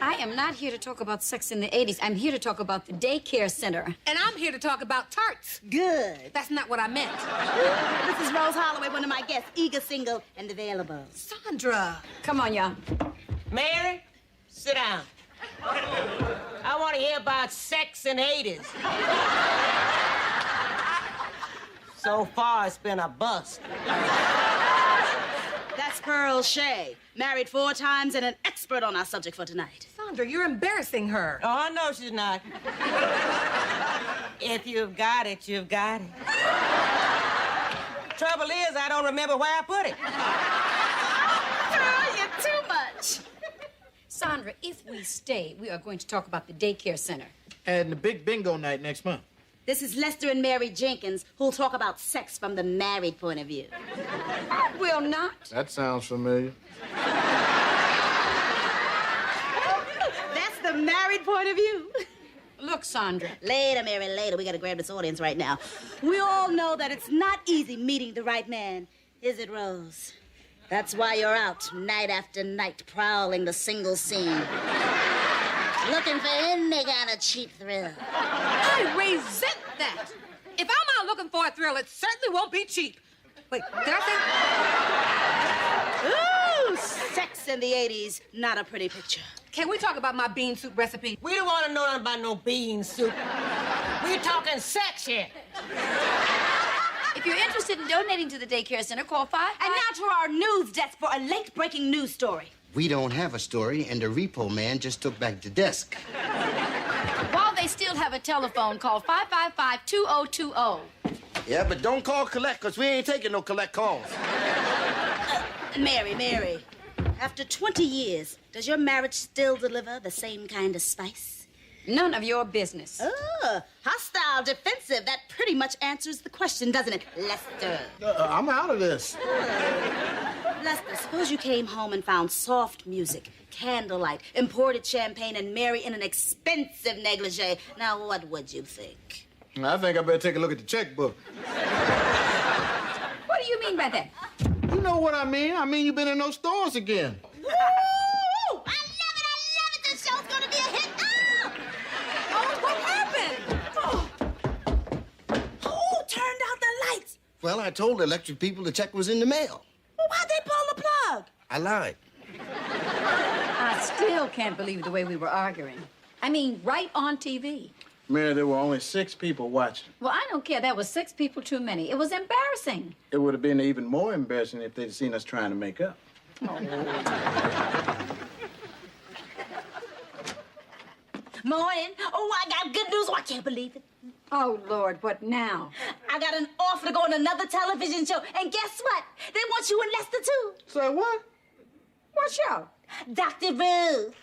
I am not here to talk about sex in the 80s. I'm here to talk about the daycare center. And I'm here to talk about tarts. Good. That's not what I meant. This is Rose Holloway, one of my guests, eager, single, and available. Sandra. Come on, y'all. Mary, sit down. I want to hear about sex in the 80s. So far, it's been a bust. That's Pearl Shea, married 4 times and an expert on our subject for tonight. Sandra, you're embarrassing her. Oh, no, she's not. If you've got it, you've got it. Trouble is, I don't remember where I put it. Pearl, you're too much. Sandra, if we stay, we are going to talk about the daycare center. And the big bingo night next month. This is Lester and Mary Jenkins, who'll talk about sex from the married point of view. I will not. That sounds familiar. That's the married point of view. Look, Sandra. Later, Mary, later. We gotta grab this audience right now. We all know that it's not easy meeting the right man. Is it, Rose? That's why you're out night after night prowling the single scene. Looking for any kind of cheap thrill. I resent that. If I'm out looking for a thrill, it certainly won't be cheap. Wait, did I say? Ooh, sex in the 80s, not a pretty picture. Can we talk about my bean soup recipe? We don't want to know nothing about no bean soup. We're talking sex here. If you're interested in donating to the daycare center, call 5. And now to our news desk for a late-breaking news story. We don't have a story, and the repo man just took back the desk. While they still have a telephone, call 555-2020. Yeah, but don't call collect, because we ain't taking no collect calls. Mary, after 20 years, does your marriage still deliver the same kind of spice? None of your business. Oh, hostile, defensive. That pretty much answers the question, doesn't it, Lester? I'm out of this. Lester, suppose you came home and found soft music, candlelight, imported champagne, and Mary in an expensive negligee. Now, what would you think? I think I better take a look at the checkbook. What do you mean by that? You know what I mean. I mean you've been in those stores again. Woo! I love it! This show's gonna be a hit. Oh, what happened? Who turned out the lights? Well, I told the electric people the check was in the mail. Well, why'd they pull the plug? I lied. I still can't believe the way we were arguing. I mean, right on TV. Mary, there were only 6 people watching. Well, I don't care. That was 6 people too many. It was embarrassing. It would have been even more embarrassing if they'd seen us trying to make up. Morning. Oh, I got good news. Oh, I can't believe it. Oh, Lord, what now? I got an offer to go on another television show. And guess what? They want you and Lester, too. So what? What show? Dr. Ruth.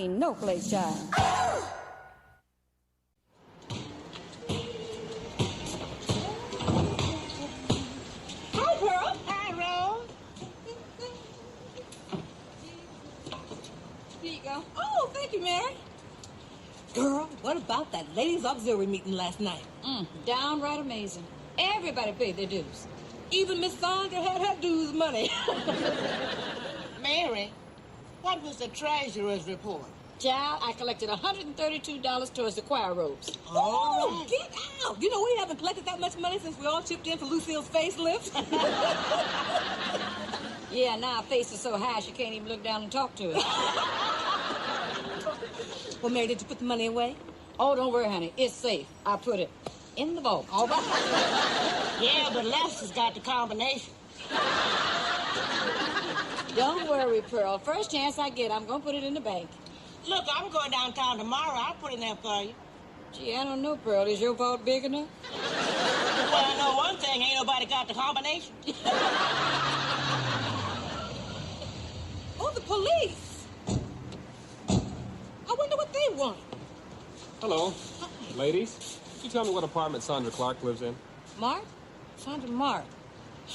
No place, child. Hi, Pearl. Hi, Rose. Here you go. Oh, thank you, Mary. Girl, what about that ladies' auxiliary meeting last night? Downright amazing. Everybody paid their dues. Even Miss Sandra had her dues money. Mary, what was the treasurer's report? Child, I collected $132 towards the choir robes. Oh, right. Get out! You know, we haven't collected that much money since we all chipped in for Lucille's facelift. Yeah, now her face is so high she can't even look down and talk to it. Well, Mary, did you put the money away? Oh, don't worry, honey. It's safe. I put it in the vault. All right. Yeah, but Lester's got the combination. Don't worry, Pearl. First chance I get, I'm going to put it in the bank. Look, I'm going downtown tomorrow. I'll put it in there for you. Gee, I don't know, Pearl. Is your vault big enough? Well, I know one thing. Ain't nobody got the combination. Oh, the police. I wonder what they want. Hello. Ladies, could you tell me what apartment Sandra Clark lives in? Mark? Sandra Mark.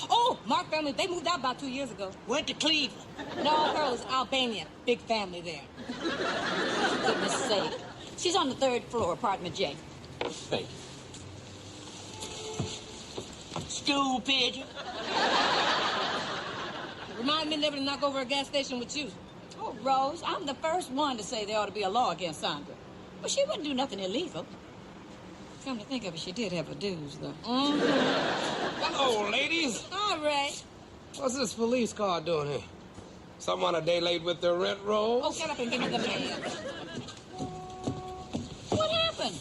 Oh, Mark family, they moved out about 2 years ago. Went to Cleveland. No, Pearl is Albania. Big family there. For goodness sake. She's on the 3rd floor, apartment J. Thank you. Stool pigeon. Remind me never to knock over a gas station with you. Oh, Rose, I'm the first one to say there ought to be a law against Sandra. But she wouldn't do nothing illegal. Come to think of it, she did have her dues, though. Hello, ladies. All right. What's this police car doing here? Someone a day late with their rent roll? Oh, shut up and give me the man. What happened?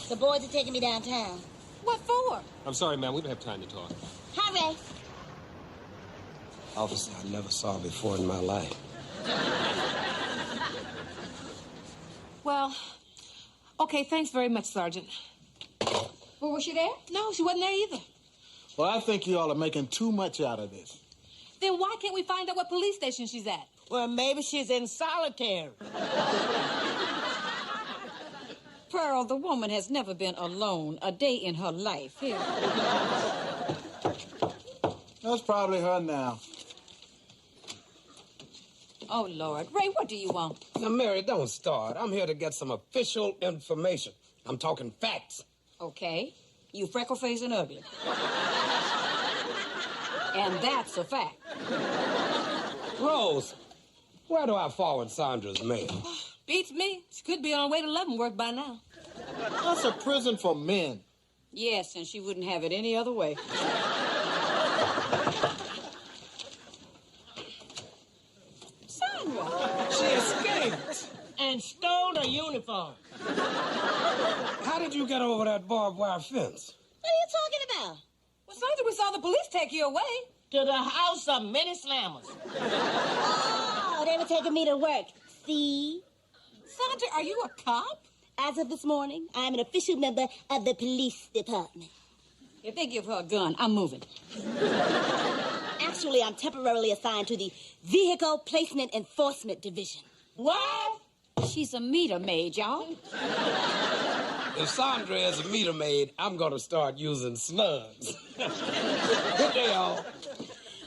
The boys are taking me downtown. What for? I'm sorry, ma'am. We don't have time to talk. Hi, Ray. Officer I never saw before in my life. Well, okay, thanks very much, Sergeant. Well, was she there? No, she wasn't there either. Well, I think you all are making too much out of this. Then why can't we find out what police station she's at? Well, maybe she's in solitary. Pearl, the woman has never been alone a day in her life. Here. That's probably her now. Oh, Lord. Ray, what do you want? Now, Mary, don't start. I'm here to get some official information. I'm talking facts. Okay. You freckle-faced and ugly. And that's a fact. Rose, where do I forward Sandra's mail? Beats me. She could be on her way to Leavenworth by now. That's a prison for men. Yes, and she wouldn't have it any other way. Sandra! She escaped! And stole her uniform. How did you get over that barbed wire fence? What are you talking about? Well, Sandra, we saw the police take you away. To the house of many slammers. Oh, they were taking me to work. See? Sandra, are you a cop? As of this morning, I'm an official member of the police department. If they give her a gun, I'm moving. Actually, I'm temporarily assigned to the Vehicle Placement Enforcement Division. What? She's a meter maid, y'all. If Sandra is a meter maid, I'm gonna start using slugs. Good day, y'all.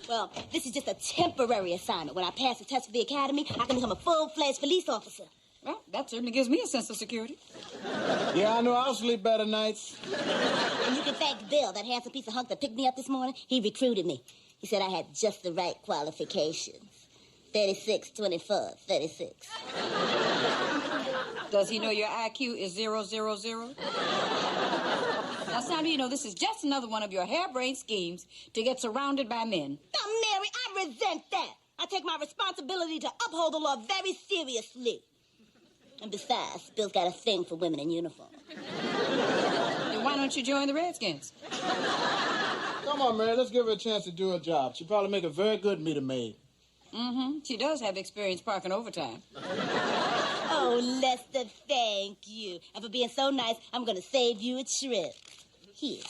Well, this is just a temporary assignment. When I pass the test for the academy, I can become a full-fledged police officer. Well, that certainly gives me a sense of security. Yeah, I know I'll sleep better nights. And you can thank Bill, that handsome piece of hunk that picked me up this morning. He recruited me. He said I had just the right qualifications. 36, 24, 36. Does he know your IQ is 000? Now, Sandra, you know this is just another one of your harebrained schemes to get surrounded by men. Now, Mary, I resent that. I take my responsibility to uphold the law very seriously. And besides, Bill's got a thing for women in uniform. Then why don't you join the Redskins? Come on, Mary, let's give her a chance to do her job. She'll probably make a very good meter maid. Mm-hmm. She does have experience parking overtime. Oh, Lester, thank you. And for being so nice, I'm going to save you a trip. Here.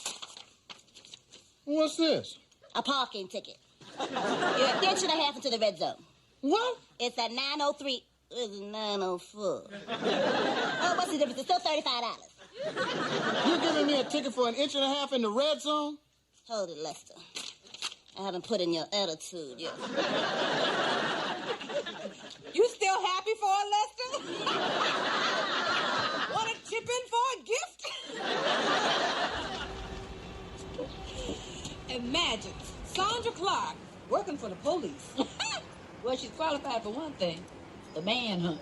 What's this? A parking ticket. You're an inch and a half into the red zone. What? It's a 903. It's a 904. Oh, what's the difference? It's still $35. You're giving me a ticket for an inch and a half in the red zone? Hold it, Lester. I haven't put in your attitude yet. You still happy for her, Lester? Want to chip in for a gift? Imagine Sandra Clark working for the police. Well, she's qualified for one thing. The manhunt.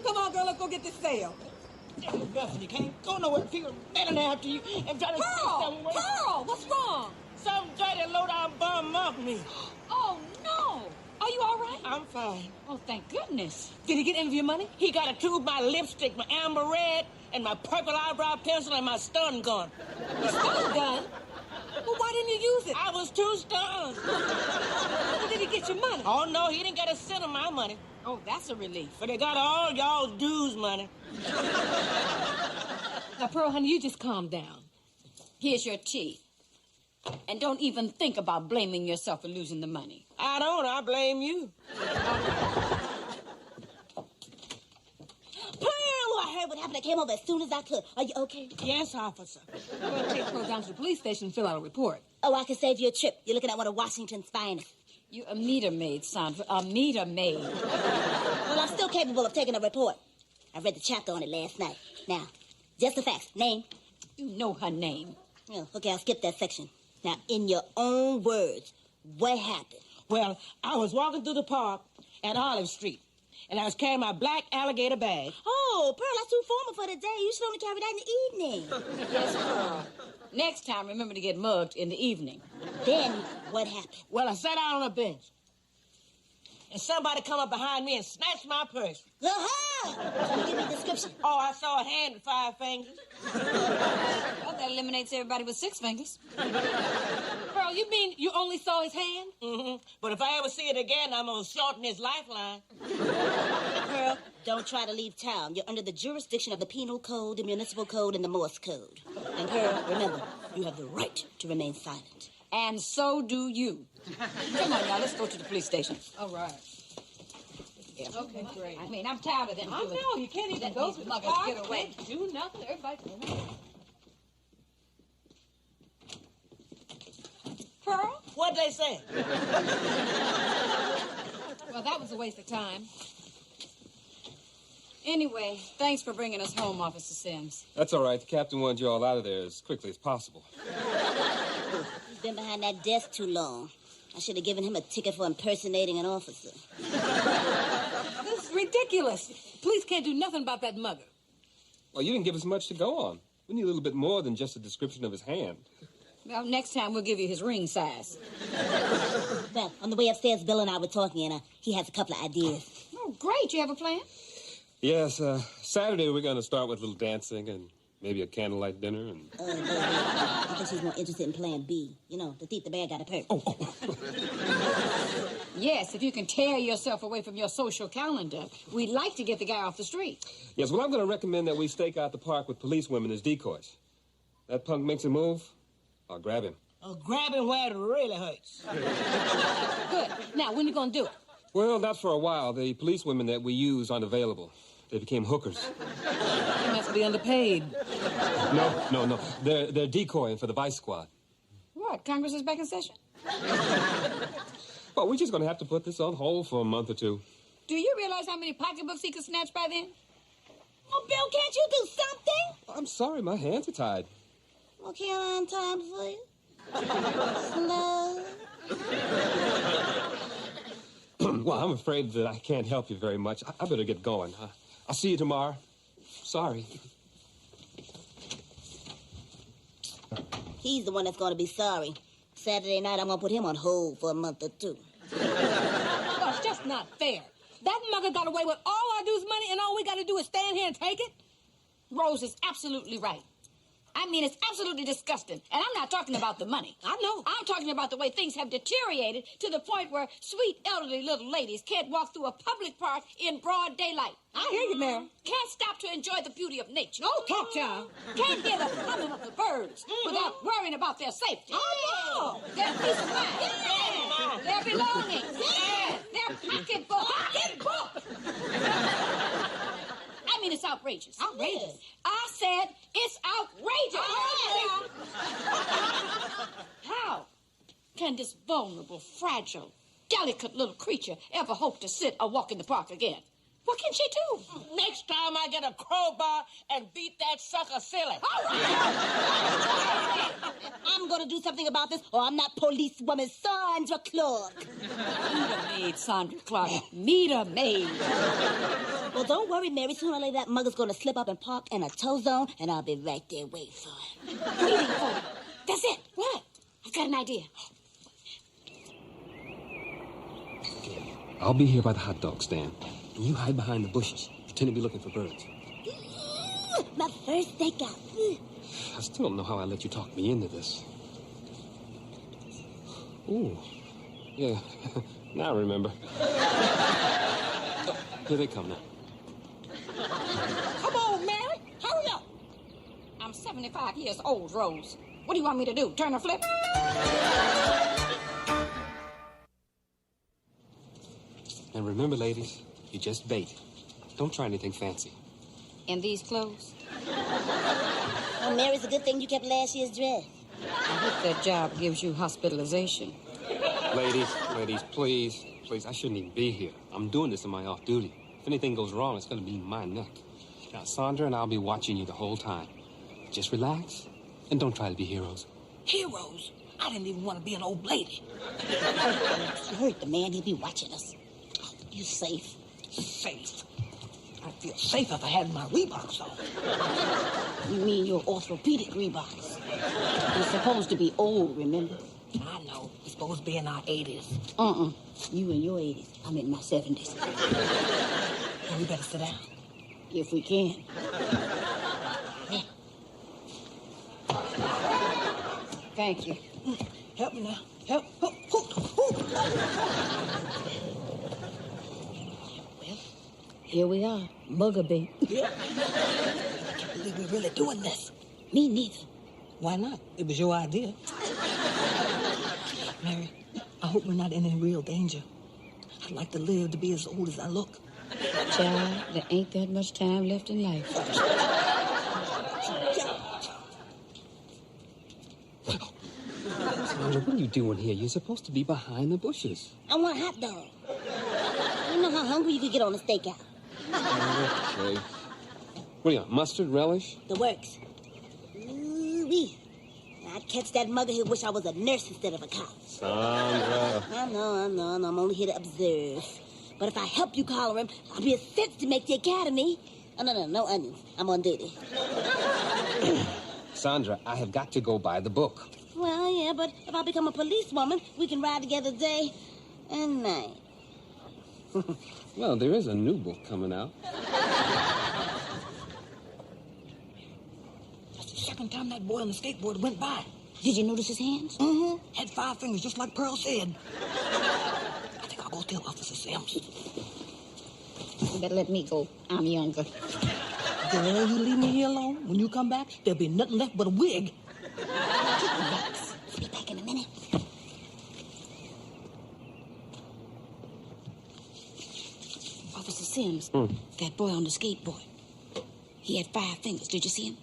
Come on, girl, let's go get this sale. You can't go nowhere. People better after you and try to Pearl, what's wrong? Some dirty low-down bum mugged me. Oh, no. Are you all right? I'm fine. Oh, thank goodness. Did he get any of your money? He got a tube, my lipstick, my amber red, and my purple eyebrow pencil and my stun gun. Your stun gun? Well, why didn't you use it? I was too stunned. Well, did he get your money? Oh, no, he didn't get a cent of my money. Oh, that's a relief. But they got all y'all's dues money. Now, Pearl, honey, you just calm down. Here's your tea. And don't even think about blaming yourself for losing the money. I don't. I blame you. Pearl, I heard what happened. I came over as soon as I could. Are you okay? Yes, officer. I'm going to take Pearl down to the police station and fill out a report. Oh, I can save you a trip. You're looking at one of Washington's finest. You're a meter maid, Sandra. A meter maid. Well, I'm still capable of taking a report. I read the chapter on it last night. Now, just the facts. Name? You know her name. Oh, okay, I'll skip that section. Now, in your own words, what happened? Well, I was walking through the park at Olive Street, and I was carrying my black alligator bag. Oh, Pearl, that's too formal for the day. You should only carry that in the evening. Yes, Pearl. Next time, remember to get mugged in the evening. Then, what happened? Well, I sat down on a bench, and somebody come up behind me and snatched my purse. Aha! Give me a description. Oh, I saw a hand with 5 fingers. Well, that eliminates everybody with 6 fingers. Pearl, you mean you only saw his hand? Mm-hmm. But if I ever see it again, I'm gonna shorten his lifeline. Pearl, don't try to leave town. You're under the jurisdiction of the Penal Code, the Municipal Code, and the Morse Code. And Pearl, remember, you have the right to remain silent. And so do you. Come on, now, let's go to the police station. All right. Yeah. Okay, great. I mean, I'm tired of them. I know, you can't even go to the muggers park. get away. Can't do nothing. Everybody. Pearl? What'd they say? Well, that was a waste of time. Anyway, thanks for bringing us home, Officer Sims. That's all right. The captain wanted you all out of there as quickly as possible. He's been behind that desk too long. I should have given him a ticket for impersonating an officer. This is ridiculous. Police can't do nothing about that mugger. Well, you didn't give us much to go on. We need a little bit more than just a description of his hand. Well, next time we'll give you his ring size. Well, on the way upstairs, Bill and I were talking, and he has a couple of ideas. Oh, great. You have a plan? Yes, Saturday we're going to start with a little dancing and maybe a candlelight dinner and... I think she's more interested in plan B. You know, the thief, the bad guy, the perp. Yes, if you can tear yourself away from your social calendar, we'd like to get the guy off the street. Yes, well, I'm going to recommend that we stake out the park with police women as decoys. That punk makes a move, I'll grab him. Oh, grab him where it really hurts. Good. Now, when are you going to do it? Well, not for a while. The police women that we use aren't available. They became hookers. They must be underpaid. No. They're decoying for the vice squad. What, Congress is back in session? Well, we're just going to have to put this on hold for a month or two. Do you realize how many pocketbooks he could snatch by then? Oh, Bill, can't you do something? I'm sorry, my hands are tied. Well, can I untie them for you? Slow. Well, I'm afraid that I can't help you very much. I better get going. I'll see you tomorrow. Sorry. He's the one that's going to be sorry. Saturday night, I'm going to put him on hold for a month or two. Well, it's just not fair. That mugger got away with all our dues money, and all we got to do is stand here and take it? Rose is absolutely right. I mean, it's absolutely disgusting. And I'm not talking about the money. I know. I'm talking about the way things have deteriorated to the point where sweet, elderly little ladies can't walk through a public park in broad daylight. I hear you, Mary. Can't stop to enjoy the beauty of nature. Oh, talk, child. Can't hear the humming of the birds without worrying about their safety. Oh, no. Their peace of mind. Their belongings. Their pocketbook. I mean, it's outrageous. Outrageous. I said it's outrageous. How can this vulnerable, fragile, delicate little creature ever hope to sit or walk in the park again? What can she do? Next time I get a crowbar and beat that sucker silly. All right. I'm going to do something about this, or I'm not policewoman Sandra Clark. Meter maid, Sandra Clark. Meter maid. Well, don't worry, Mary. Sooner or later, that mugger's going to slip up and park in a tow zone, and I'll be right there waiting for him. Waiting for him. That's it. What? I've got an idea. I'll be here by the hot dog stand. And you hide behind the bushes. Pretend to be looking for birds. My first takeout. I still don't know how I let you talk me into this. Ooh. Yeah. Now I remember. Here they come now. Come on, Mary. Hurry up. I'm 75 years old, Rose. What do you want me to do? Turn or flip? And remember, ladies, you're just bait. Don't try anything fancy. In these clothes? Well, Mary's a good thing you kept last year's dress. I hope that job gives you hospitalization. Ladies, please. Please, I shouldn't even be here. I'm doing this on my off duty. If anything goes wrong, it's gonna be my neck. Now, Sandra and I'll be watching you the whole time. Just relax and don't try to be heroes. Heroes? I didn't even want to be an old lady. You heard the man. He'll be watching us. Oh, you safe? Safe? I'd feel safe if I had my Reeboks on. You mean your orthopedic Reeboks? You're supposed to be old, remember? I know. We're supposed to be in our 80s. You in your 80s. I'm in my 70s. Well, we better sit down. If we can. Yeah. Thank you. Help me now. Help. Well, here we are. Bugaboo. Yeah. I can't believe we're really doing this. Me neither. Why not? It was your idea. Mary, I hope we're not in any real danger. I'd like to live to be as old as I look. Child, there ain't that much time left in life. Sandra, what are you doing here? You're supposed to be behind the bushes. I want a hot dog. You know how hungry you could get on a stakeout. Okay. What do you want, mustard, relish? The works. Ooh-wee. I'd catch that mugger who wish I was a nurse instead of a cop. Sandra. I know. I'm only here to observe. But if I help you collar him, I'll be a sense to make the academy. Oh, no onions. I'm on duty. Sandra, I have got to go buy the book. Well, yeah, but if I become a policewoman, we can ride together day and night. Well, there is a new book coming out. That's the second time that boy on the skateboard went by. Did you notice his hands? Mm-hmm. Had 5 fingers, just like Pearl said. I think I'll go tell Officer Sims. You better let me go. I'm younger. Girl, you leave me here alone. When you come back, there'll be nothing left but a wig. Relax. I'll be back in a minute. Officer Sims, that boy on the skateboard. He had 5 fingers. Did you see him?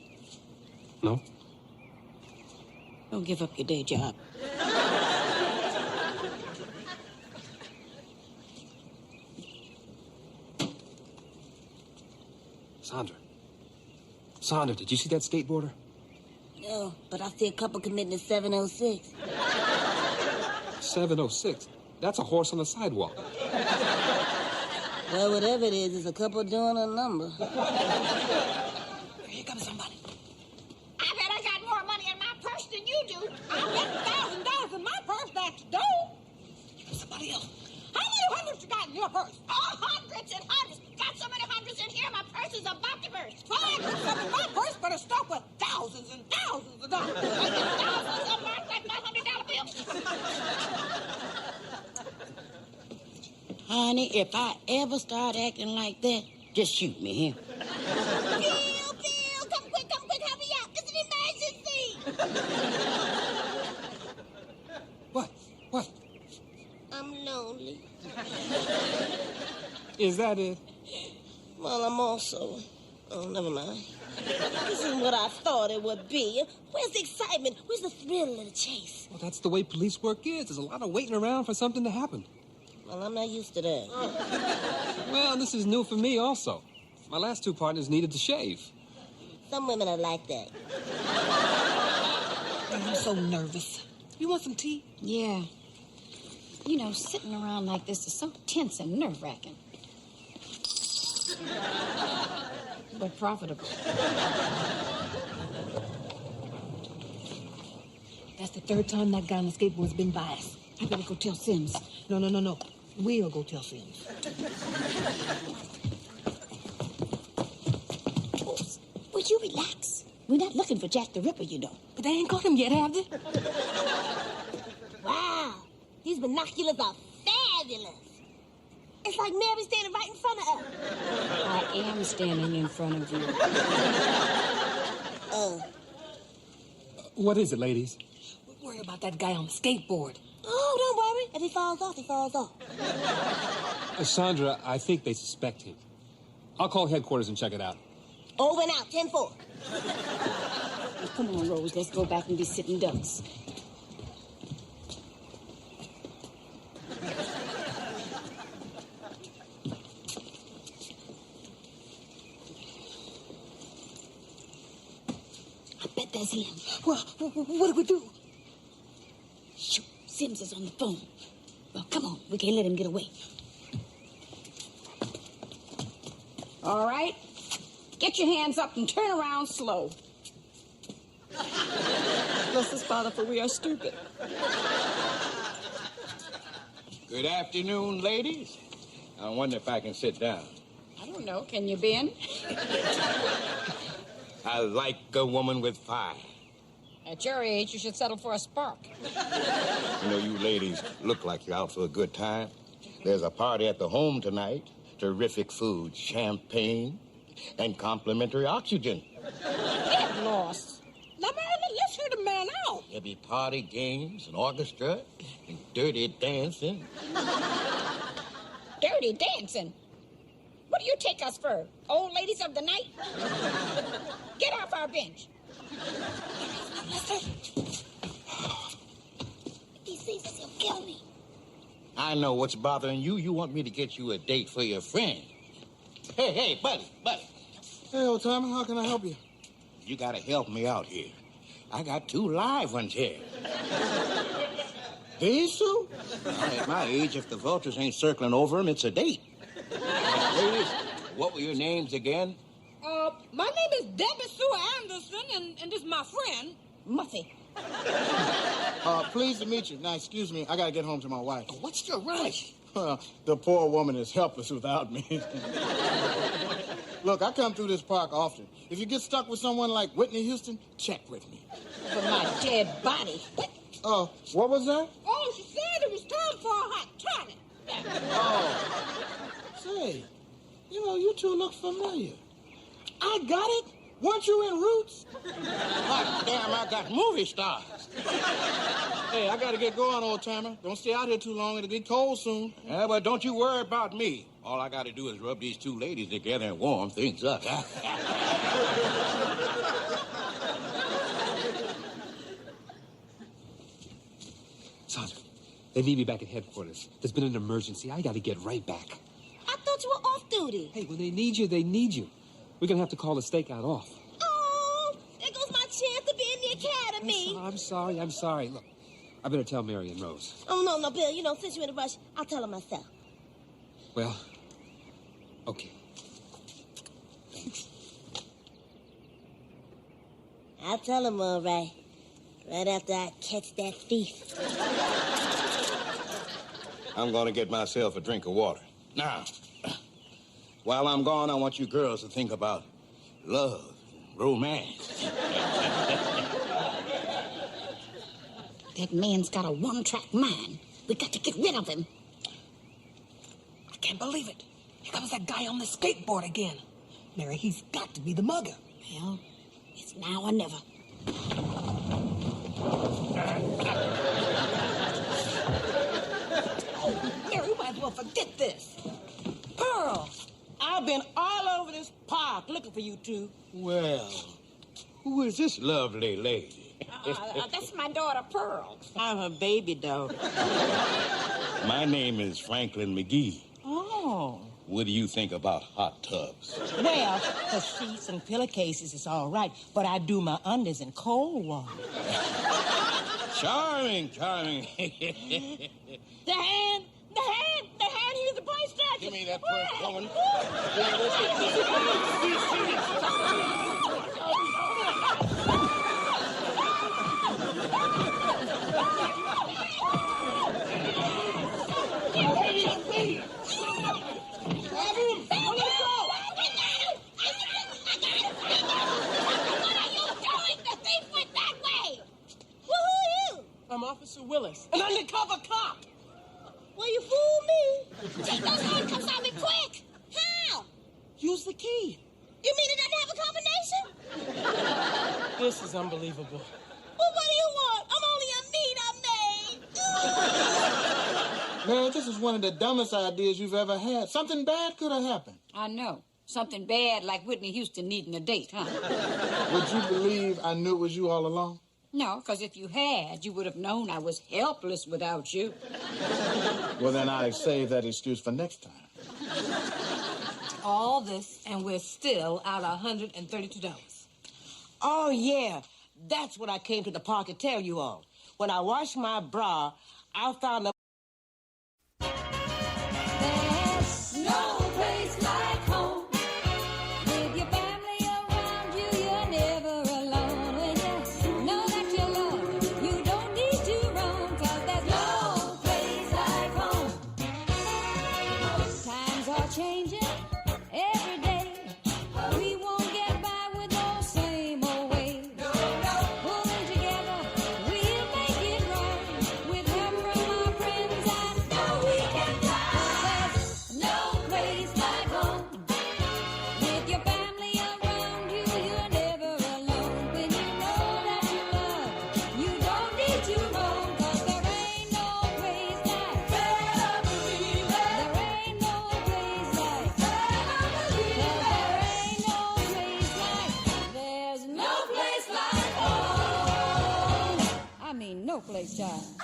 No. Don't give up your day job. Sandra, did you see that skateboarder? No, but I see a couple committing a 706. 706? That's a horse on the sidewalk. Well, whatever it is, it's a couple doing a number. Here comes somebody. I bet I got more money in my purse than you do. I bet $1,000 in my purse, that's dope. Here comes somebody else. How many hundreds you got in your purse? Oh, hundreds and hundreds. Got so many hundreds in here, my purse is about to burst. Fine, put some in my purse, but it's stuffed with thousands and thousands of dollars. Thousands of marks like my $100 bills. Honey, if I ever start acting like that, just shoot me here. Bill, come quick, hurry up. It's an emergency. What? I'm lonely. Is that it? Well, I'm also... Oh, never mind. This isn't what I thought it would be. Where's the excitement? Where's the thrill of the chase? Well, that's the way police work is. There's a lot of waiting around for something to happen. Well, I'm not used to that. Well, this is new for me also. My last 2 partners needed to shave. Some women are like that. I'm so nervous. You want some tea? Yeah. You know, sitting around like this is so tense and nerve-wracking. But profitable. That's the 3rd time that guy on the skateboard's been by us. I better go tell Sims. No. We'll go tell Sims. Would you relax? We're not looking for Jack the Ripper, you know. But they ain't caught him yet, have they? Wow. These binoculars are fabulous. It's like Mary standing right in front of us. I am standing in front of you. What is it, ladies? We're worried about that guy on the skateboard. Oh, don't worry. If he falls off, he falls off. Sandra, I think they suspect him. I'll call headquarters and check it out. Over and out, 10-4. Now, come on, Rose, let's go back and be sitting ducks. I bet that's him. Well, what do we do? Shoot, Sims is on the phone. Well, come on, we can't let him get away. All right, get your hands up and turn around slow. Bless us, Father, for we are stupid. Good afternoon, ladies. I wonder if I can sit down. I don't know, can you, Ben? I like a woman with fire. At your age, you should settle for a spark. You know, you ladies look like you're out for a good time. There's a party at the home tonight. Terrific food, champagne, and complimentary oxygen. Get lost. Now, man, let's hear the man out. There'll be party games, an orchestra, and dirty dancing. Dirty dancing? What do you take us for? Old ladies of the night? Get off our bench. If he sees us, he'll kill me. I know what's bothering you. You want me to get you a date for your friend. Hey, buddy. Hey, old timer, how can I help you? You gotta help me out here. I got 2 live ones here. These two? At my age, if the vultures ain't circling over them, it's a date. Ladies, what were your names again? My name is Debbie Sue Anderson, and this is my friend, Muffy. Pleased to meet you. Now, excuse me, I gotta get home to my wife. What's your rush? The poor woman is helpless without me. Look, I come through this park often. If you get stuck with someone like Whitney Houston, check with me. For my dead body. What was that? Oh, she said it was time for a hot toddy. Oh. Say, you know, you two look familiar. I got it. Weren't you in Roots? God damn, I got movie stars. Hey, I gotta get going, old timer. Don't stay out here too long. It'll get cold soon. Yeah, but don't you worry about me. All I gotta do is rub these 2 ladies together and warm things up. Sandra, they need me back at headquarters. There's been an emergency. I gotta get right back. I thought you were off duty. Hey, when they need you, they need you. We're gonna have to call the stakeout off. Oh, there goes my chance to be in the academy. I'm sorry. Look, I better tell Mary and Rose. Oh, no, Bill. You know, since you're in a rush, I'll tell her myself. Well, okay. Thanks. I'll tell him all right. Right after I catch that thief. I'm gonna get myself a drink of water. Now, while I'm gone, I want you girls to think about love, romance. That man's got a one-track mind. We got to get rid of him. I can't believe it. Here comes that guy on the skateboard again. Mary, he's got to be the mugger. Well, it's now or never. Oh, Mary, you might as well forget this. Pearl, I've been all over this park looking for you two. Well, who is this lovely lady? That's my daughter, Pearl. I'm her baby daughter. My name is Franklin McGee. Oh. What do you think about hot tubs? Well, for sheets and pillowcases, it's all right, but I do my undies in cold water. Charming. The hand, here's the price tag. Give me that first woman. I'm Officer Willis, an undercover cop. Well, you fooled me. Take those handcuffs off me quick. How? Use the key. You mean it doesn't have a combination? This is unbelievable. Well, what do you want? I'm only a mean maid. Man, this is one of the dumbest ideas you've ever had. Something bad could have happened. I know. Something bad like Whitney Houston needing a date, huh? Would you believe I knew it was you all along? No, because if you had, you would have known I was helpless without you. Well, then I save that excuse for next time. All this, and we're still out $132. Oh, yeah. That's what I came to the park to tell you all. When I washed my bra, I found a... There's no place like home. With your family around you, you're never alone. When you know that you're loved, you don't need to roam, 'cause there's no place like home. Times are changing every day. We won't get by with those same old ways. Pulling together, we'll make it right. With help from our friends, I know we can fly. There's no place like home. With your family around you, you're never alone. When you know that you love, you don't need to roam, 'cause there ain't no place like better believe it. There ain't no place like better believe it. There ain't no place like, there's no place like home. I mean, no place like.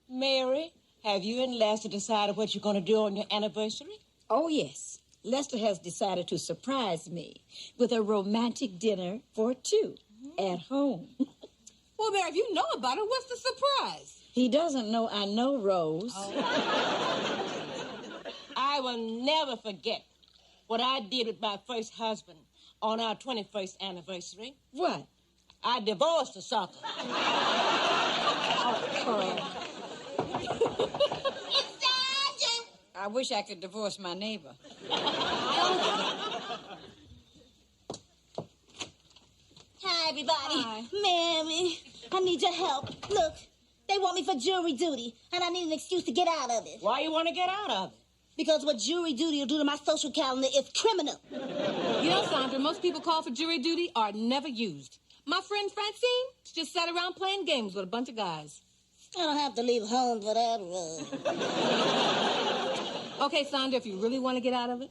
Mary, have you and Lester decided what you're going to do on your anniversary? Oh, yes. Lester has decided to surprise me with a romantic dinner for two at home. Well, Mary, if you know about it, what's the surprise? He doesn't know I know Rose. I will never forget what I did with my first husband on our 21st anniversary. What? I divorced the sucker. I wish I could divorce my neighbor. Hi, everybody. Hi. Mary, I need your help. Look, they want me for jury duty, and I need an excuse to get out of it. Why you want to get out of it? Because what jury duty will do to my social calendar is criminal. You know, Sandra, most people called for jury duty are never used. My friend Francine just sat around playing games with a bunch of guys. I don't have to leave home for that, Rose. Okay, Sandra, if you really want to get out of it,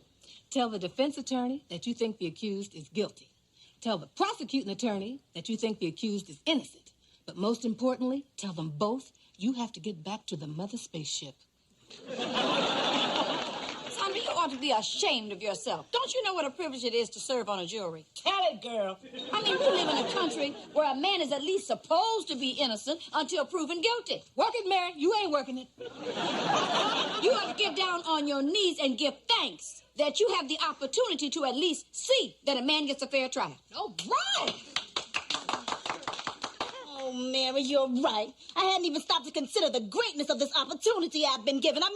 tell the defense attorney that you think the accused is guilty. Tell the prosecuting attorney that you think the accused is innocent. But most importantly, tell them both you have to get back to the mother spaceship. Sandra, you ought to be ashamed of yourself. Don't you know what a privilege it is to serve on a jury? Tell it, girl. I mean, we live in a country where a man is at least supposed to be innocent until proven guilty. Work it, Mary. You ain't working it. You ought to get down on your knees and give thanks that you have the opportunity to at least see that a man gets a fair trial. Oh, right. Oh, Mary, you're right. I hadn't even stopped to consider the greatness of this opportunity I've been given. I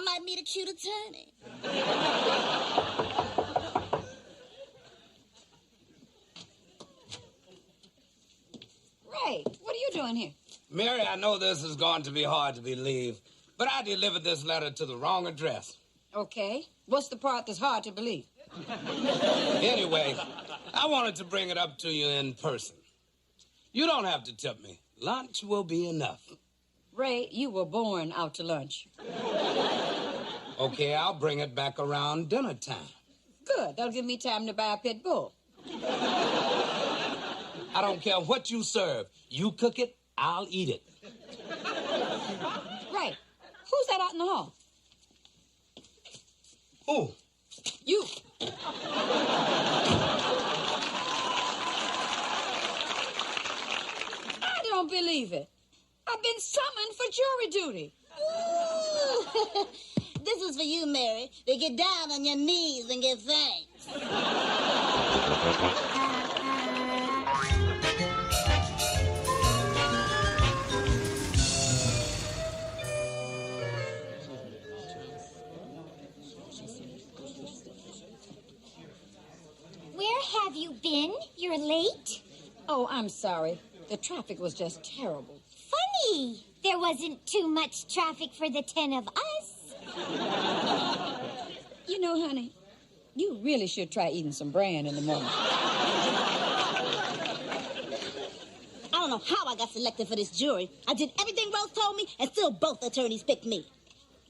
might meet a cute attorney. Ray, what are you doing here? Mary, I know this is going to be hard to believe, but I delivered this letter to the wrong address. Okay. What's the part that's hard to believe? Anyway, I wanted to bring it up to you in person. You don't have to tip me. Lunch will be enough. Ray, you were born out to lunch. Okay, I'll bring it back around dinner time. Good. That'll give me time to buy a pit bull. I don't care what you serve. You cook it, I'll eat it. Ray, who's that out in the hall? Who? You. I don't believe it. I've been summoned for jury duty. Ooh. This is for you, Mary. To get down on your knees and give thanks. Where have you been? You're late? Oh, I'm sorry. The traffic was just terrible. Funny. There wasn't too much traffic for the 10 of us. You know, honey, you really should try eating some bran in the morning. I don't know how I got selected for this jury. I did everything Rose told me, and still both attorneys picked me.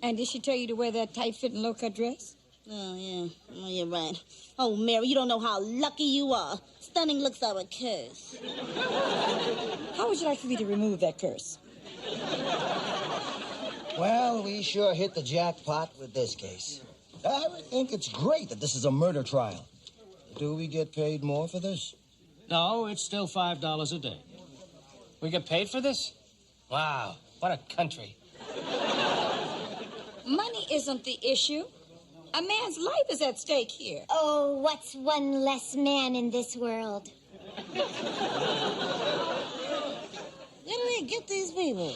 And did she tell you to wear that tight-fitting low-cut dress? Oh, yeah. Oh, you're right. Oh, Mary, you don't know how lucky you are. Stunning looks are a curse. How would you like for me to remove that curse? Well, we sure hit the jackpot with this case. I think it's great that this is a murder trial. Do we get paid more for this? No, it's still $5 a day. We get paid for this? Wow, what a country. Money isn't the issue. A man's life is at stake here. Oh, what's one less man in this world? Where do they get these people?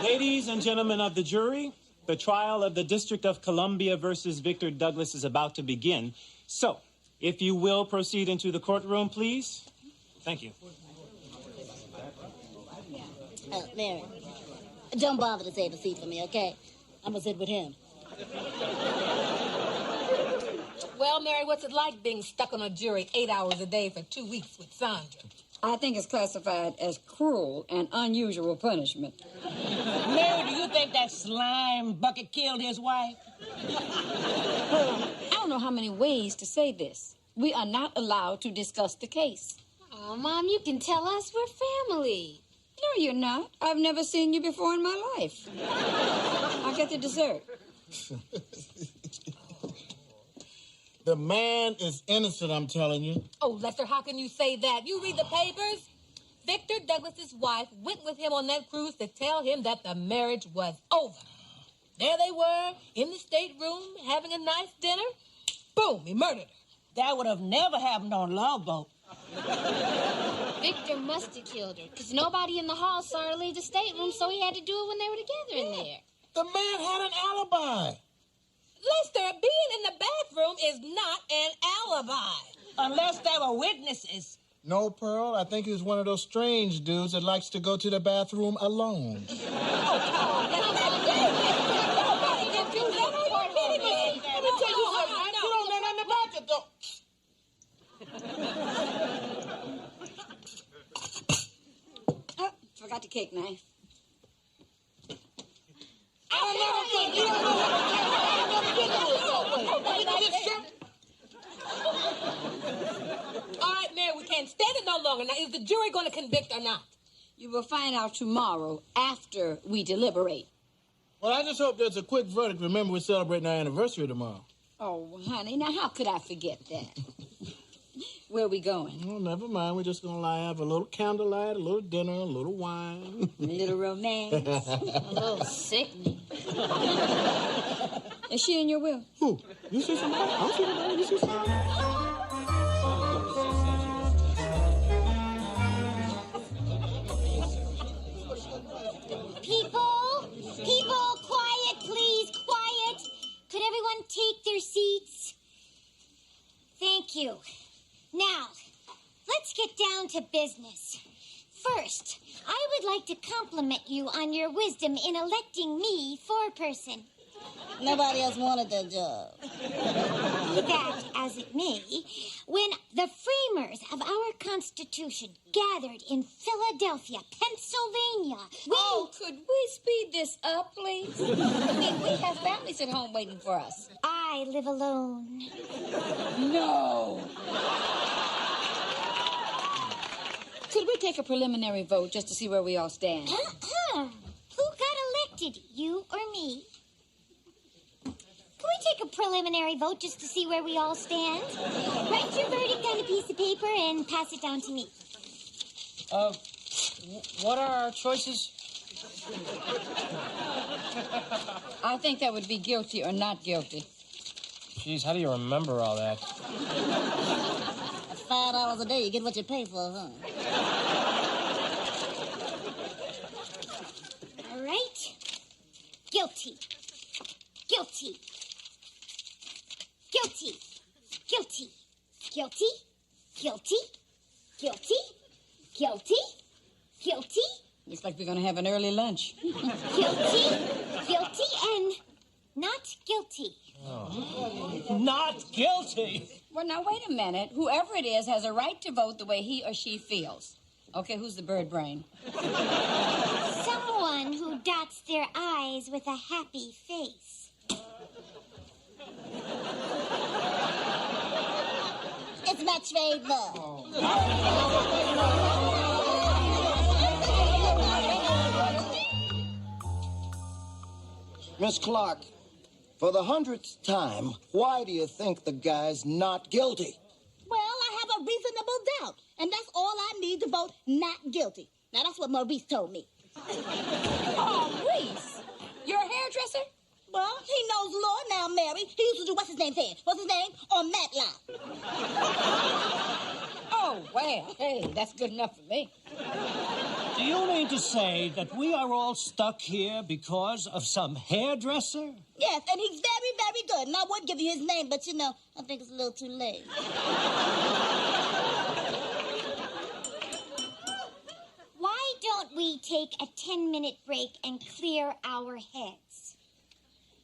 Ladies and gentlemen of the jury, the trial of the District of Columbia versus Victor Douglas is about to begin. So, if you will proceed into the courtroom, please. Thank you. Mary, don't bother to save a seat for me, okay? I'm gonna sit with him. Well, Mary, what's it like being stuck on a jury 8 hours a day for 2 weeks with Sandra? I think it's classified as cruel and unusual punishment. Mary, do you think that slime bucket killed his wife? I don't know how many ways to say this. We are not allowed to discuss the case. Oh, Mom, you can tell us we're family. No, you're not. I've never seen you before in my life. I'll get the dessert. The man is innocent, I'm telling you. Oh, Lester, how can you say that? You read the papers? Victor Douglas's wife went with him on that cruise to tell him that the marriage was over. There they were, in the stateroom, having a nice dinner. Boom, he murdered her. That would have never happened on Love Boat. Victor must have killed her, because nobody in the hall saw her leave the stateroom, so he had to do it when they were together in there. The man had an alibi. Lester, being in the bathroom is not an alibi. Unless there were witnesses. No, Pearl. I think he was one of those strange dudes that likes to go to the bathroom alone. Nobody can do that. Are you kidding me? Let me tell you something, man. You don't know nothing about it, though. Oh, forgot the cake knife. All right, Mary, we can't stand it no longer. Now, is the jury going to convict or not? You will find out tomorrow after we deliberate. Well, I just hope there's a quick verdict. Remember, we're celebrating our anniversary tomorrow. Oh, honey, now how could I forget that? Where are we going? Oh, never mind. We're just going to have a little candlelight, a little dinner, a little wine. A little romance. A little sickening. Is she in your will? Who? You see somebody? I don't see nobody. You see somebody? People, quiet, please, quiet. Could everyone take their seats? Thank you. Now, let's get down to business. First, I would like to compliment you on your wisdom in electing me foreperson. Nobody else wanted that job. That as it may, when the framers of our Constitution gathered in Philadelphia, Pennsylvania, could we speed this up, please? I mean, we have families at home waiting for us. I live alone. No. Could we take a preliminary vote just to see where we all stand? Who got elected, you or me? Can we take a preliminary vote just to see where we all stand? Write your verdict on a piece of paper and pass it down to me. What are our choices? I think that would be guilty or not guilty. Jeez, how do you remember all that? $5 a day, you get what you pay for, huh? All right. Guilty. Guilty. Guilty. Guilty. Guilty. Guilty. Guilty. Guilty. Guilty. Looks like we're going to have an early lunch. Guilty. Guilty and not guilty. Oh. Not guilty. Well, now, wait a minute. Whoever it is has a right to vote the way he or she feels. Okay, who's the bird brain? Someone one who dots their I's with a happy face. It's much favor. Miss Clark, for the 100th time, why do you think the guy's not guilty? Well, I have a reasonable doubt, and that's all I need to vote not guilty. Now, that's what Maurice told me. Oh, Reese, you're a hairdresser? Well, he knows law now, Mary. He used to do what's-his-name's hair. What's his name? On Matlock. Oh, well, hey, that's good enough for me. Do you mean to say that we are all stuck here because of some hairdresser? Yes, and he's very, very good. And I would give you his name, but, you know, I think it's a little too late. Why don't we take a 10-minute break and clear our heads?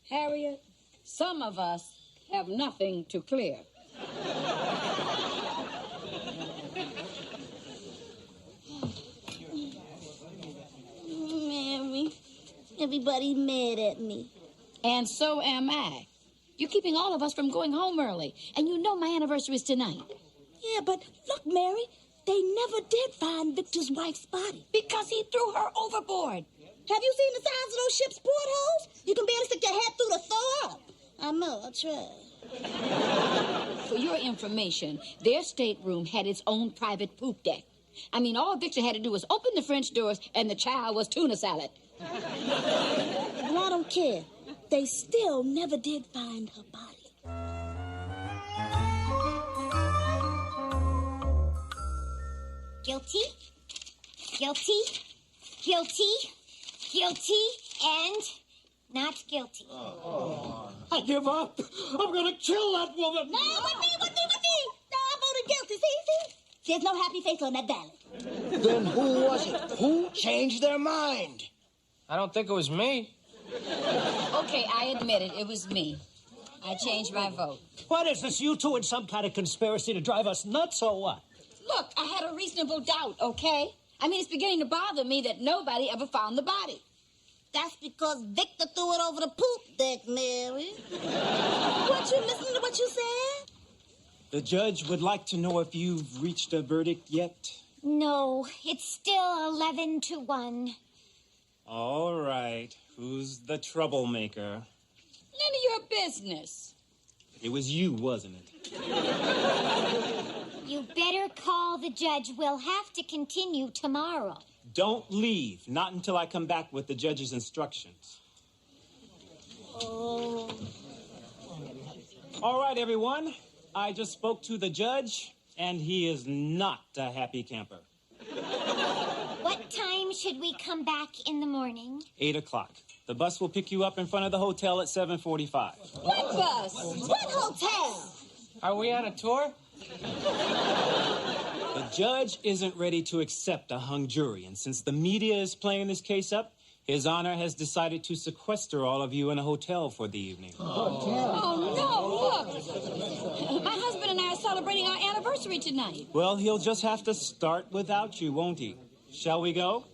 Harriet, some of us have nothing to clear. Mary, everybody's mad at me. And so am I. You're keeping all of us from going home early, and you know my anniversary is tonight. Yeah, but look, Mary, they never did find Victor's wife's body. Because he threw her overboard. Have you seen the size of those ship's portholes? You can barely stick your head through to thaw up. I know, I tried. For your information, their stateroom had its own private poop deck. I mean, all Victor had to do was open the French doors, and the child was tuna salad. Well, I don't care. They still never did find her body. Guilty, guilty, guilty, guilty, and not guilty. I give up. I'm gonna kill that woman. No, with me. No, I voted guilty. See? There's no happy face on that ballot. Then who was it? Who changed their mind? I don't think it was me. Okay, I admit it. It was me. I changed my vote. What is this, you two in some kind of conspiracy to drive us nuts or what? Look, I had a reasonable doubt, okay? I mean, it's beginning to bother me that nobody ever found the body. That's because Victor threw it over the poop deck, Mary. Weren't you listening to what you said? The judge would like to know if you've reached a verdict yet. No, it's still 11-1. All right. Who's the troublemaker? None of your business. It was you, wasn't it? You better call the judge. We'll have to continue tomorrow. Don't leave. Not until I come back with the judge's instructions. Oh. All right, everyone. I just spoke to the judge, and he is not a happy camper. What time should we come back in the morning? 8 o'clock. The bus will pick you up in front of the hotel at 7:45. What bus? What hotel? Are we on a tour? The judge isn't ready to accept a hung jury, and since the media is playing this case up, His Honor has decided to sequester all of you in a hotel for the evening. Oh, no, look. My husband and I are celebrating our anniversary tonight. Well, he'll just have to start without you, won't he? Shall we go?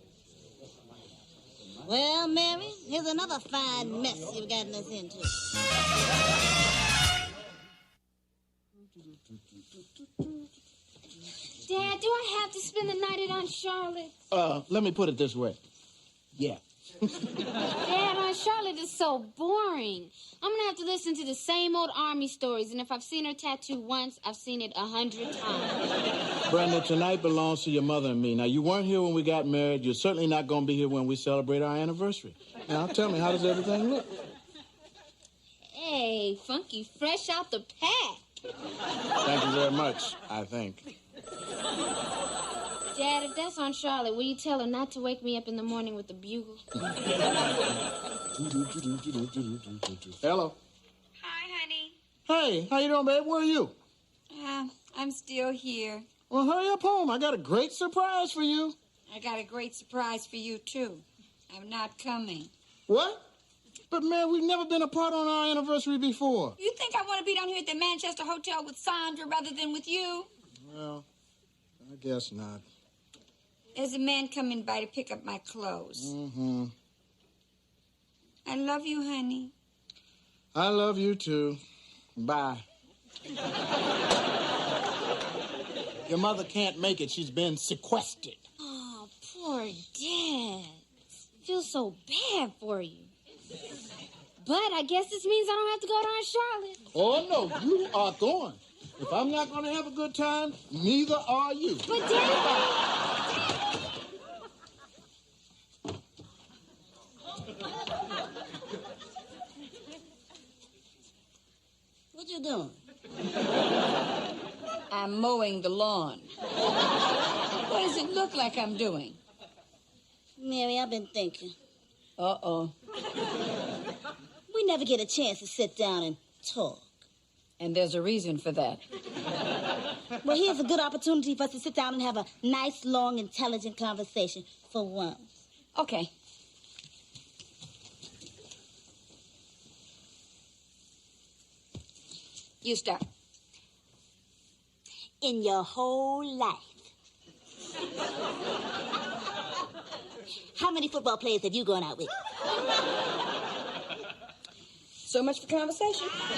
Well, Mary, here's another fine mess you've gotten us into. Dad, do I have to spend the night at Aunt Charlotte's? Let me put it this way. Yeah. Dad, Aunt Charlotte is so boring. I'm gonna have to listen to the same old army stories, and if I've seen her tattoo once, I've seen it 100 times. Brenda, tonight belongs to your mother and me. Now, you weren't here when we got married. You're certainly not going to be here when we celebrate our anniversary. Now, tell me, how does everything look? Hey, funky, fresh out the pack. Thank you very much, I think. Dad, if that's Aunt Charlotte, will you tell her not to wake me up in the morning with the bugle? Hello. Hi, honey. Hey, how you doing, babe? Where are you? I'm still here. Well, hurry up home. I got a great surprise for you. I got a great surprise for you, too. I'm not coming. What? But, man, we've never been apart on our anniversary before. You think I want to be down here at the Manchester Hotel with Sandra rather than with you? Well, I guess not. There's a man coming by to pick up my clothes. Mm-hmm. I love you, honey. I love you, too. Bye. Your mother can't make it. She's been sequestered. Oh, poor Dad. I feel so bad for you. But I guess this means I don't have to go down to Charlotte. Oh, no, you are going. If I'm not going to have a good time, neither are you. But, Dad... What you doing? I'm mowing the lawn. What does it look like I'm doing? Mary, I've been thinking. Uh-oh. We never get a chance to sit down and talk. And there's a reason for that. Well, here's a good opportunity for us to sit down and have a nice, long, intelligent conversation for once. Okay. You start. In your whole life, how many football players have you gone out with? So much for conversation. Come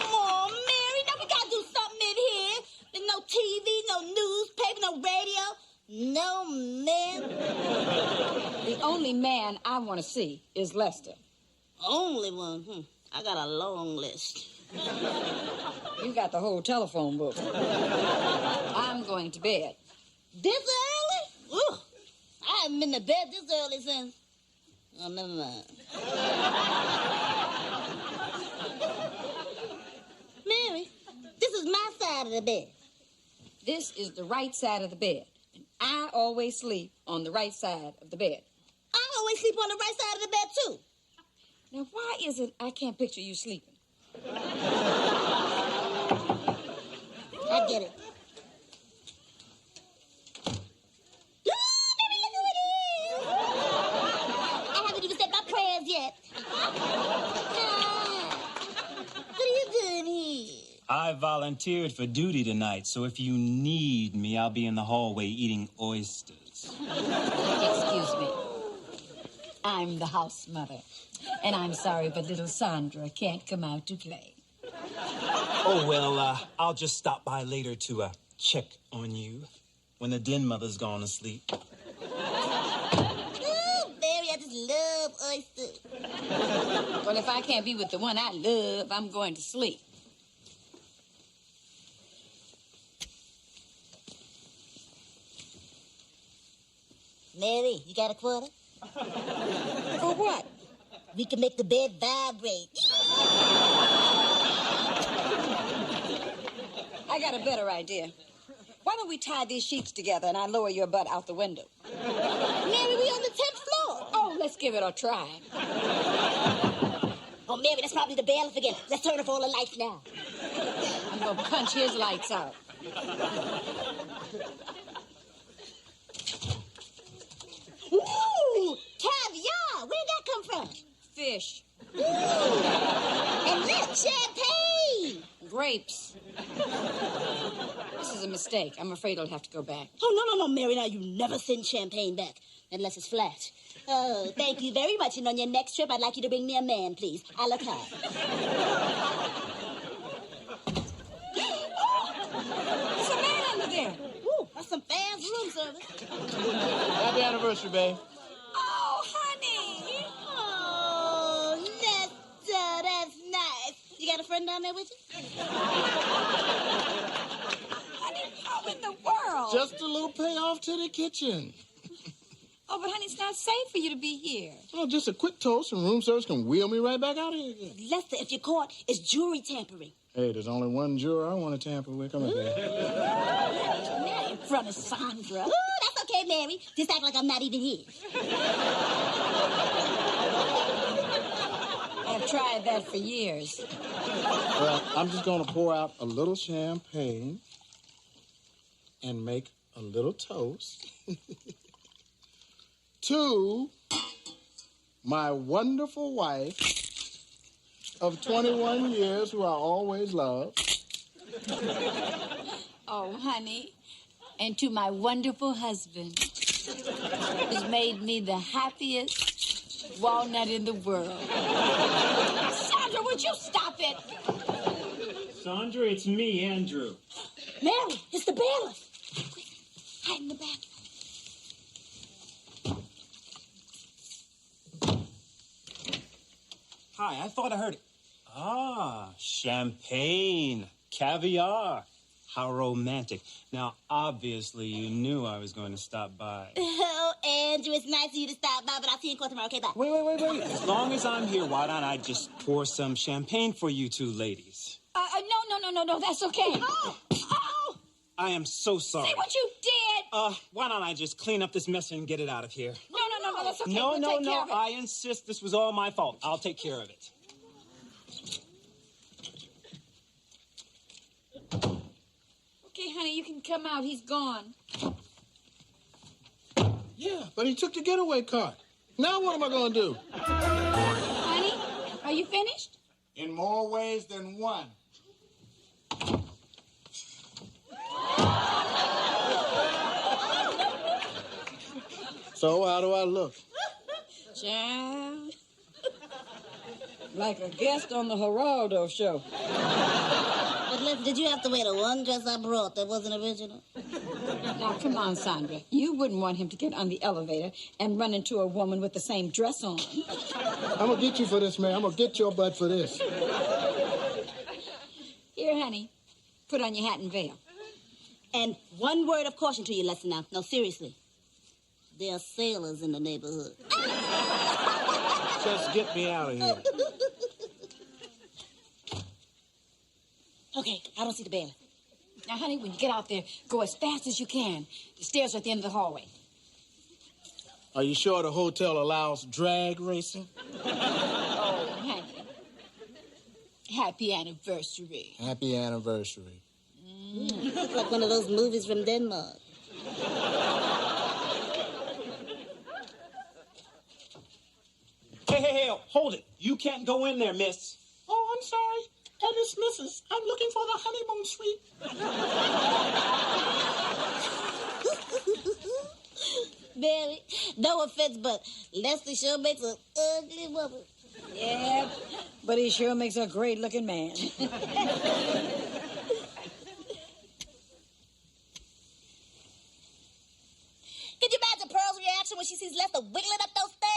on, Mary. Now we gotta do something in here. There's no TV, no newspaper, no radio. No man. The only man I want to see is Lester. Only one? I got a long list. You got the whole telephone book. I'm going to bed. This early? Ooh, I haven't been to bed this early since... Oh, never mind. Mary, this is my side of the bed. This is the right side of the bed. And I always sleep on the right side of the bed. I always sleep on the right side of the bed, too. Now, why is it I can't picture you sleeping? I get it. Yet. What are you doing here? I volunteered for duty tonight, so if you need me, I'll be in the hallway eating oysters. Excuse me. I'm the house mother, and I'm sorry, but little Sandra can't come out to play. Oh, well, I'll just stop by later to check on you when the den mother's gone to sleep. I just love oysters. Well, if I can't be with the one I love, I'm going to sleep. Mary, you got a quarter? For what? We can make the bed vibrate. I got a better idea. Why don't we tie these sheets together and I lower your butt out the window? Mary, we on the 10th floor. Oh, let's give it a try. Oh, Mary, that's probably the bailiff again. Let's turn off all the lights now. I'm gonna punch his lights out. Ooh, caviar. Where'd that come from? Fish. Ooh, and look, champagne. Grapes. This is a mistake. I'm afraid I'll have to go back. Oh, no, Mary. Now, you never send champagne back unless it's flat. Oh, thank you very much. And on your next trip, I'd like you to bring me a man, please. A la carte. There's a man under there. Ooh, that's some fast room service. Happy anniversary, babe. Oh, honey. Oh, Lester, that's nice. You got a friend down there with you? Honey, how in the world? Just a little payoff to the kitchen. Oh, but honey, it's not safe for you to be here. Oh, just a quick toast and room service can wheel me right back out of here again. Lester, if you're caught, it's jewelry tampering. Hey, there's only one juror I want to tamper with. Come on, babe. Not in front of Sandra. Ooh, that's okay, Mary. Just act like I'm not even here. I've tried that for years. Well, I'm just going to pour out a little champagne and make a little toast to my wonderful wife of 21 years who I always loved. Oh, honey, and to my wonderful husband, who's made me the happiest walnut in the world. Sandra, would you stop it? Sandra, it's me, Andrew. Mary, it's the bailiff. Quick, hide in the back. Hi, I thought I heard it. Ah, champagne, caviar. How romantic. Now, obviously, you knew I was going to stop by. Oh, Andrew, it's nice of you to stop by, but I'll see you in court tomorrow. Okay, bye. Wait. As long as I'm here, why don't I just pour some champagne for you two ladies? No, that's okay. Oh! I am so sorry. Say what you did! Why don't I just clean up this mess and get it out of here? No, that's okay. No, We'll take care of it. I insist this was all my fault. I'll take care of it. Okay, honey, you can come out. He's gone. Yeah, but he took the getaway car. Now what am I going to do? Honey, are you finished? In more ways than one. So, how do I look? Child. Like a guest on the Geraldo show. But listen, did you have to wear the one dress I brought that wasn't original? Now, come on, Sandra. You wouldn't want him to get on the elevator and run into a woman with the same dress on. I'm going to get you for this, man. I'm going to get your butt for this. Here, honey, put on your hat and veil. And one word of caution to you, Lester, now. No, seriously. There are sailors in the neighborhood. Just get me out of here. Okay, I don't see the bailiff. Now, honey, when you get out there, go as fast as you can. The stairs are at the end of the hallway. Are you sure the hotel allows drag racing? Oh, honey. Happy anniversary. Happy anniversary. It looks like one of those movies from Denmark. Hey, hold it. You can't go in there, miss. Oh, I'm sorry. That is Mrs. I'm looking for the honeymoon suite. Barry, no offense, but Lester sure makes an ugly woman. Yeah, but he sure makes a great-looking man. Can you imagine Pearl's reaction when she sees Lester wiggling up those stairs?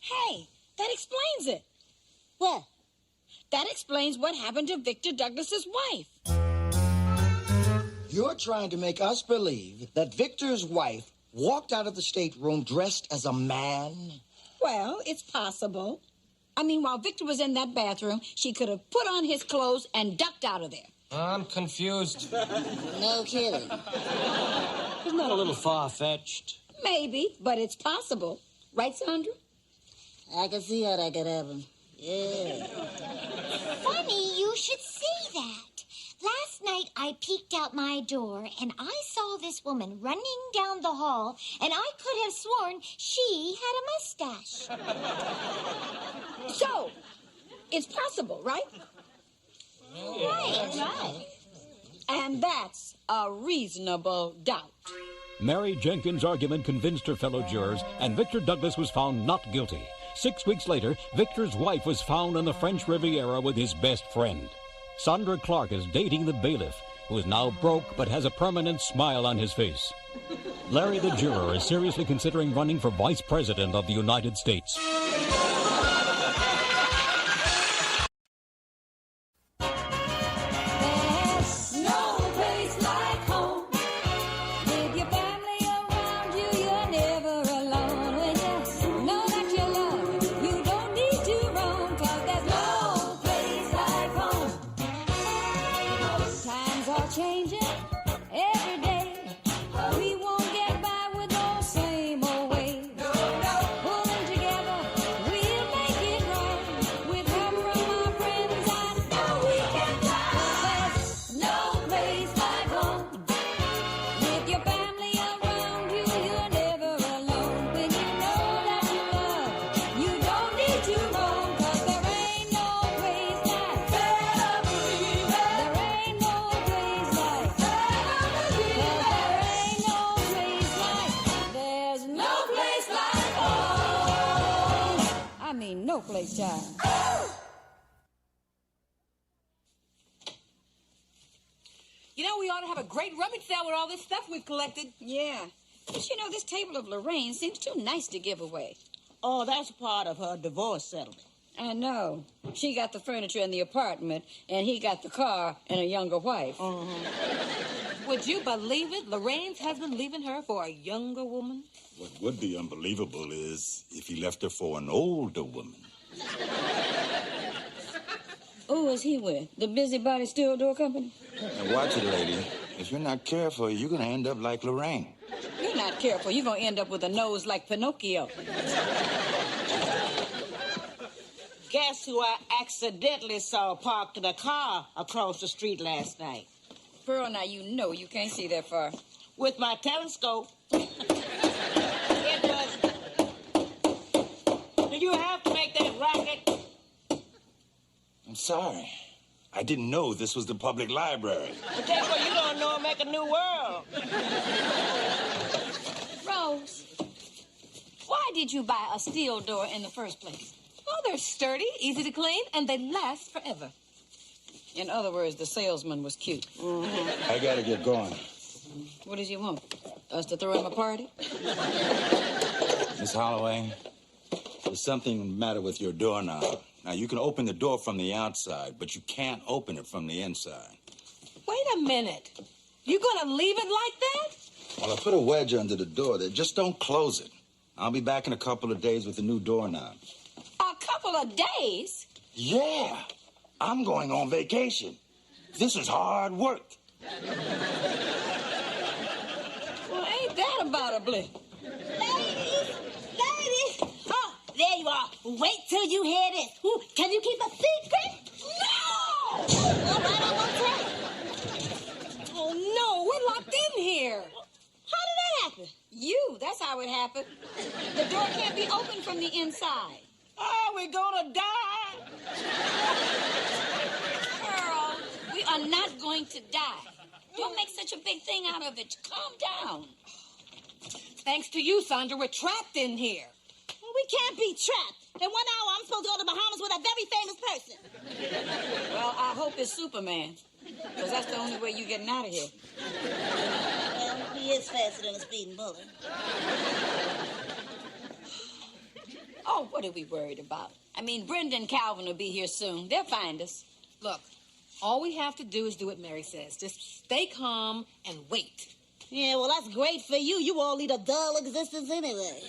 Hey, that explains it. What? That explains what happened to Victor Douglas's wife. You're trying to make us believe that Victor's wife walked out of the stateroom dressed as a man? Well, it's possible. I mean, while Victor was in that bathroom, she could have put on his clothes and ducked out of there. I'm confused. No kidding. Isn't that a little far-fetched? Maybe, but it's possible. Right, Sandra? I can see how that could happen. Yeah. Funny you should say that. Last night, I peeked out my door, and I saw this woman running down the hall, and I could have sworn she had a mustache. So, it's possible, right? Right. And that's a reasonable doubt. Mary Jenkins' argument convinced her fellow jurors, and Victor Douglas was found not guilty. 6 weeks later, Victor's wife was found on the French Riviera with his best friend. Sandra Clark is dating the bailiff, who is now broke but has a permanent smile on his face. Larry the juror is seriously considering running for vice president of the United States. no place, child. You know, we ought to have a great rummage sale with all this stuff we've collected. Yeah. But you know, this table of Lorraine seems too nice to give away. Oh, that's part of her divorce settlement. I know. She got the furniture in the apartment, and he got the car and a younger wife. Would you believe it? Lorraine's husband leaving her for a younger woman? What would be unbelievable is if he left her for an older woman. Who is he with? The Busybody Steel Door Company? Now watch it, lady. If you're not careful, you're gonna end up like Lorraine. You're not careful. You're going to end up with a nose like Pinocchio. Guess who I accidentally saw parked in a car across the street last night? Pearl, now you know you can't see that far. With my telescope. It was... Do you have to make that racket? I'm sorry. I didn't know this was the public library. But that's what you don't know, make a new world. Rose, why did you buy a steel door in the first place? Oh, they're sturdy, easy to clean, and they last forever. In other words, the salesman was cute. I gotta get going. What does he want? Us to throw him a party? Miss Holloway, there's something the matter with your doorknob. Now, you can open the door from the outside, but you can't open it from the inside. Wait a minute. You gonna leave it like that? Well, I put a wedge under the door there. Just don't close it. I'll be back in a couple of days with a new doorknob. A couple of days? Yeah. I'm going on vacation. This is hard work. Well, ain't that about a blip? Ladies! Oh, there you are. Wait till you hear this. Ooh, can you keep a secret? No! All right, I won't tell you. Oh, no, we're locked in here. How did that happen? You, that's how it happened. The door can't be opened from the inside. Oh, we're gonna die. Pearl, we are not going to die. Don't make such a big thing out of it. Calm down. Thanks to you, Sandra, we're trapped in here. Well, we can't be trapped. In 1 hour, I'm supposed to go to the Bahamas with a very famous person. Well, I hope it's Superman, because that's the only way you're getting out of here. Well, he is faster than a speeding bullet. Oh, what are we worried about? I mean, Brenda and Calvin will be here soon. They'll find us. Look, all we have to do is do what Mary says. Just stay calm and wait. Yeah, well, that's great for you. You all lead a dull existence anyway.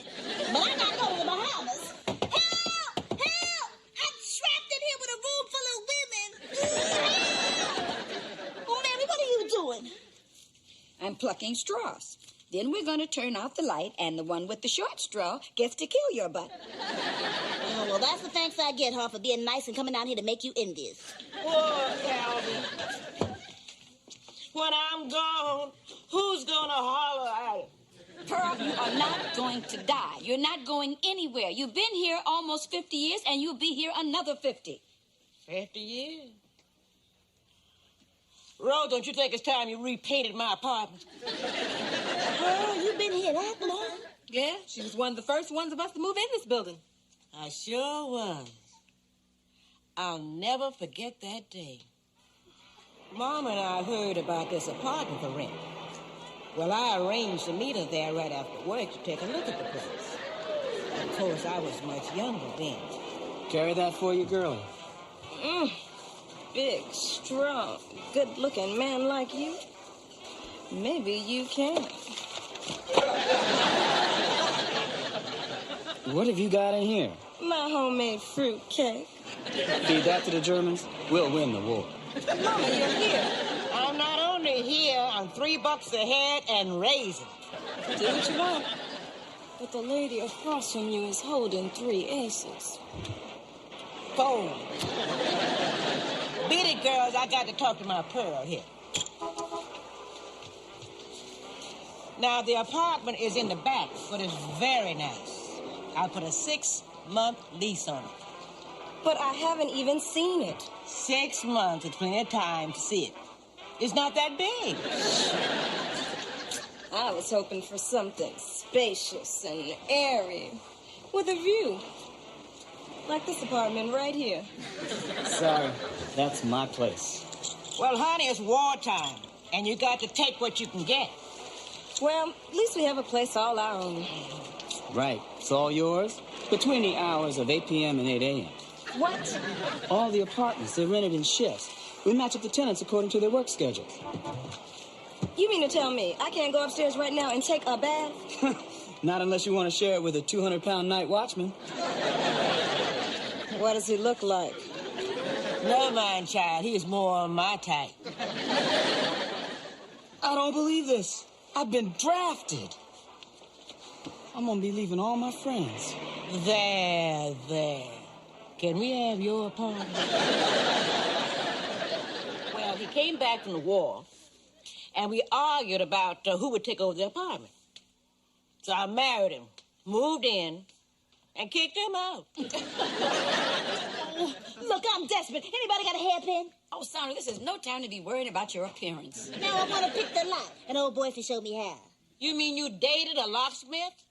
But I gotta go to the Bahamas. Help! Help! I'm trapped in here with a room full of women. Help! Oh, Mary, what are you doing? I'm plucking straws. Then we're going to turn off the light, and the one with the short straw gets to kill your butt. Oh, well, that's the thanks I get, huh, for being nice and coming down here to make you envious. Poor Calvin. When I'm gone, who's gonna holler at him? Pearl, you are not going to die. You're not going anywhere. You've been here almost 50 years, and you'll be here another 50. 50 years? Rose, don't you think it's time you repainted my apartment? Oh, you've been here that long? Yeah, she was one of the first ones of us to move in this building. I sure was. I'll never forget that day. Mom and I heard about this apartment for rent. Well, I arranged to meet her there right after work to take a look at the place. Of course, I was much younger then. Carry that for you, girlie. Big, strong, good-looking man like you. Maybe you can. What have you got in here? My homemade fruit cake. Feed that to the Germans? We'll win the war. Mama, you're here. I'm not only here, I'm $3 a head and raisins. Do what you want. But the lady across from you is holding 3 aces. 4. Beat it, girls. I got to talk to my Pearl here. Now, the apartment is in the back, but it's very nice. I put a 6-month lease on it. But I haven't even seen it. 6 months is plenty of time to see it. It's not that big. I was hoping for something spacious and airy, with a view. Like this apartment right here. Sorry, that's my place. Well, honey, it's wartime, and you got to take what you can get. Well, at least we have a place all our own. Right. It's all yours? Between the hours of 8 p.m. and 8 a.m. What? All the apartments, they're rented in shifts. We match up the tenants according to their work schedules. You mean to tell me I can't go upstairs right now and take a bath? Not unless you want to share it with a 200-pound night watchman. What does he look like? Never mind, child. He's more on my type. I don't believe this. I've been drafted. I'm gonna be leaving all my friends. There. Can we have your apartment? Well, he came back from the war, and we argued about who would take over the apartment. So I married him, moved in, and kicked him out. Look, I'm desperate. Anybody got a hairpin? Oh, Sandra, this is no time to be worrying about your appearance. Now I want to pick the lock. An old boyfriend showed me how. You mean you dated a locksmith?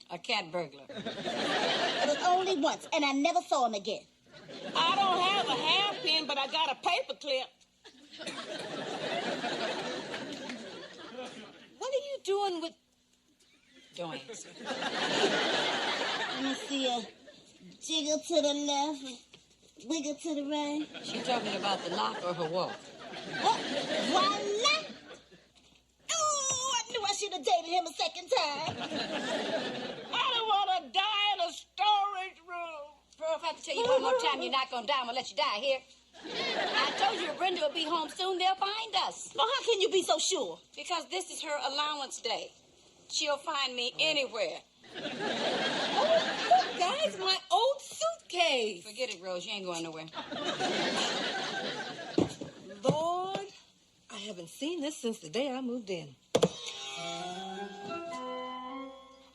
A cat burglar. It was only once, and I never saw him again. I don't have a hairpin, but I got a paper clip. What are you doing with... Doings? Let me see a jiggle to the left, wiggle to the right. She's talking about the lock or her walk. Oh, voila! Oh, I knew I should have dated him a second time. I don't want to die in a storage room. Pearl, if I have to tell you one more time you're not going to die, I'm going to let you die here. I told you Brenda will be home soon. They'll find us. Well, how can you be so sure? Because this is her allowance day. She'll find me anywhere. Oh, look, guys, my old suitcase. Forget it, Rose. You ain't going nowhere. Lord, I haven't seen this since the day I moved in.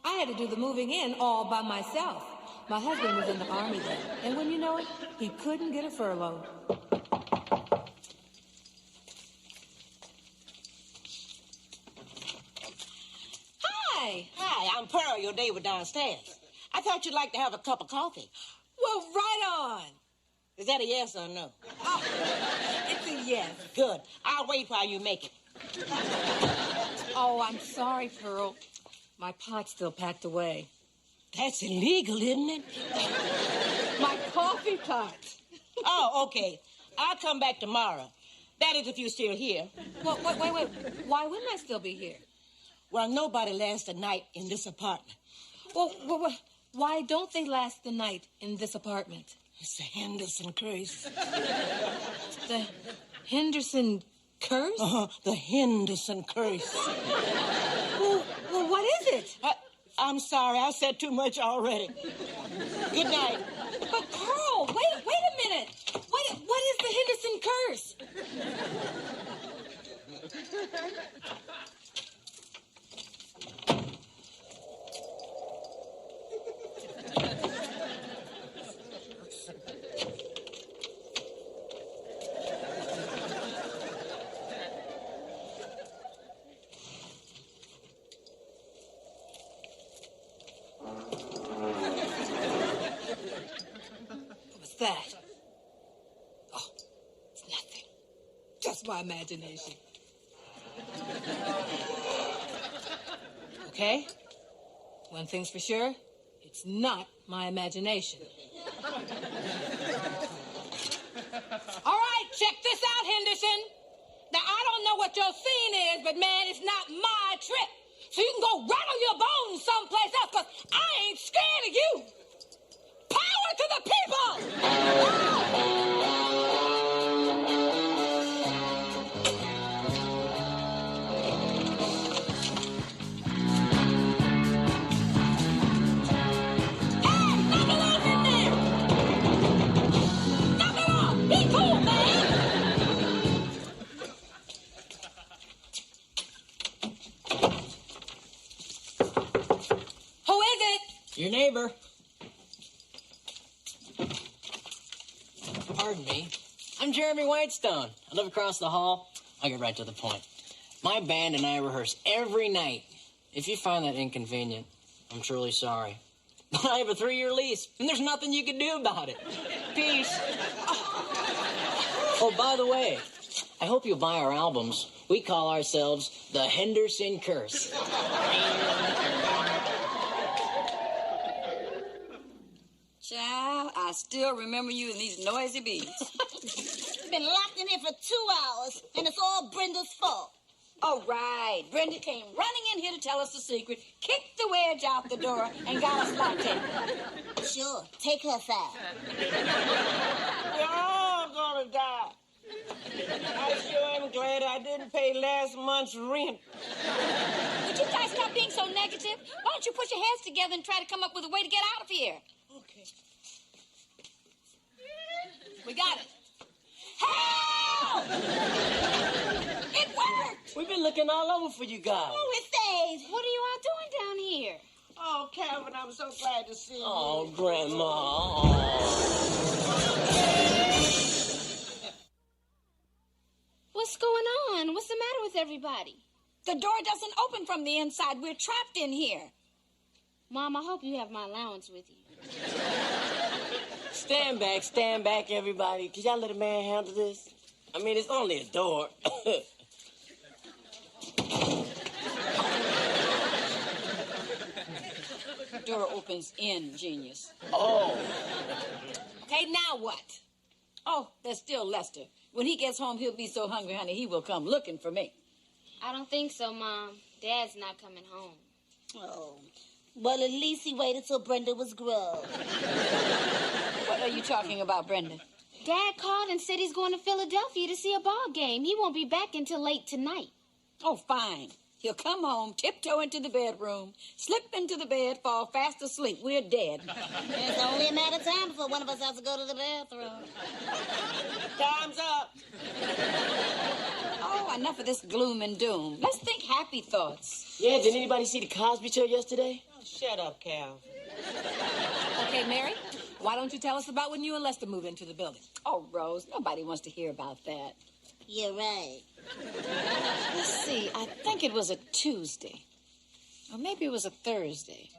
I had to do the moving in all by myself. My husband was in the Army then, and when you know it, he couldn't get a furlough. Hi, I'm Pearl, your neighbor downstairs. I thought you'd like to have a cup of coffee. Well, right on. Is that a yes or no? Oh, it's a yes. Good. I'll wait while you make it. Oh, I'm sorry, Pearl. My pot's still packed away. That's illegal, isn't it? My coffee pot. Oh, okay. I'll come back tomorrow. That is, if you're still here. Well, wait. Why wouldn't I still be here? Well, nobody lasts the night in this apartment. Well, why don't they last the night in this apartment? It's the Henderson curse. The Henderson curse? The Henderson curse. Well, what is it? I'm sorry, I said too much already. Good night. But Pearl, wait a minute. What is the Henderson curse? That? Oh, it's nothing. Just my imagination. Okay? One thing's for sure, it's not my imagination. All right, check this out, Henderson. Now, I don't know what your scene is, but man, it's not my trip. So you can go rattle your bones someplace else, because I ain't scared of you. Power to the people! Hey, knock it off in there! Knock it off! Be cool, man! Who is it? Your neighbor. Pardon me. I'm Jeremy Whitestone. I live across the hall. I'll get right to the point. My band and I rehearse every night. If you find that inconvenient, I'm truly sorry. I have a 3-year lease, and there's nothing you can do about it. Peace. Oh, by the way, I hope you'll buy our albums. We call ourselves the Henderson Curse. Child, I still remember you in these noisy beats. Been locked in here for 2 hours, and it's all Brenda's fault. Oh, right. Brenda came running in here to tell us the secret, kicked the wedge out the door, and got us locked in. Sure, take her side. We're all gonna die. I sure am glad I didn't pay last month's rent. Would you guys stop being so negative? Why don't you put your heads together and try to come up with a way to get out of here? Okay. We got it. Help! It worked! We've been looking all over for you guys. Oh, it stays. What are you all doing down here? Oh, Calvin, I'm so glad to see you. Oh, Grandma. What's going on? What's the matter with everybody? The door doesn't open from the inside. We're trapped in here. Mom, I hope you have my allowance with you. Stand back, everybody. Could y'all let a man handle this? I mean, it's only a door. Door opens in, genius. Oh. Okay, now what? Oh, there's still Lester. When he gets home, he'll be so hungry, honey, he will come looking for me. I don't think so, Mom. Dad's not coming home. Oh, well, at least he waited till Brenda was grown. What are you talking about, Brenda? Dad called and said he's going to Philadelphia to see a ball game. He won't be back until late tonight. Oh, fine. He'll come home, tiptoe into the bedroom, slip into the bed, fall fast asleep. We're dead. It's only a matter of time before one of us has to go to the bathroom. Time's up. Oh, enough of this gloom and doom. Let's think happy thoughts. Yeah, did anybody see the Cosby Show yesterday? Oh, shut up, Cal. Okay, Mary, why don't you tell us about when you and Lester moved into the building? Oh, Rose, nobody wants to hear about that. You're right. Let's see, I think it was a Tuesday. Or maybe it was a Thursday.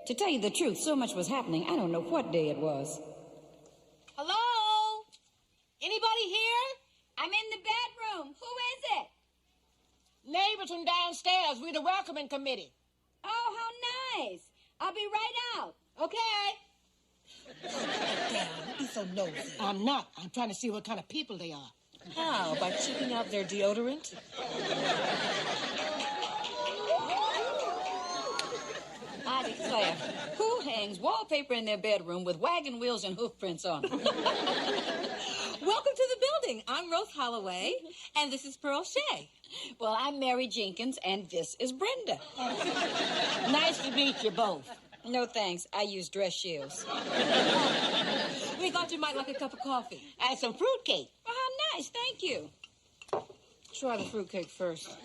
To tell you the truth, so much was happening, I don't know what day it was. Hello? Anybody here? I'm in the bedroom. Who is it? Neighbors from downstairs. We're the welcoming committee. Oh, how nice. I'll be right out. Okay. Damn, you be so nosy. I'm not. I'm trying to see what kind of people they are. How? By checking out their deodorant? I declare, who hangs wallpaper in their bedroom with wagon wheels and hoof prints on it? Welcome to the building. I'm Rose Holloway, and this is Pearl Shea. Well, I'm Mary Jenkins, and this is Brenda. Nice to meet you both. No thanks. I use dress shoes. We thought you might like a cup of coffee. And some fruitcake. Well, how nice. Thank you. Try the fruitcake first.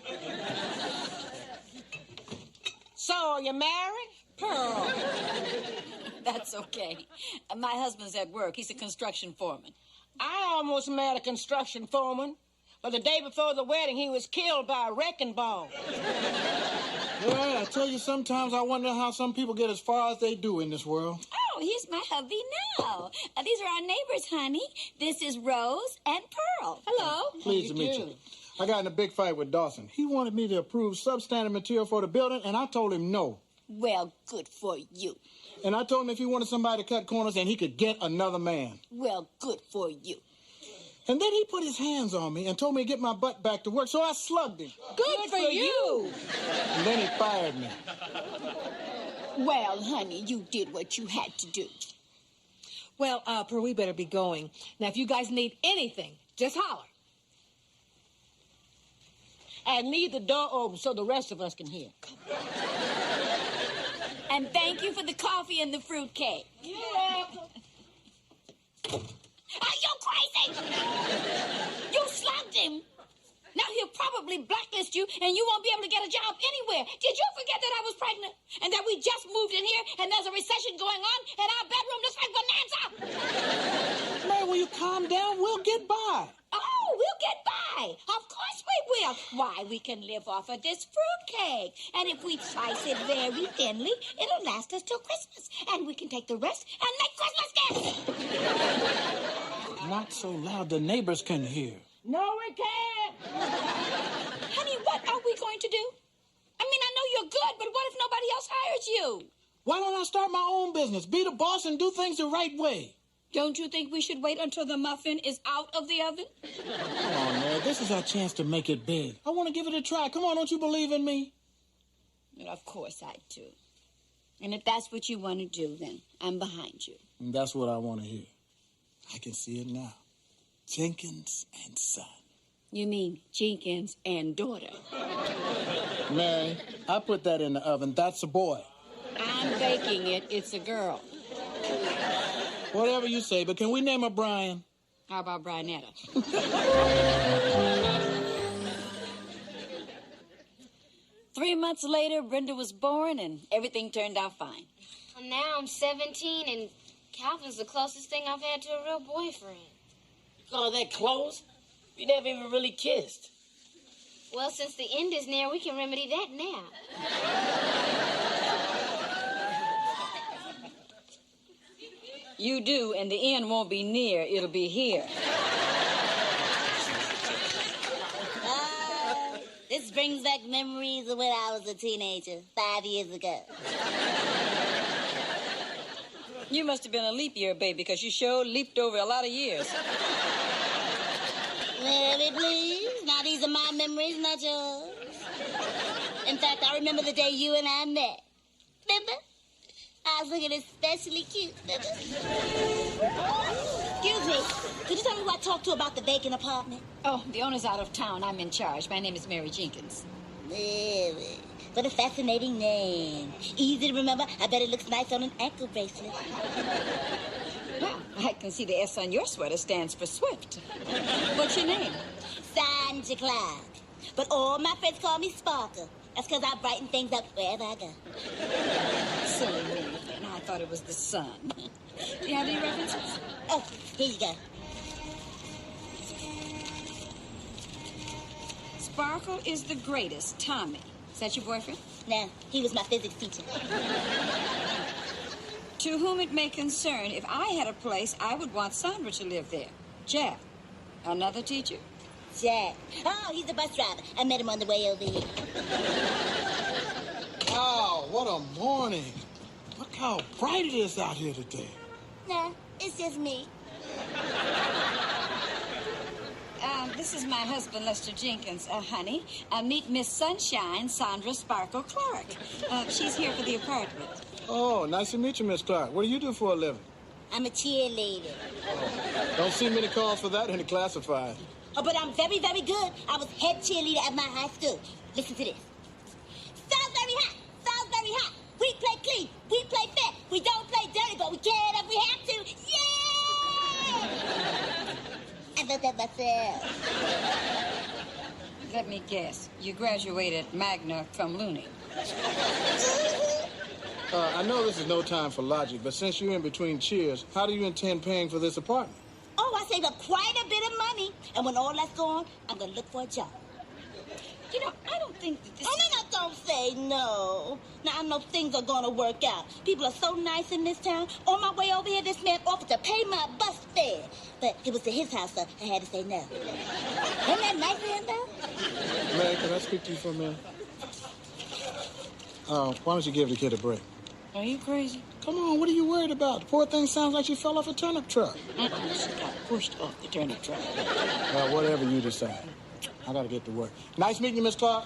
So, you married? Pearl. That's okay. My husband's at work. He's a construction foreman. I almost met a construction foreman, but the day before the wedding, he was killed by a wrecking ball. Yeah, I tell you, sometimes I wonder how some people get as far as they do in this world. Oh, here's my hubby now. These are our neighbors, honey. This is Rose and Pearl. Hello. Pleased to meet you. I got in a big fight with Dawson. He wanted me to approve substandard material for the building, and I told him no. Well, good for you. And I told him if he wanted somebody to cut corners, then he could get another man. Well, good for you. And then he put his hands on me and told me to get my butt back to work, so I slugged him. Good for you. And then he fired me. Well, honey, you did what you had to do. Well, Pearl, we better be going. Now, if you guys need anything, just holler. And leave the door open so the rest of us can hear. And thank you for the coffee and the fruitcake. You're welcome. Are you crazy? You slugged him. Now he'll probably blacklist you, and you won't be able to get a job anywhere. Did you forget that I was pregnant? And that we just moved in here, and there's a recession going on, and our bedroom looks like bonanza? Man, will you calm down? We'll get by. Oh, we'll get by. Why? Of course we will. Why, we can live off of this fruitcake. And if we slice it very thinly, it'll last us till Christmas. And we can take the rest and make Christmas gifts. Not so loud the neighbors can hear. No, we can't. Honey, what are we going to do? I mean, I know you're good, but what if nobody else hires you? Why don't I start my own business, be the boss, and do things the right way? Don't you think we should wait until the muffin is out of the oven? Come on, man. This is our chance to make it big. I want to give it a try. Come on, don't you believe in me? Well, of course I do. And if that's what you want to do, then I'm behind you. And that's what I want to hear. I can see it now. Jenkins and son. You mean Jenkins and daughter? Mary, I put that in the oven. That's a boy. I'm baking it. It's a girl. Whatever you say, but can we name her Brian? How about Brianetta? 3 months later, Brenda was born, and everything turned out fine. And now I'm 17, and Calvin's the closest thing I've had to a real boyfriend. You call that close? We never even really kissed. Well, since the end is near, we can remedy that now. You do, and the end won't be near. It'll be here. This brings back memories of when I was a teenager 5 years ago. You must have been a leap year baby, because you sure leaped over a lot of years. Mary, please. Now, these are my memories, not yours. In fact, I remember the day you and I met. Remember? I was looking especially cute. Remember? Excuse me. Could you tell me who I talked to about the vacant apartment? Oh, the owner's out of town. I'm in charge. My name is Mary Jenkins. Mary. What a fascinating name. Easy to remember. I bet it looks nice on an ankle bracelet. Well, I can see the S on your sweater stands for Swift. What's your name? Sandra Clark. But all my friends call me Sparkle. That's because I brighten things up wherever I go. Silly me. And I thought it was the sun. Do you have any references? Oh, here you go. Sparkle is the greatest. Tommy. Is that your boyfriend? No, he was my physics teacher. To whom it may concern, if I had a place, I would want Sandra to live there. Jack. Another teacher? Jack. Oh, he's a bus driver. I met him on the way over here. Wow, what a morning. Look how bright it is out here today. Nah, it's just me. This is my husband, Lester Jenkins. Honey, meet Miss Sunshine, Sandra Sparkle Clark. She's here for the apartment. Oh, nice to meet you, Miss Clark. What do you do for a living? I'm a cheerleader. Don't see many calls for that in the classified. Oh, but I'm very, very good. I was head cheerleader at my high school. Listen to this. Salisbury hot, Salisbury hot. We play clean, we play fair. We don't play dirty, but we can if we have to. Yeah! I wrote that myself. Let me guess. You graduated magna cum laude. I know this is no time for logic, but since you're in between cheers, how do you intend paying for this apartment? Oh, I saved up quite a bit of money. And when all that's gone, I'm going to look for a job. You know, I don't think that this... Oh, no, don't say no. Now, I know things are going to work out. People are so nice in this town. On my way over here, this man offered to pay my bus fare. But it was to his house, so I had to say no. Isn't that nice of him, though? Mary, can I speak to you for a minute? Why don't you give the kid a break? Are you crazy? Come on, what are you worried about? The poor thing sounds like she fell off a turnip truck. She got pushed off the turnip truck. Well, whatever you decide. I gotta get to work. Nice meeting you, Miss Clark.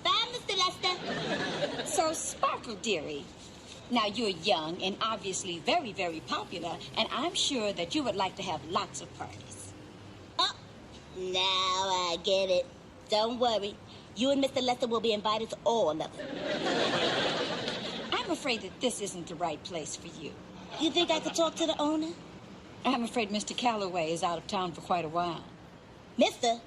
Bye, Mr. Lester. So, Sparkle, dearie, now you're young and obviously very, very popular, and I'm sure that you would like to have lots of parties. Oh, now I get it. Don't worry. You and Mr. Lester will be invited to all of them. I'm afraid that this isn't the right place for you. You think I could talk to the owner? I'm afraid Mr. Calloway is out of town for quite a while. Mister?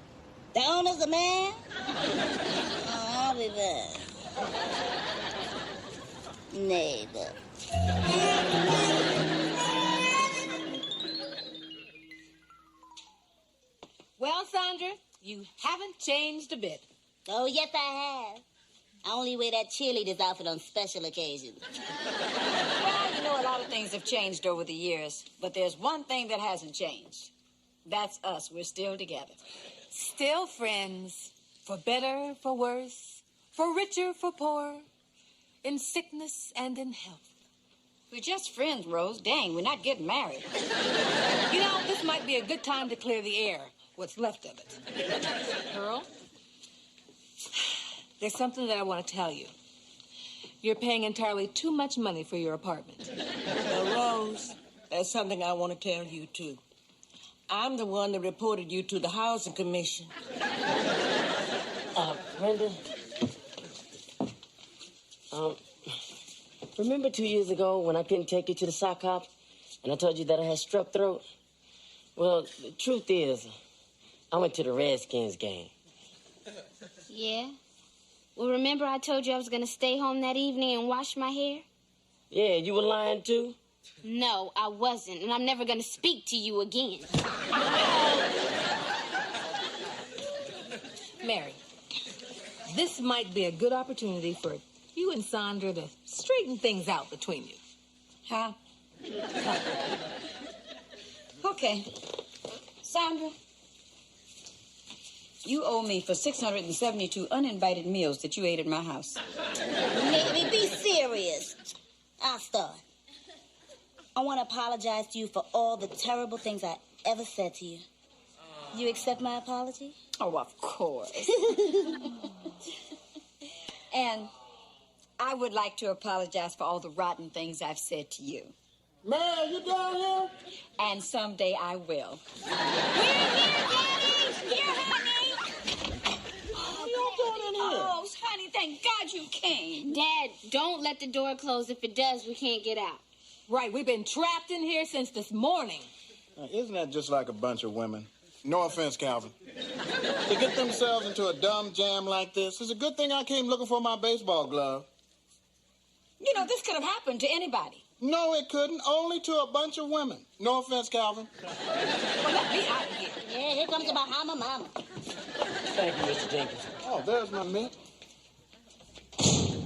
The owner's a man? Oh, I'll be back. Neighbor. Well, Sandra, You haven't changed a bit. Oh, yes, I have. I only wear that cheerleader's outfit on special occasions. Well, you know, a lot of things have changed over the years, but there's one thing that hasn't changed. That's us. We're still together. Still friends. For better, for worse. For richer, for poorer. In sickness and in health. We're just friends, Rose. Dang, we're not getting married. You know, this might be a good time to clear the air. What's left of it. Pearl? There's something that I want to tell you. You're paying entirely too much money for your apartment. Well, Rose, there's something I want to tell you, too. I'm the one that reported you to the Housing Commission. Brenda, remember 2 years ago when I couldn't take you to the sock hop and I told you that I had strep throat? Well, the truth is, I went to the Redskins game. Yeah? Well, remember I told you I was going to stay home that evening and wash my hair? Yeah, you were lying too? No, I wasn't, and I'm never going to speak to you again. Mary, this might be a good opportunity for you and Sandra to straighten things out between you. Huh? Okay. Sandra, you owe me for 672 uninvited meals that you ate at my house. Maybe be serious. I'll start. I want to apologize to you for all the terrible things I ever said to you. You accept my apology? Oh, of course. And I would like to apologize for all the rotten things I've said to you. Man, you down here? And someday I will. We're here, Daddy! Here, honey! What are you doing in here? Oh, honey, thank God you came. Dad, don't let the door close. If it does, we can't get out. Right, we've been trapped in here since this morning. Isn't that just like a bunch of women? No offense, Calvin. To get themselves into a dumb jam like this, it's a good thing I came looking for my baseball glove. You know, this could have happened to anybody. No, it couldn't. Only to a bunch of women. No offense, Calvin. Well, let me out of here. Yeah, here comes the Bahama Mama. Thank you, Mr. Jenkins. Oh, there's my mint. Hey!